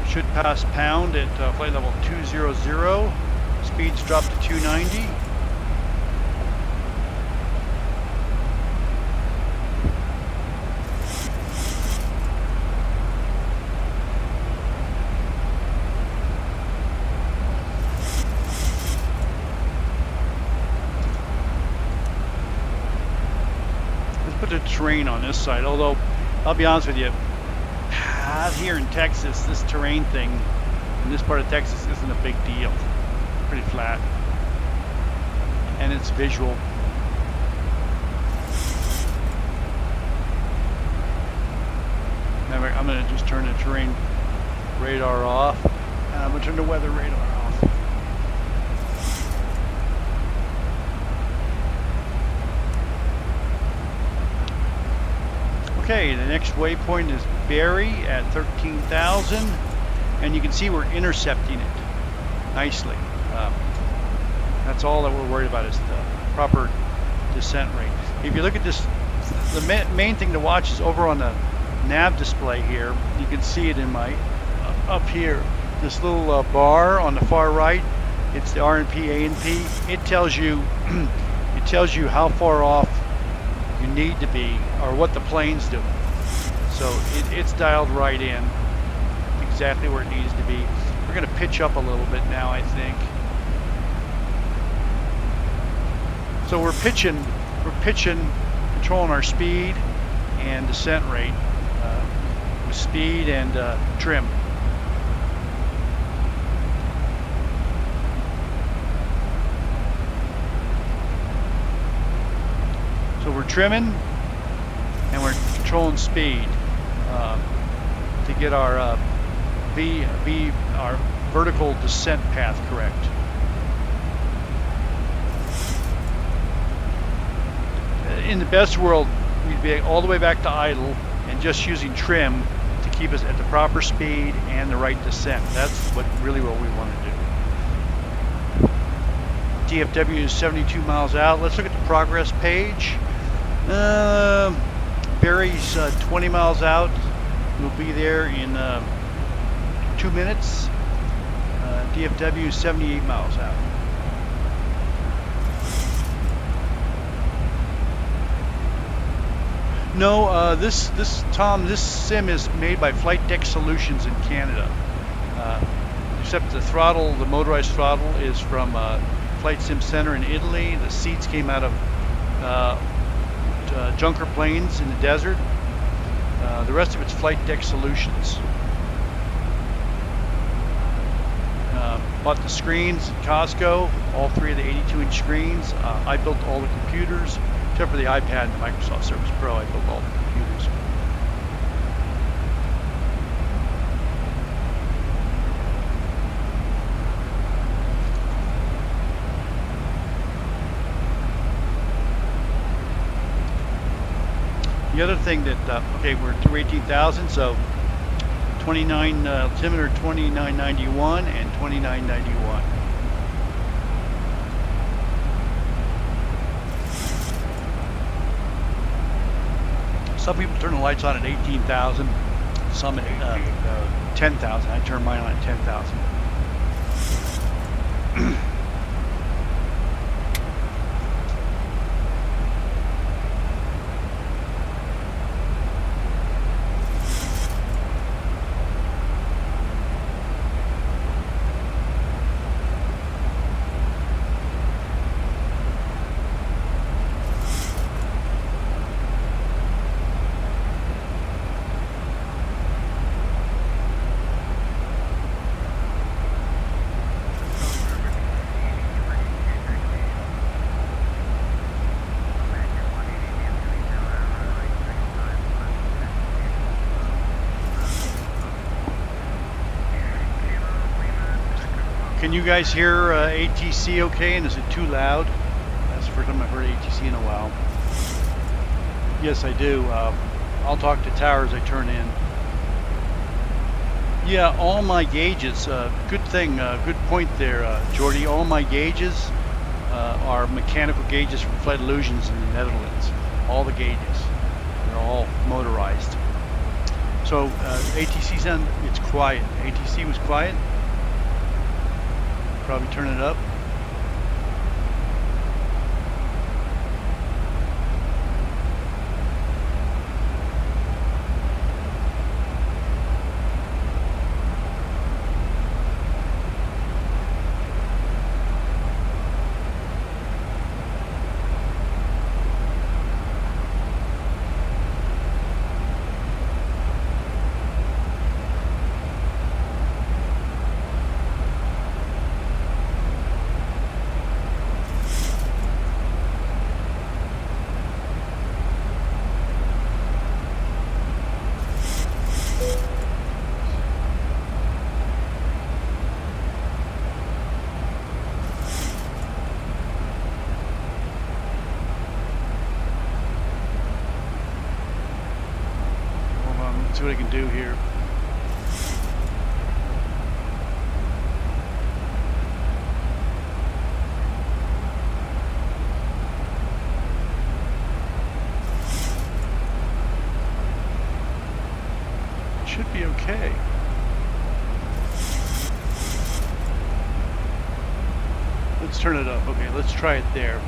Should pass pound at flight level 200. Speeds drop to 290. Let's put the terrain on this side, although I'll be honest with you, out here in Texas, this terrain thing in this part of Texas isn't a big deal. Pretty flat, and it's visual. Now I'm going to just turn the terrain radar off, and I'm going to turn the weather radar off. Okay, the next waypoint is Barry at 13,000, and you can see we're intercepting it nicely. That's all that we're worried about is the proper descent rate. If you look at this, the main thing to watch is over on the nav display here. You can see it in my up here. This little bar on the far right, it's the RNP, ANP. It tells you how far off you need to be or what the plane's doing. So it's dialed right in exactly where it needs to be. We're going to pitch up a little bit now, I think. So we're pitching, controlling our speed and descent rate with speed and trim. So we're trimming and we're controlling speed to get our our vertical descent path correct. In the best world, we'd be all the way back to idle and just using trim to keep us at the proper speed and the right descent. That's what we want to do. DFW is 72 miles out. Let's look at the progress page. Barry's 20 miles out. We'll be there in 2 minutes. DFW is 78 miles out. No, this sim is made by Flightdeck Solutions in Canada. Except the throttle, the motorized throttle, is from Flight Sim Center in Italy. The seats came out of Junker planes in the desert. The rest of it's Flightdeck Solutions. Bought the screens at Costco, all 3 of the 82-inch screens. I built all the computers, except for the iPad and the Microsoft Surface Pro. I built all the computers. The other thing that, okay, we're through 18,000, so 29 altimeter 2991 and 2991. Some people turn the lights on at 18,000, some at 10,000. I turn mine on at 10,000. Can you guys hear ATC okay, and is it too loud? That's the first time I've heard ATC in a while. Yes, I do. I'll talk to tower as I turn in. Yeah, all my gauges, good thing, good point there, Jordy. All my gauges are mechanical gauges from Flight Illusions in the Netherlands. All the gauges. They're all motorized. So ATC sound, it's quiet. ATC was quiet. Probably turn it up. See what I can do here. Should be okay. Let's turn it up. Okay, let's try it there.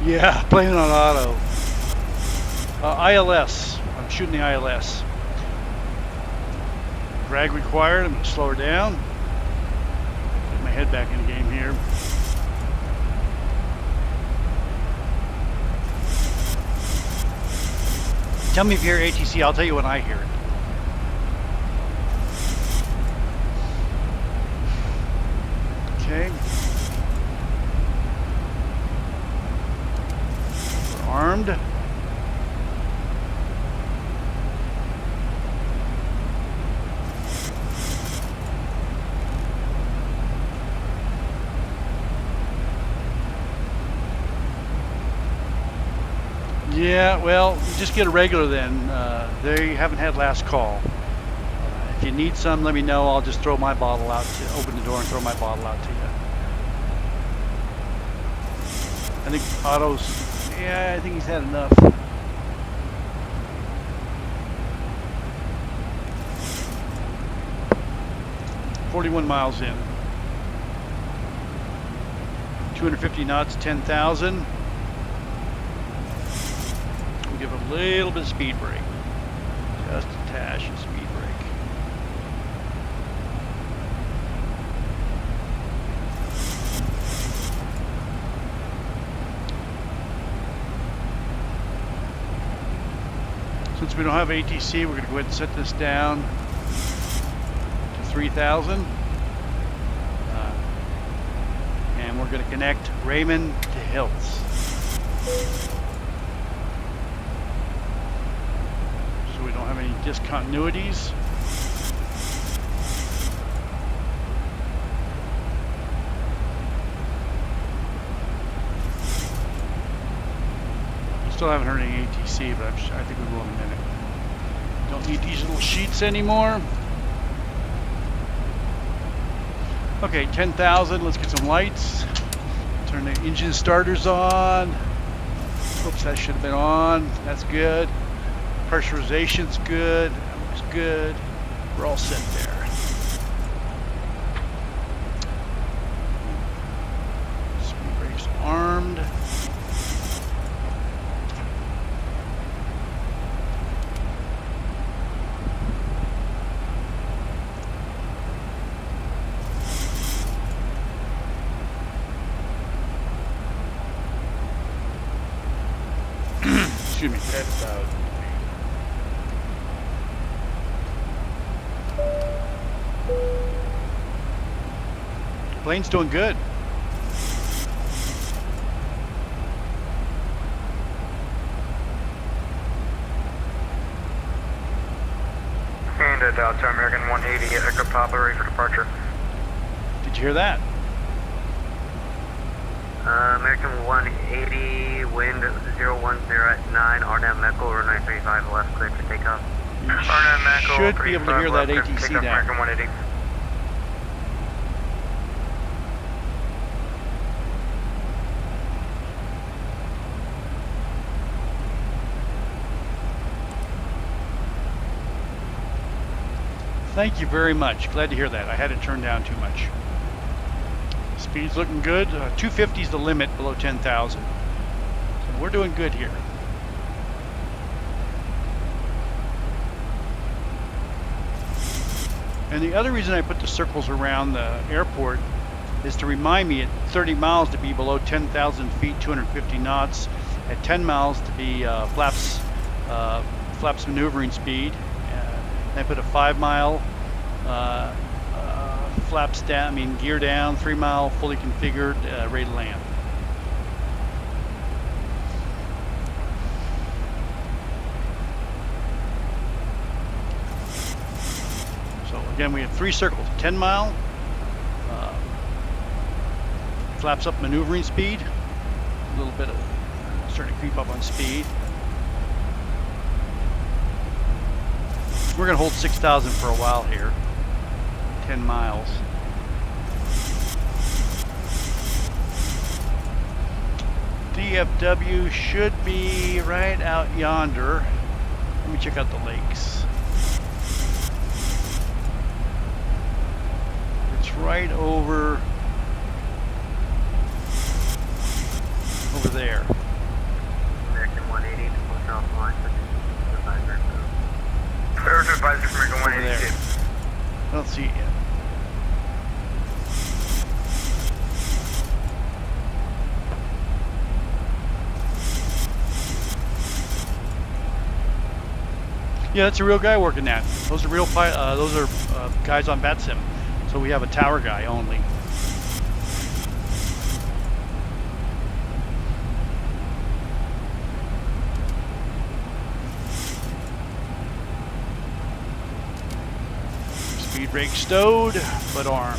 Yeah, playing on auto. ILS. I'm shooting the ILS. Drag required. I'm going to slow her down. Get my head back in the game here. Tell me if you hear ATC. I'll tell you when I hear it. Okay. Armed. Yeah, well, just get a regular then. They haven't had last call. If you need some, let me know. I'll just throw my bottle out to open the door and throw my bottle out to you. I think Otto's. Yeah, I think he's had enough. $41 miles in. 250 knots, 10,000. We'll give it a little bit of speed brake. Just a tash of speed brake. Since we don't have ATC, we're going to go ahead and set this down to 3,000. And we're going to connect Raymond to Hills. So we don't have any discontinuities. Still haven't heard any ATC, but I think we will in a minute. Don't need these little sheets anymore. Okay, 10,000. Let's get some lights. Turn the engine starters on. Oops, that should have been on. That's good. Pressurization's good. That looks good. We're all set there. Speed brakes armed. Excuse me. 10,000. Plane's doing good. And Delta American 180 at Echo Papa, ready for departure. Did you hear that? American 180, wind 010 at 9, RNAV Echo, runway 35 left, clear to take off. RNAV Echo, Should be able to hear that ATC take off, now. American 180. Thank you very much. Glad to hear that. I had it turned down too much. Speed's looking good. 250 is the limit below 10,000. So we're doing good here. And the other reason I put the circles around the airport is to remind me at 30 miles to be below 10,000 feet, 250 knots. At 10 miles to be flaps maneuvering speed. I put a 5 mile flaps down, gear down, 3 mile fully configured, ready to land. So again, we have 3 circles, 10 mile, flaps up maneuvering speed, a little bit of starting to creep up on speed. We're going to hold 6,000 for a while here, 10 miles. DFW should be right out yonder. Let me check out the lakes. It's right over there. American 180 to push off line for the advisor. Clear to advisor from American 182. I don't see it yet. Yeah, that's a real guy working that. Those are real those are guys on VATSIM. So we have a tower guy only. Speed brake stowed, but armed.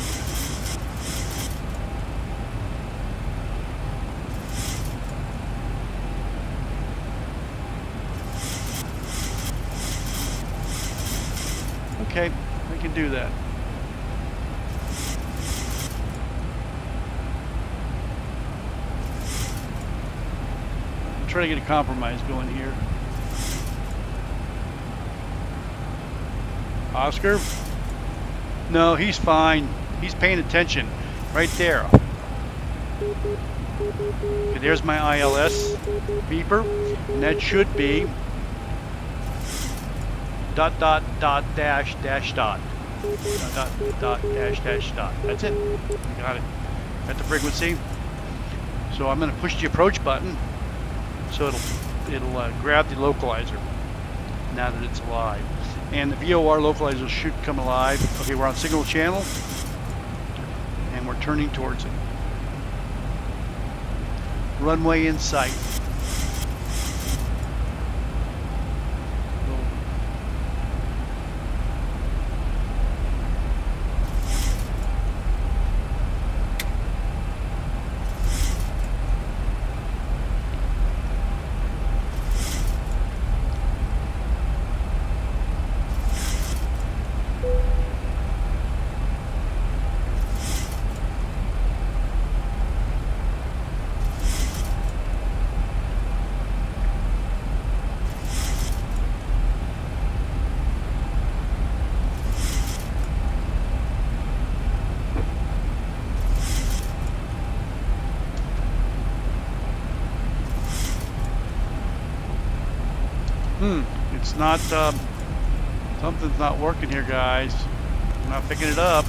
Okay, we can do that. I'm trying to get a compromise going here. Oscar? No, he's fine. He's paying attention. Right there. Okay, there's my ILS beeper, and that should be dot dot dot dash dash dot dot dot dash dash dot. That's it. You got it. Got the frequency. So I'm going to push the approach button, so it'll grab the localizer now that it's alive, and the VOR localizer should come alive. Okay, we're on signal channel, and we're turning towards it. Runway in sight. It's not, something's not working here, guys. I'm not picking it up.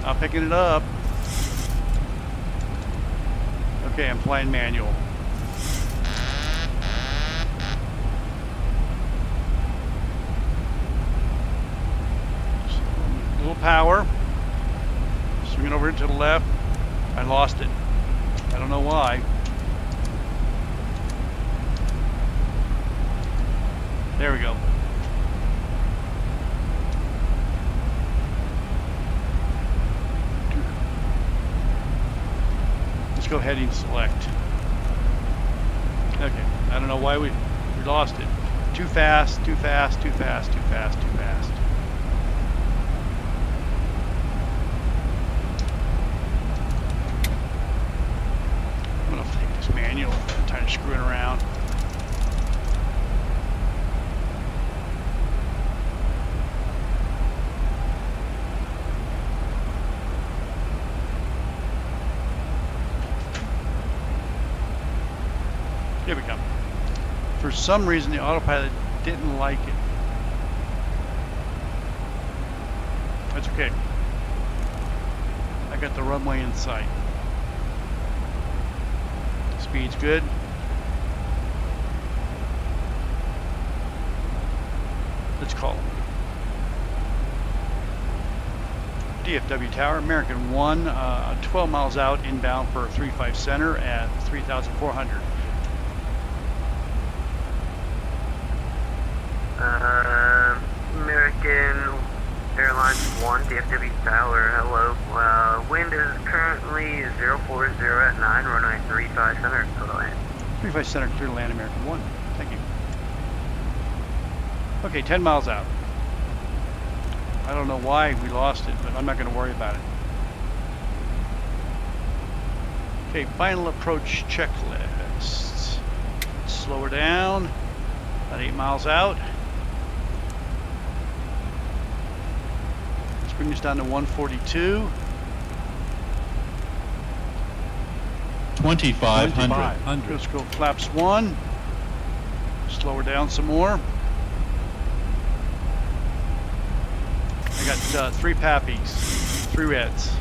Not picking it up. Okay, I'm flying manual. A little power. Swinging over to the left. I lost it. I don't know why. There we go. Let's go heading select. Okay, I don't know why we lost it. Too fast, too fast, too fast, too fast, too fast. I'm gonna take this manual. I'm tired of screwing around. Here we go. For some reason, the autopilot didn't like it. That's okay. I got the runway in sight. Speed's good. Let's call him. DFW Tower, American 1, 12 miles out, inbound for 35 center at 3,400. American Airlines 1, DFW Tower, hello. Wind is currently 040 at 9, runway 35 center, clear to land. 35 center, clear to land, American 1. Thank you. Okay, 10 miles out. I don't know why we lost it, but I'm not going to worry about it. Okay, final approach checklist. Slow her down. About 8 miles out. Let's bring this down to 142. 2,500. Let's go flaps 1. Slow her down some more. I got 3 pappies, 3 reds.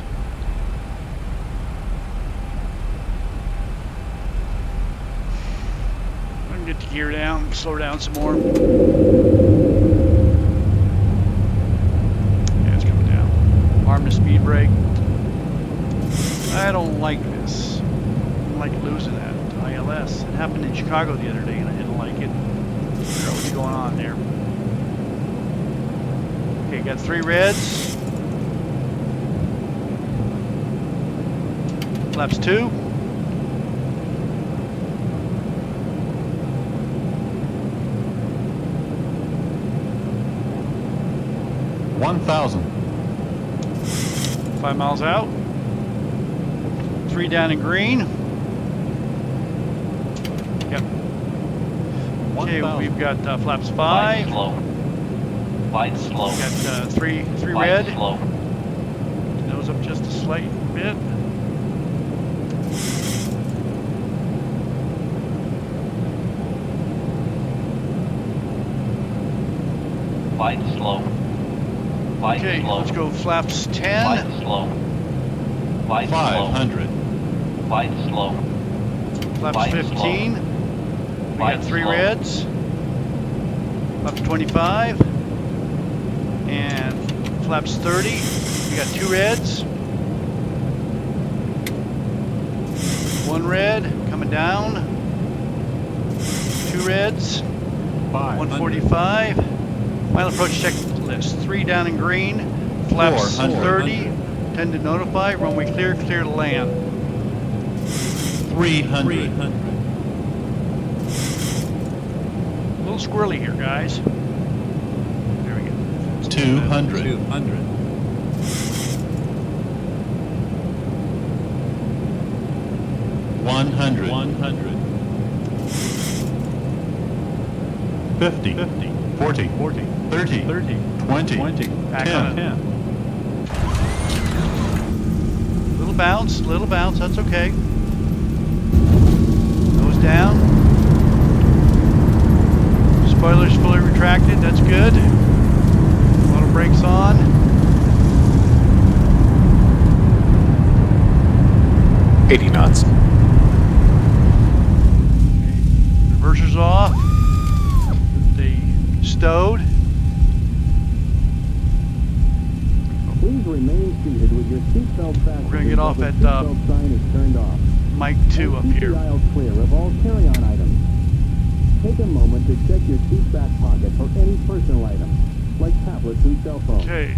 I can get the gear down, slow her down some more. Yeah, it's coming down. Arm to speed brake. I don't like this. I don't like losing that ILS. It happened in Chicago the other day and I didn't like it. I don't know what's going on there. Okay, got 3 reds. Flaps 2. $1,000. 5 miles out. 3 down in green. Yep. Okay, we've got flaps 5. Slow. Flight slow. Got three Flight red. slow. Nose up just a slight bit. Flight slow. Flight Okay, slow. let's go flaps 10. Flight slow. Flight slow. 500. Flight slow. Flaps Flight 15. slow. We Flight got 3 slow. reds. Up to 25. And flaps 30. We got 2 reds. 1 red coming down. 2 reds. 145. Final approach checklist. 3 down in green. Flaps 30. 10 to notify. Runway clear. Clear to land. 300. A little squirrely here, guys. There we go. 200. 100. 50. 40. 30. 20. Back 10. on it. Little bounce, that's okay. Nose down. Spoilers fully retracted, that's good. Auto brakes on. Okay. 80 knots. Reversers off. They stowed. Please remain seated with your seatbelt fastened. We're gonna get off until the at seatbelt sign is turned off. Mic 2 up Keep here. the aisle clear of all carry-on items. Take a moment to check your seat back pocket for any personal items, like tablets and cell phones. Okay,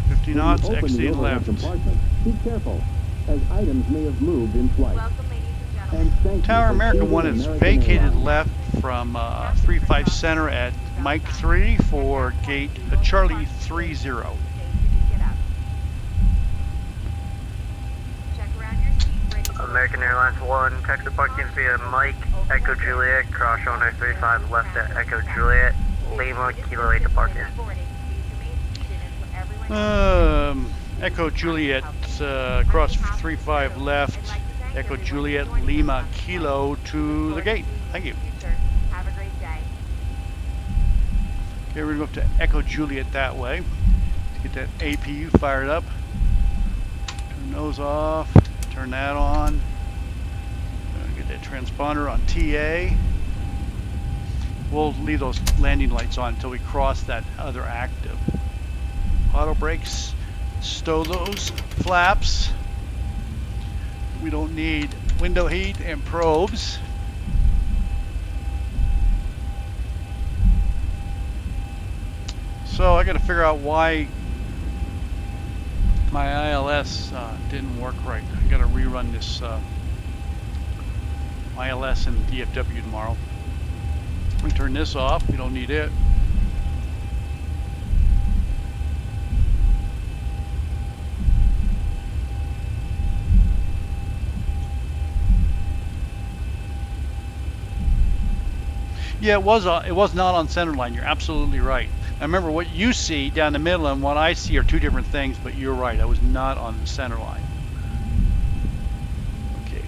50 knots, When you open the exiting overhead left. compartment, be careful, as items may have moved in flight. Welcome, ladies and gentlemen. And thank you Tower for America choosing 1 is American vacated Airlines. left from 35 center at Mike 3 for gate Charlie 30. Get up. Check around your seat, ready for American Airlines 1, taxi parking via Mike, Echo Juliet, cross runway 35 left at Echo Juliet, Lima, Kilo 8 to parking. Echo Juliet, cross 35 left, Echo Juliet, Lima, Kilo to the gate. Thank you. Have a great day. Okay, we're gonna go up to Echo Juliet that way. Let's get that APU fired up. Turn those off, turn that on. Get that transponder on TA. We'll leave those landing lights on until we cross that other active. Auto brakes, stow those flaps. We don't need window heat and probes. So I got to figure out why my ILS didn't work right. I got to rerun this ILS and DFW tomorrow. We turn this off. We don't need it. Yeah, it was not on center line. You're absolutely right. I remember what you see down the middle and what I see are two different things, but you're right. I was not on the center line. Okay,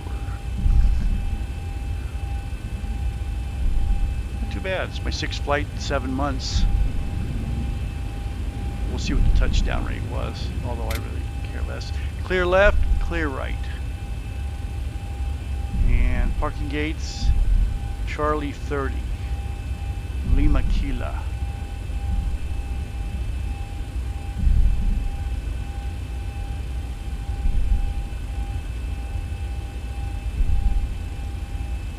not too bad. It's my 6th flight in 7 months. We'll see what the touchdown rate was, although I really care less. Clear left, clear right. And parking gates, Charlie 30. Lima Kila.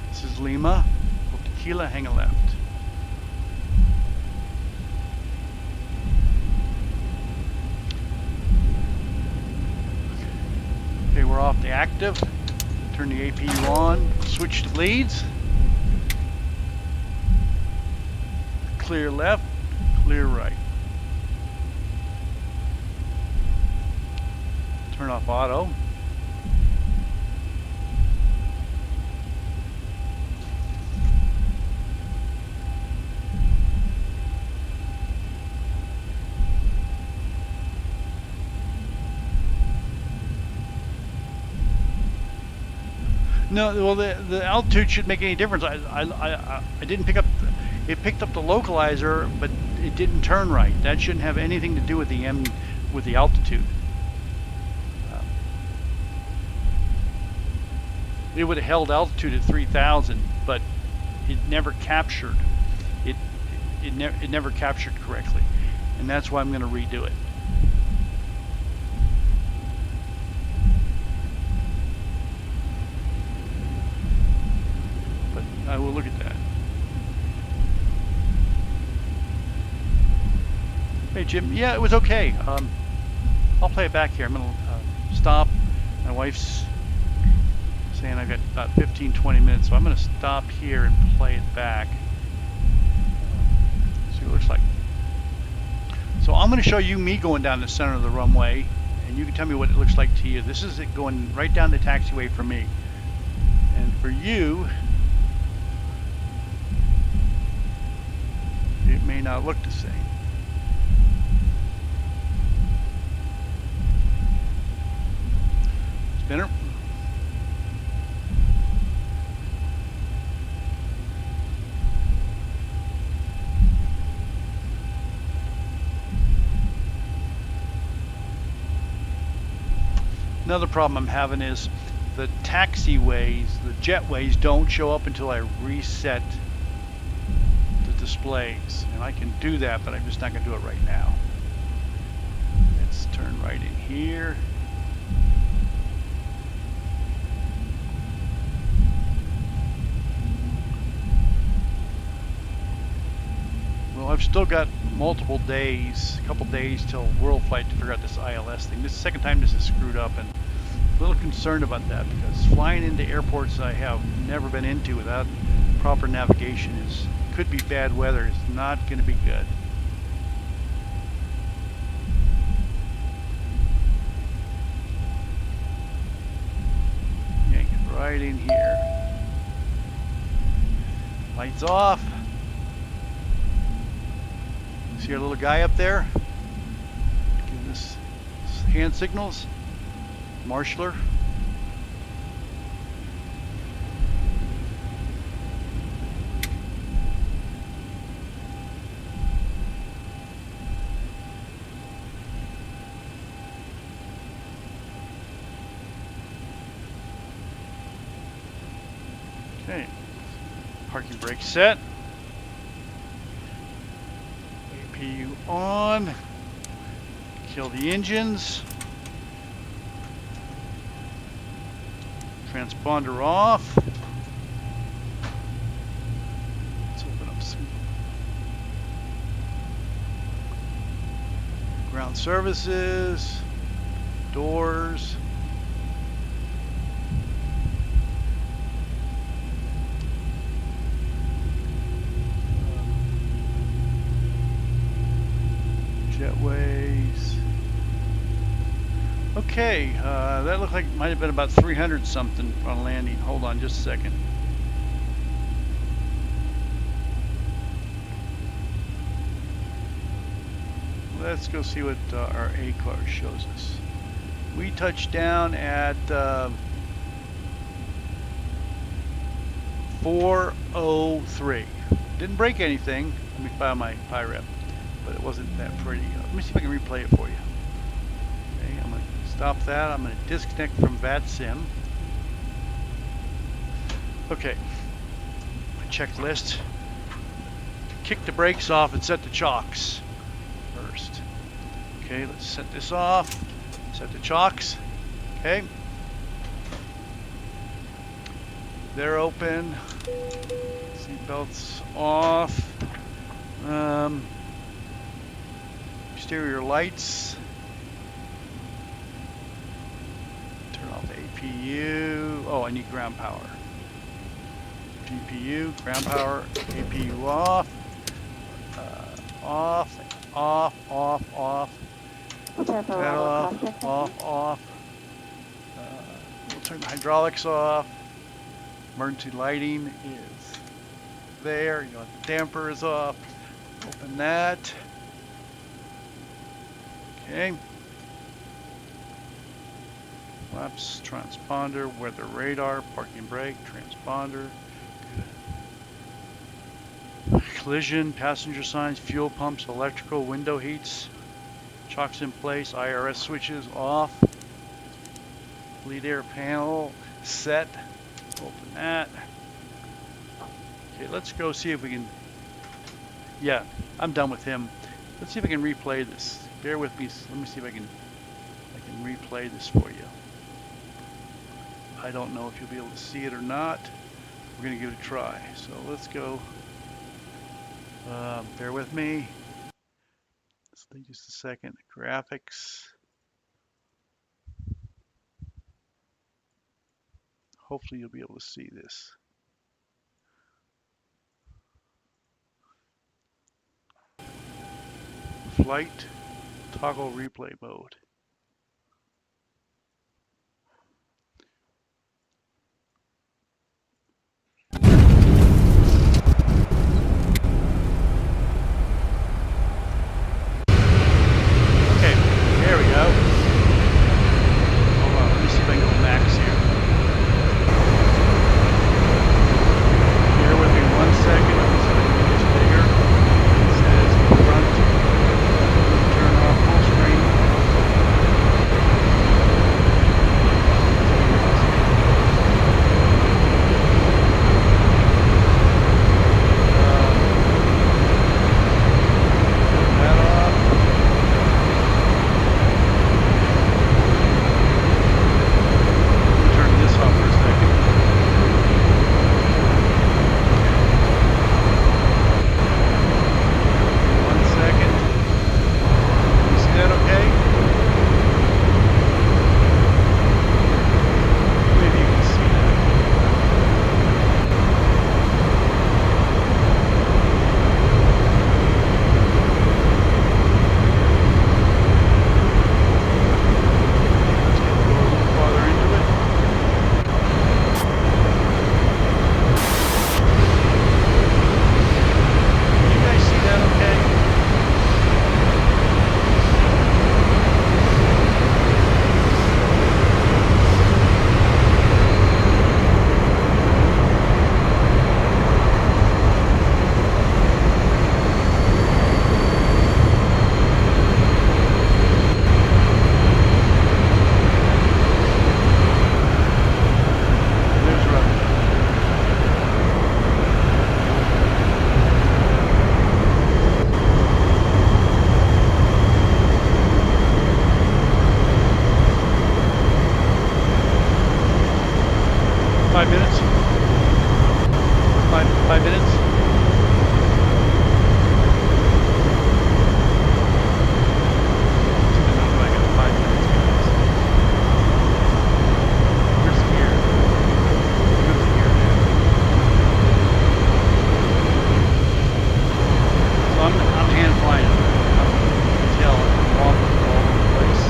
This is Lima. Go to Kila, hang a left. Okay, we're off the active. Turn the APU on. Switch to leads. Clear left, clear right. Turn off auto. No, well, the altitude shouldn't make any difference. I didn't pick up. It picked up the localizer, but it didn't turn right. That shouldn't have anything to do with the altitude. It would have held altitude at 3,000, but it never captured. It never captured correctly, and that's why I'm going to redo it. But I will look at that. Hey Jim, yeah, it was okay. I'll play it back here. I'm gonna stop. My wife's saying I've got about 15-20 minutes, so I'm gonna stop here and play it back. See what it looks like. So I'm gonna show you me going down the center of the runway, and you can tell me what it looks like to you. This is it going right down the taxiway for me, and for you, it may not look the same. Spinner. Another problem I'm having is the taxiways, the jetways don't show up until I reset the displays. And I can do that, but I'm just not going to do it right now. Let's turn right in here. Well, I've still got multiple days, a couple days till World Flight to figure out this ILS thing. This is the second time this is screwed up, and I'm a little concerned about that because flying into airports I have never been into without proper navigation could be bad weather. It's not going to be good. Yank it right in here. Lights off. See our little guy up there? Giving us hand signals. Marshaller. Okay. Parking brake set. APU on. Kill the engines. Transponder off. Let's open up some ground services, doors. Jetways. Okay, that looked like it might have been about 300 something on landing. Hold on just a second. Let's go see what our A car shows us. We touched down at 403. Didn't break anything. Let me file my PIREP, but it wasn't that pretty. Let me see if I can replay it for you. Okay, I'm going to stop that. I'm going to disconnect from VATSIM. Okay, my checklist. Kick the brakes off and set the chocks first. Okay, let's set this off. Set the chocks. Okay. They're open. Seat belts off. Exterior lights. Turn off the APU. Oh, I need ground power. GPU, ground power, APU off. Off, off, off, off. That off. We'll turn the hydraulics off. Emergency lighting is there. You know, the damper is off. Open that. Okay. Flaps, transponder, weather radar, parking brake, transponder. Collision, passenger signs, fuel pumps, electrical, window heats, chocks in place, IRS switches off. Lead air panel set. Open that. Okay, let's go see if we can. Yeah, I'm done with him. Let's see if I can replay this. Bear with me. Let me see if I can replay this for you. I don't know if you'll be able to see it or not. We're gonna give it a try. So let's go. Bear with me. Let's take just a second. Graphics. Hopefully you'll be able to see this. Flight toggle replay mode. Okay, there we go. Hold on, let me see if I can go max here. Bear with me 1 second. Let me see if I can make this bigger. It says front. Turn off full screen. That off. Let me turn this off for a second. One second. You see that okay? Maybe you can see that. Let's go a little farther into it. Can you guys see that okay? There's rudder. Five minutes. 5 minutes. I don't know if I got 5 minutes, guys. Where's the gear? Where's the gear now? So I'm hand flying. I'm tail off all over the place.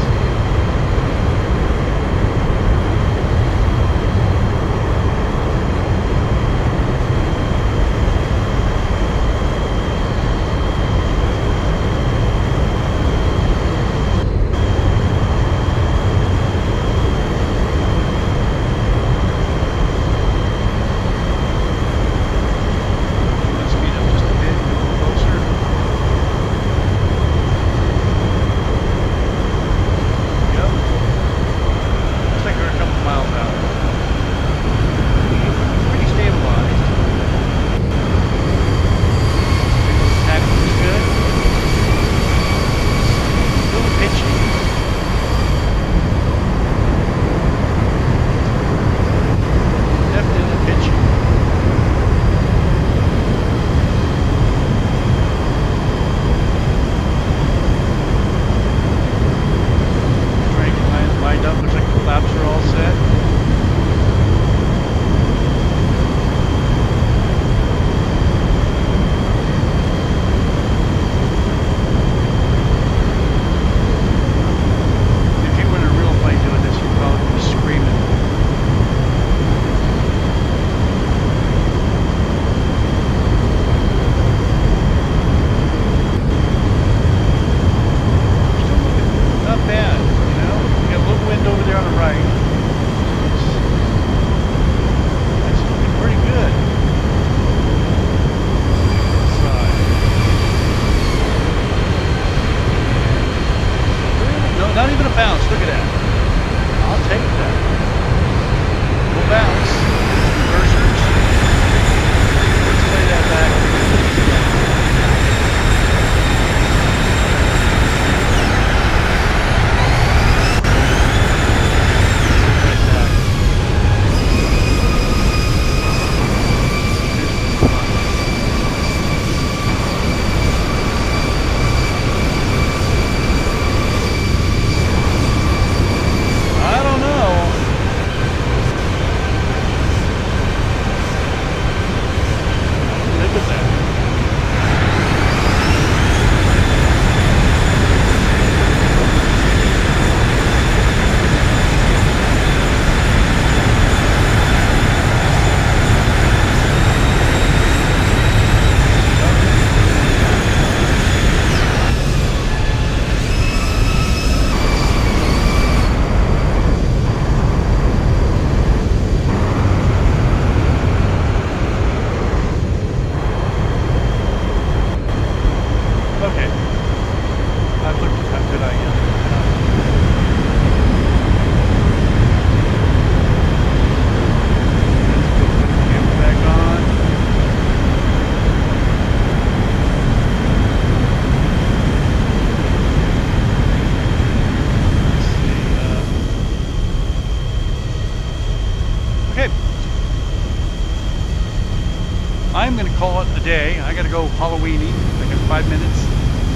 call it a day. I got to go Halloweening. I got 5 minutes.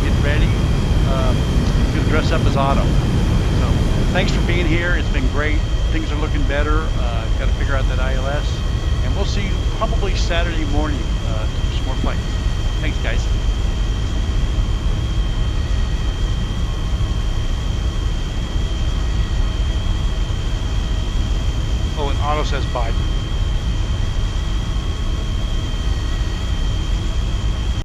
Get ready. I'm gonna dress up as Otto. So thanks for being here. It's been great. Things are looking better. Got to figure out that ILS, and we'll see you probably Saturday morning for some more flights. Thanks, guys. Oh, and Otto says bye.